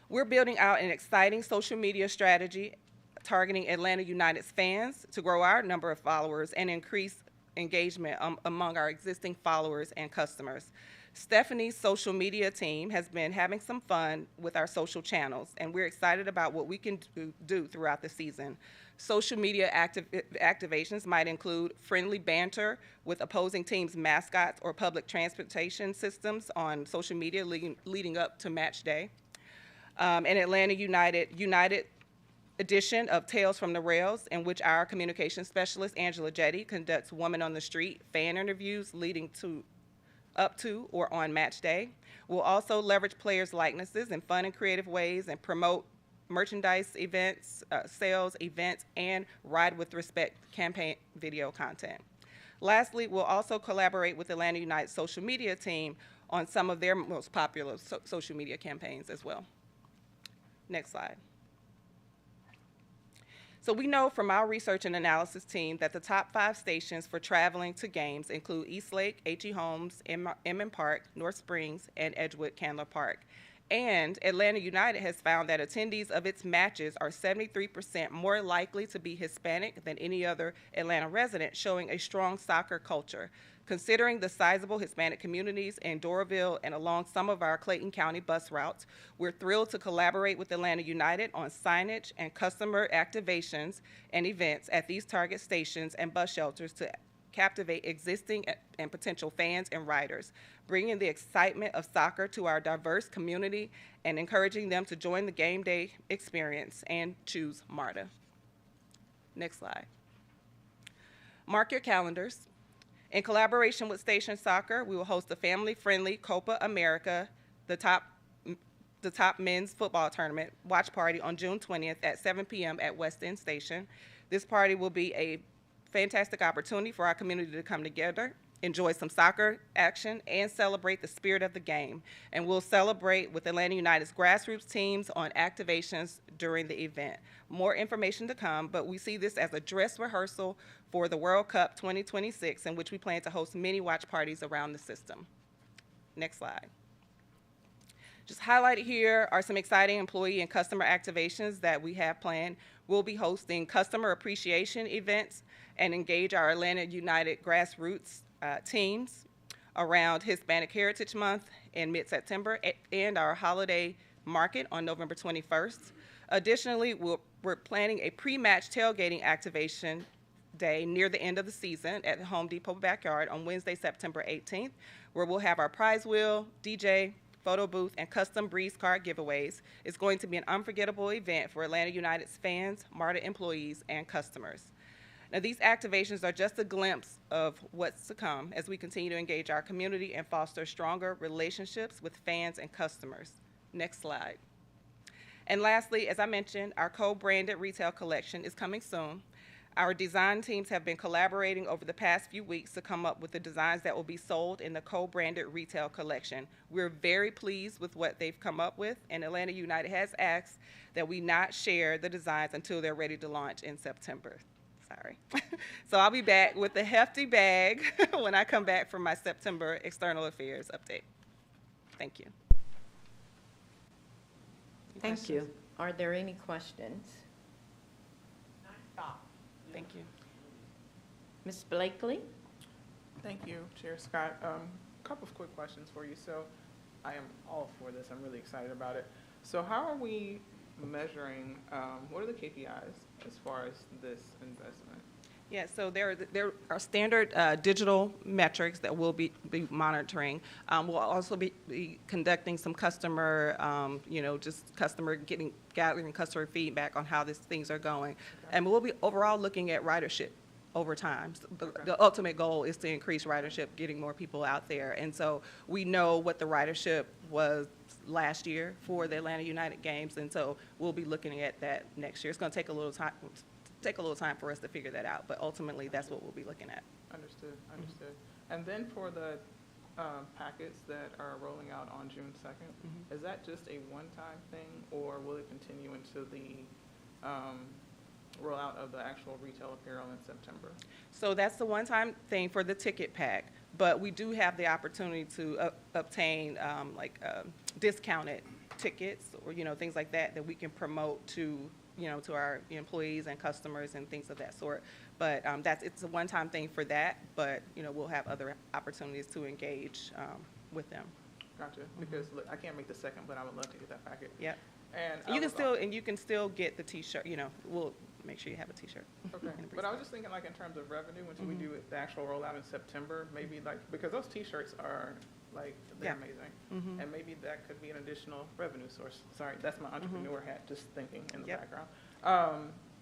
We're building out an exciting social media strategy targeting Atlanta United's fans to grow our number of followers and increase engagement among our existing followers and customers. Stephanie's social media team has been having some fun with our social channels, and we're excited about what we can do throughout the season. Social media activations might include friendly banter with opposing teams' mascots or public transportation systems on social media leading up to match day. An Atlanta United edition of Tales from the Rails, in which our communication specialist, Angela Jetty, conducts woman on the street fan interviews leading up to or on match day. We'll also leverage players' likenesses in fun and creative ways and promote merchandise events, sales events, and Ride with Respect campaign video content. Lastly, we'll also collaborate with Atlanta United's social media team on some of their most popular social media campaigns as well. Next slide. So we know from our research and analysis team that the top 5 stations for traveling to games include Eastlake, H.E. Holmes, Emmons Park, North Springs, and Edgewood Candler Park. And Atlanta United has found that attendees of its matches are 73% more likely to be Hispanic than any other Atlanta resident, showing a strong soccer culture. Considering the sizable Hispanic communities in Doraville and along some of our Clayton County bus routes, we're thrilled to collaborate with Atlanta United on signage and customer activations and events at these target stations and bus shelters to captivate existing and potential fans and riders, bringing the excitement of soccer to our diverse community and encouraging them to join the game day experience and choose MARTA. Next slide. Mark your calendars. In collaboration with Station Soccer, we will host a family-friendly Copa America, the top men's football tournament watch party on June 20th at 7 p.m. at West End Station. This party will be a fantastic opportunity for our community to come together, enjoy some soccer action, and celebrate the spirit of the game. And we'll celebrate with Atlanta United's grassroots teams on activations during the event. More information to come, but we see this as a dress rehearsal for the World Cup 2026, in which we plan to host many watch parties around the system. Next slide. Just highlighted here are some exciting employee and customer activations that we have planned. We'll be hosting customer appreciation events and engage our Atlanta United grassroots teams around Hispanic Heritage Month in mid-September and our holiday market on November 21st. Additionally, we're planning a pre-match tailgating activation day near the end of the season at the Home Depot backyard on Wednesday, September 18th, where we'll have our prize wheel, DJ, photo booth, and custom Breeze card giveaways. It's going to be an unforgettable event for Atlanta United's fans, MARTA employees, and customers. Now, these activations are just a glimpse of what's to come as we continue to engage our community and foster stronger relationships with fans and customers. Next slide. And lastly, as I mentioned, our co-branded retail collection is coming soon. Our design teams have been collaborating over the past few weeks to come up with the designs that will be sold in the co-branded retail collection. We're very pleased with what they've come up with, and Atlanta United has asked that we not share the designs until they're ready to launch in September. Sorry. So I'll be back with a hefty bag when I come back from my September External Affairs update. Thank you. Thank you. Are there any questions? Thank you. Ms. Blakely? Thank you, Chair Scott. A couple of quick questions for you. So I am all for this. I'm really excited about it. So how are we measuring, what are the KPIs as far as this investment? Yeah, so there are standard digital metrics that we'll be monitoring. We'll also be conducting some customer, just gathering customer feedback on how these things are going. Okay. And we'll be overall looking at ridership over time. So the ultimate goal is to increase ridership, getting more people out there. And so we know what the ridership was last year for the Atlanta United games, and so we'll be looking at that next year. It's going to take a little time for us to figure that out, but ultimately that's what we'll be looking at. Understood. And then for the packets that are rolling out on June 2nd, is that just a one-time thing, or will it continue into the rollout of the actual retail apparel in September? So that's the one-time thing for the ticket pack, but we do have the opportunity to obtain discounted tickets or, things like that that we can promote to, to our employees and customers and things of that sort. But it's a one-time thing for that, but, we'll have other opportunities to engage with them. Gotcha, because look, I can't make the second, but I would love to get that packet. Yep. And you can still get the T-shirt, we'll make sure you have a T-shirt. Okay, but I was just thinking like in terms of revenue, until we do the actual rollout in September, maybe like, because those T-shirts are like, they're amazing. And maybe that could be an additional revenue source. Sorry, that's my entrepreneur hat, just thinking in the background.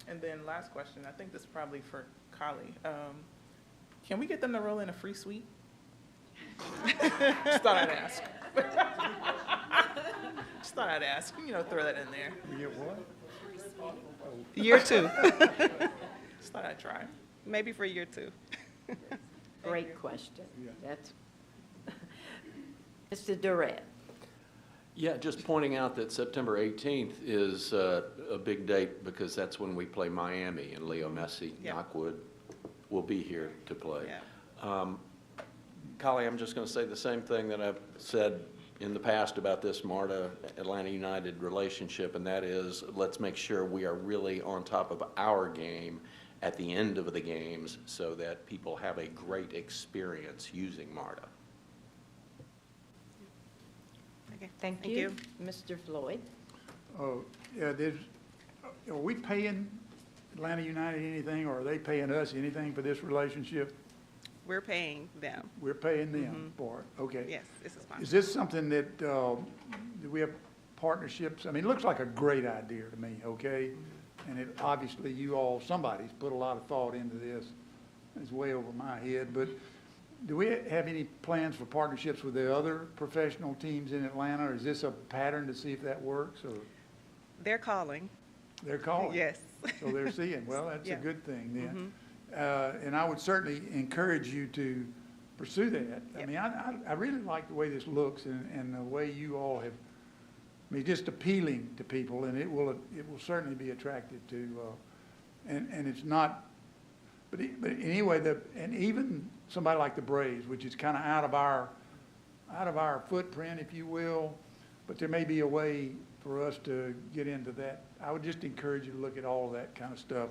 And then last question, I think this is probably for Kali. Can we get them to roll in a free suite? Just thought I'd ask. Just thought I'd ask, throw that in there. We get what? Year 2. Just thought I'd try. Maybe for year 2. Great question. That's Mr. Durrett. Yeah, just pointing out that September 18th is a big date because that's when we play Miami, and Leo Messi, Knockwood, will be here to play. Kali, I'm just going to say the same thing that I've said in the past about this MARTA Atlanta United relationship, and that is let's make sure we are really on top of our game at the end of the games so that people have a great experience using MARTA. Okay. Thank you. Mr. Floyd. Oh, yeah, are we paying Atlanta United anything, or are they paying us anything for this relationship? We're paying them. We're paying them for it, okay. Yes, this is fine. Is this something that, do we have partnerships? I mean, it looks like a great idea to me, okay? And it, obviously you all, somebody's put a lot of thought into this. It's way over my head, but do we have any plans for partnerships with the other professional teams in Atlanta? Or is this a pattern to see if that works, or? They're calling. They're calling? Yes. So they're seeing, well, that's a good thing then. And I would certainly encourage you to pursue that. I mean, I really like the way this looks and the way you all have, I mean, just appealing to people, and it will certainly be attractive to, and it's not, but anyway, and even somebody like the Braves, which is kind of out of our footprint, if you will, but there may be a way for us to get into that. I would just encourage you to look at all of that kind of stuff.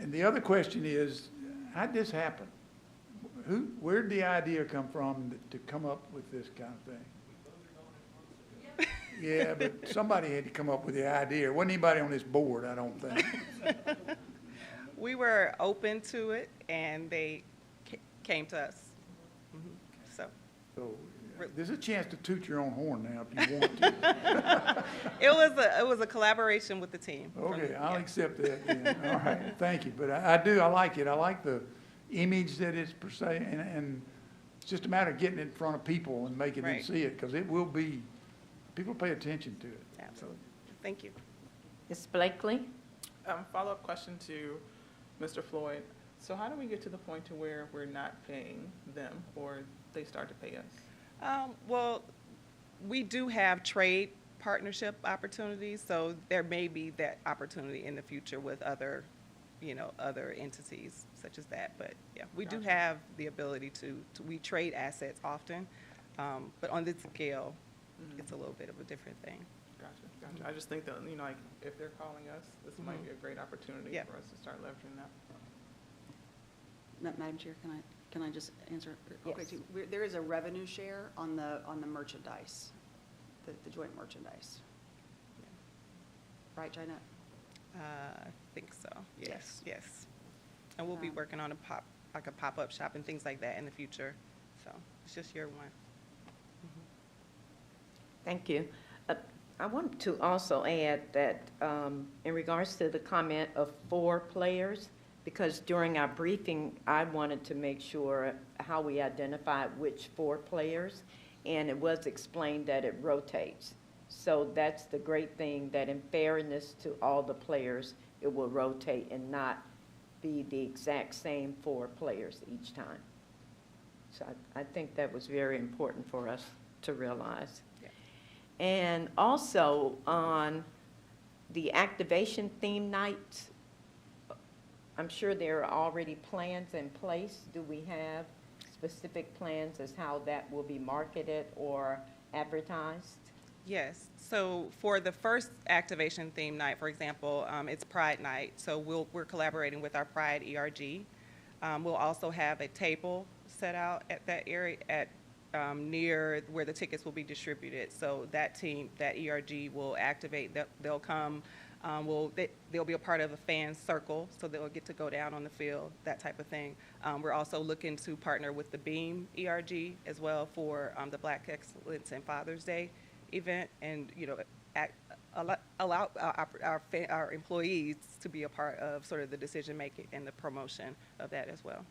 And the other question is, how did this happen? Where did the idea come from to come up with this kind of thing? Yeah, but somebody had to come up with the idea. It wasn't anybody on this board, I don't think. We were open to it, and they came to us. So there's a chance to toot your own horn now if you want to. It was a collaboration with the team. Okay, I'll accept that then. All right, thank you. But I like it. I like the image that it's per se, and it's just a matter of getting it in front of people and making them see it, because it will be, people pay attention to it. Absolutely. Thank you. Ms. Blakely? Follow-up question to Mr. Floyd. So how do we get to the point to where we're not paying them or they start to pay us? Well, we do have trade partnership opportunities, so there may be that opportunity in the future with other, other entities such as that. But yeah, we do have the ability we trade assets often, but on this scale, it's a little bit of a different thing. Gotcha. I just think that, like if they're calling us, this might be a great opportunity for us to start leveraging that. Madam Chair, can I just answer? Yes. Okay, there is a revenue share on the merchandise, the joint merchandise. Right, China? I think so. Yes. And we'll be working on a pop-up shop and things like that in the future. So it's just year one. Thank you. I want to also add that in regards to the comment of 4 players, because during our briefing, I wanted to make sure how we identified which 4 players, and it was explained that it rotates. So that's the great thing, that in fairness to all the players, it will rotate and not be the exact same 4 players each time. So I think that was very important for us to realize. And also on the activation theme nights, I'm sure there are already plans in place. Do we have specific plans as how that will be marketed, or advertised? Yes, so for the first activation theme night, for example, it's Pride Night, so we're collaborating with our Pride ERG. We'll also have a table set out at that area near where the tickets will be distributed. So that team, that ERG will activate, they'll come, they'll be a part of a fan circle, so they'll get to go down on the field, that type of thing. We're also looking to partner with the Beam ERG as well for the Black Excellence and Father's Day event, and allow our employees to be a part of sort of the decision making and the promotion of that as well.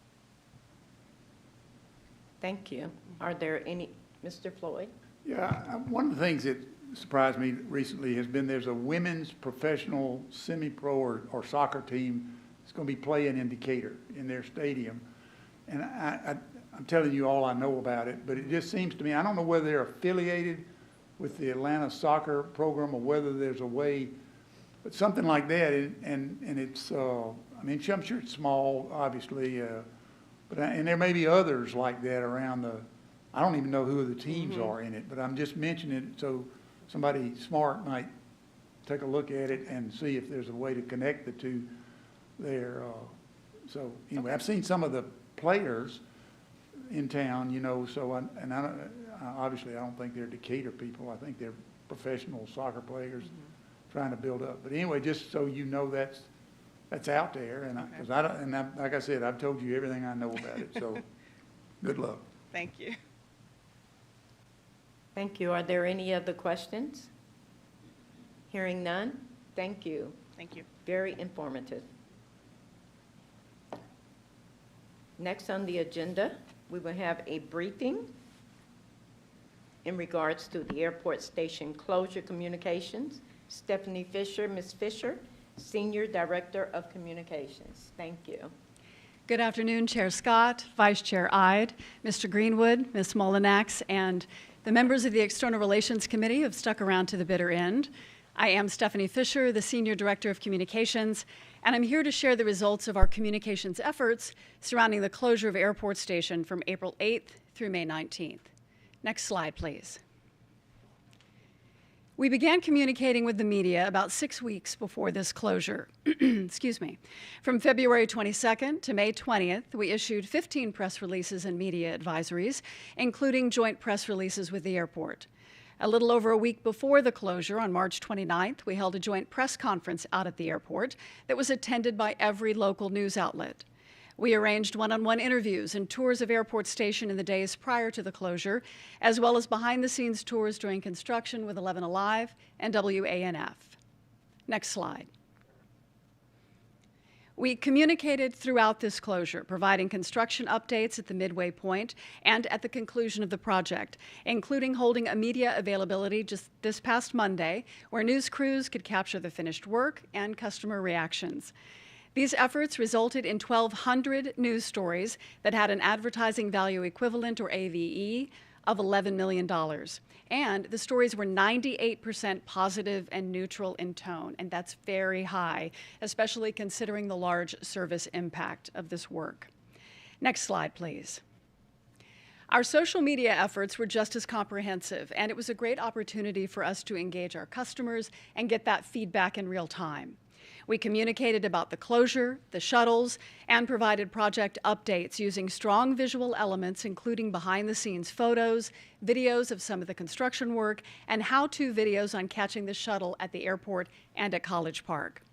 Thank you. Are there any, Mr. Floyd? Yeah, one of the things that surprised me recently has been there's a women's professional semi-pro or soccer team that's going to be playing in Decatur in their stadium. And I'm telling you all I know about it, but it just seems to me, I don't know whether they're affiliated with the Atlanta soccer program or whether there's a way, but something like that. And it's, I mean, I'm sure it's small, obviously, and there may be others like that around I don't even know who the teams are in it, but I'm just mentioning it so somebody smart might take a look at it and see if there's a way to connect the two there. So anyway, I've seen some of the players in town, so obviously I don't think they're Decatur people. I think they're professional soccer players trying to build up. But anyway, just so you know that's out there, and like I said, I've told you everything I know about it. So good luck. Thank you. Thank you. Are there any other questions? Hearing none, thank you. Thank you. Very informative. Next on the agenda, we will have a briefing in regards to the airport station closure communications. Stephanie Fisher, Ms. Fisher, Senior Director of Communications. Thank you. Good afternoon, Chair Scott, Vice Chair Ide, Mr. Greenwood, Ms. Molinax, and the members of the External Relations Committee have stuck around to the bitter end. I am Stephanie Fisher, the Senior Director of Communications, and I'm here to share the results of our communications efforts surrounding the closure of Airport Station from April 8th through May 19th. Next slide, please. We began communicating with the media about 6 weeks before this closure. Excuse me. From February 22nd to May 20th, we issued 15 press releases and media advisories, including joint press releases with the airport. A little over a week before the closure, on March 29th, we held a joint press conference out at the airport that was attended by every local news outlet. We arranged one-on-one interviews and tours of Airport Station in the days prior to the closure, as well as behind-the-scenes tours during construction with 11 Alive and WANF. Next slide. We communicated throughout this closure, providing construction updates at the midway point and at the conclusion of the project, including holding a media availability just this past Monday, where news crews could capture the finished work and customer reactions. These efforts resulted in 1,200 news stories that had an advertising value equivalent, or AVE, of $11 million. And the stories were 98% positive and neutral in tone, and that's very high, especially considering the large service impact of this work. Next slide, please. Our social media efforts were just as comprehensive, and it was a great opportunity for us to engage our customers and get that feedback in real time. We communicated about the closure, the shuttles, and provided project updates using strong visual elements, including behind-the-scenes photos, videos of some of the construction work, and how-to videos on catching the shuttle at the airport and at College Park.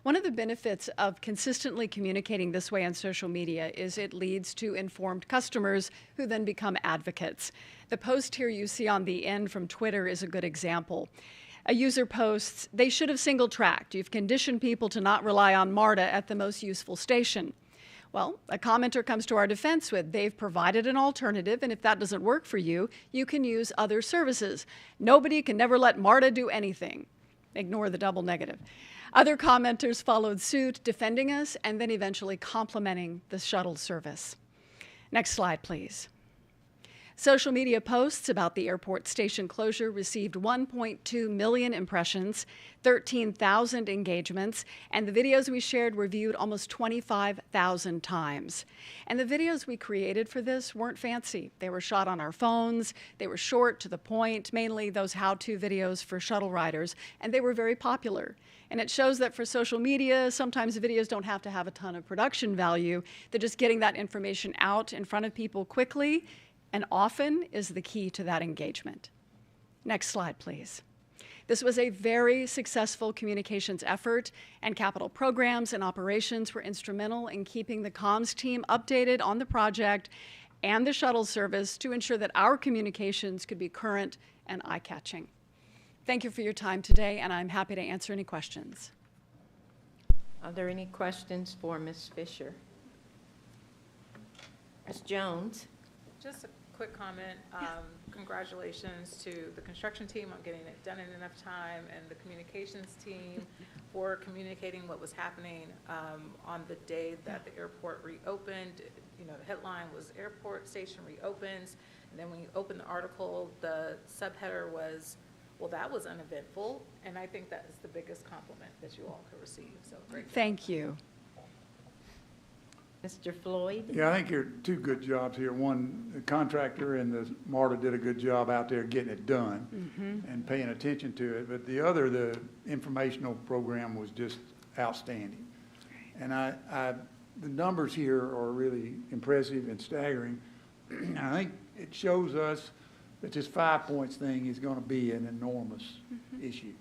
One of the benefits of consistently communicating this way on social media is it leads to informed customers who then become advocates. The post here you see on the end from Twitter is a good example. A user posts, "They should have single-tracked. You've conditioned people to not rely on MARTA at the most useful station." Well, a commenter comes to our defense with, "They've provided an alternative, and if that doesn't work for you, you can use other services. Nobody can never let MARTA do anything." Ignore the double negative. Other commenters followed suit, defending us, and then eventually complimenting the shuttle service. Next slide, please. Social media posts about the airport station closure received 1.2 million impressions, 13,000 engagements, and the videos we shared were viewed almost 25,000 times. And the videos we created for this weren't fancy. They were shot on our phones, they were short, to the point, mainly those how-to videos for shuttle riders, and they were very popular. And it shows that for social media, sometimes videos don't have to have a ton of production value. They're just getting that information out in front of people quickly and often is the key to that engagement. Next slide, please. This was a very successful communications effort, and capital programs and operations were instrumental in keeping the comms team updated on the project and the shuttle service to ensure that our communications could be current and eye-catching. Thank you for your time today, and I'm happy to answer any questions. Are there any questions for Ms. Fisher? Ms. Jones? Just a quick comment. Congratulations to the construction team on getting it done in enough time, and the communications team for communicating what was happening on the day that the airport reopened. You know, the headline was "Airport Station Reopens," and then when you open the article, the subheader was, "Well, that was uneventful," and I think that is the biggest compliment that you all could receive. So great job. Thank you. Mr. Floyd? Yeah, I think you're two good jobs here. One, the contractor and the MARTA did a good job out there getting it done and paying attention to it. But the other, the informational program was just outstanding. And the numbers here are really impressive and staggering. I think it shows us that this 5 points thing is going to be an enormous issue.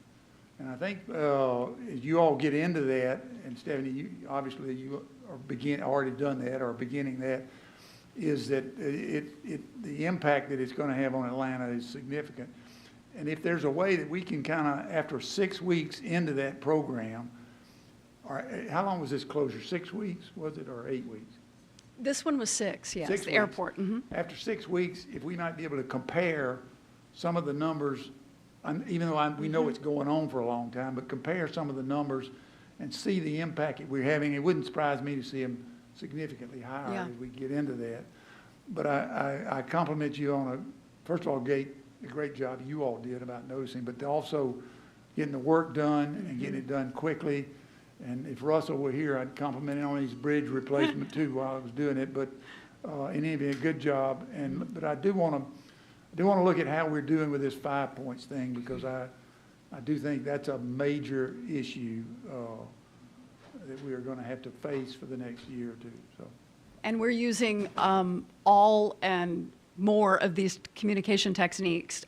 And I think as you all get into that, and Stephanie, you are already done that or beginning that, is that the impact that it's going to have on Atlanta is significant. And if there's a way that we can kind of, after 6 weeks into that program, or how long was this closure? 6 weeks, was it, or 8 weeks? This one was 6, yes, 6 the weeks. airport. After 6 weeks, if we might be able to compare some of the numbers, even though we know it's going on for a long time, but compare some of the numbers and see the impact that we're having. It wouldn't surprise me to see them significantly higher as we get into that. But I compliment you on first of all, the great job you all did about noticing, but also getting the work done and getting it done quickly. And if Russell were here, I'd compliment him on his bridge replacement too while I was doing it. But in any event, good job. But I do want to look at how we're doing with this 5 points thing, because I do think that's a major issue that we are going to have to face for the next year or two. So. And we're using all and more of these communication techniques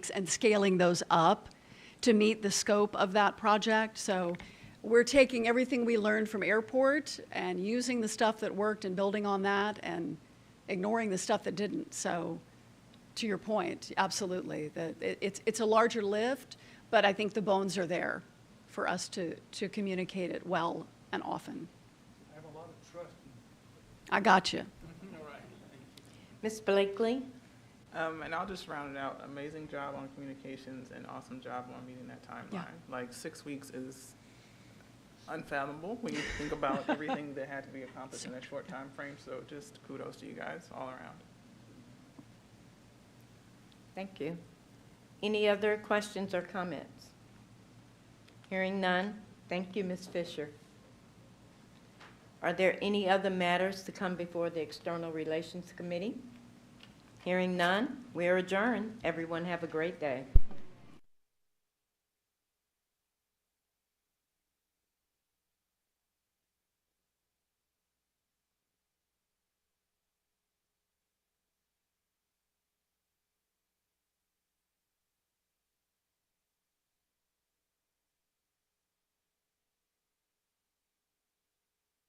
and scaling those up to meet the scope of that project. So we're taking everything we learned from airport and using the stuff that worked and building on that and ignoring the stuff that didn't. So to your point, absolutely, it's a larger lift, but I think the bones are there for us to communicate it well and often. I have a lot of trust in you. I got you. All right. Ms. Blakely? And I'll just round it out. Amazing job on communications and awesome job on meeting that timeline. Yeah. Like 6 weeks is unfathomable when you think about everything that had to be accomplished in that short time frame. So just kudos to you guys all around. Thank you. Any other questions or comments? Hearing none, thank you, Ms. Fisher. Are there any other matters to come before the External Relations Committee? Hearing none, we are adjourned. Everyone have a great day.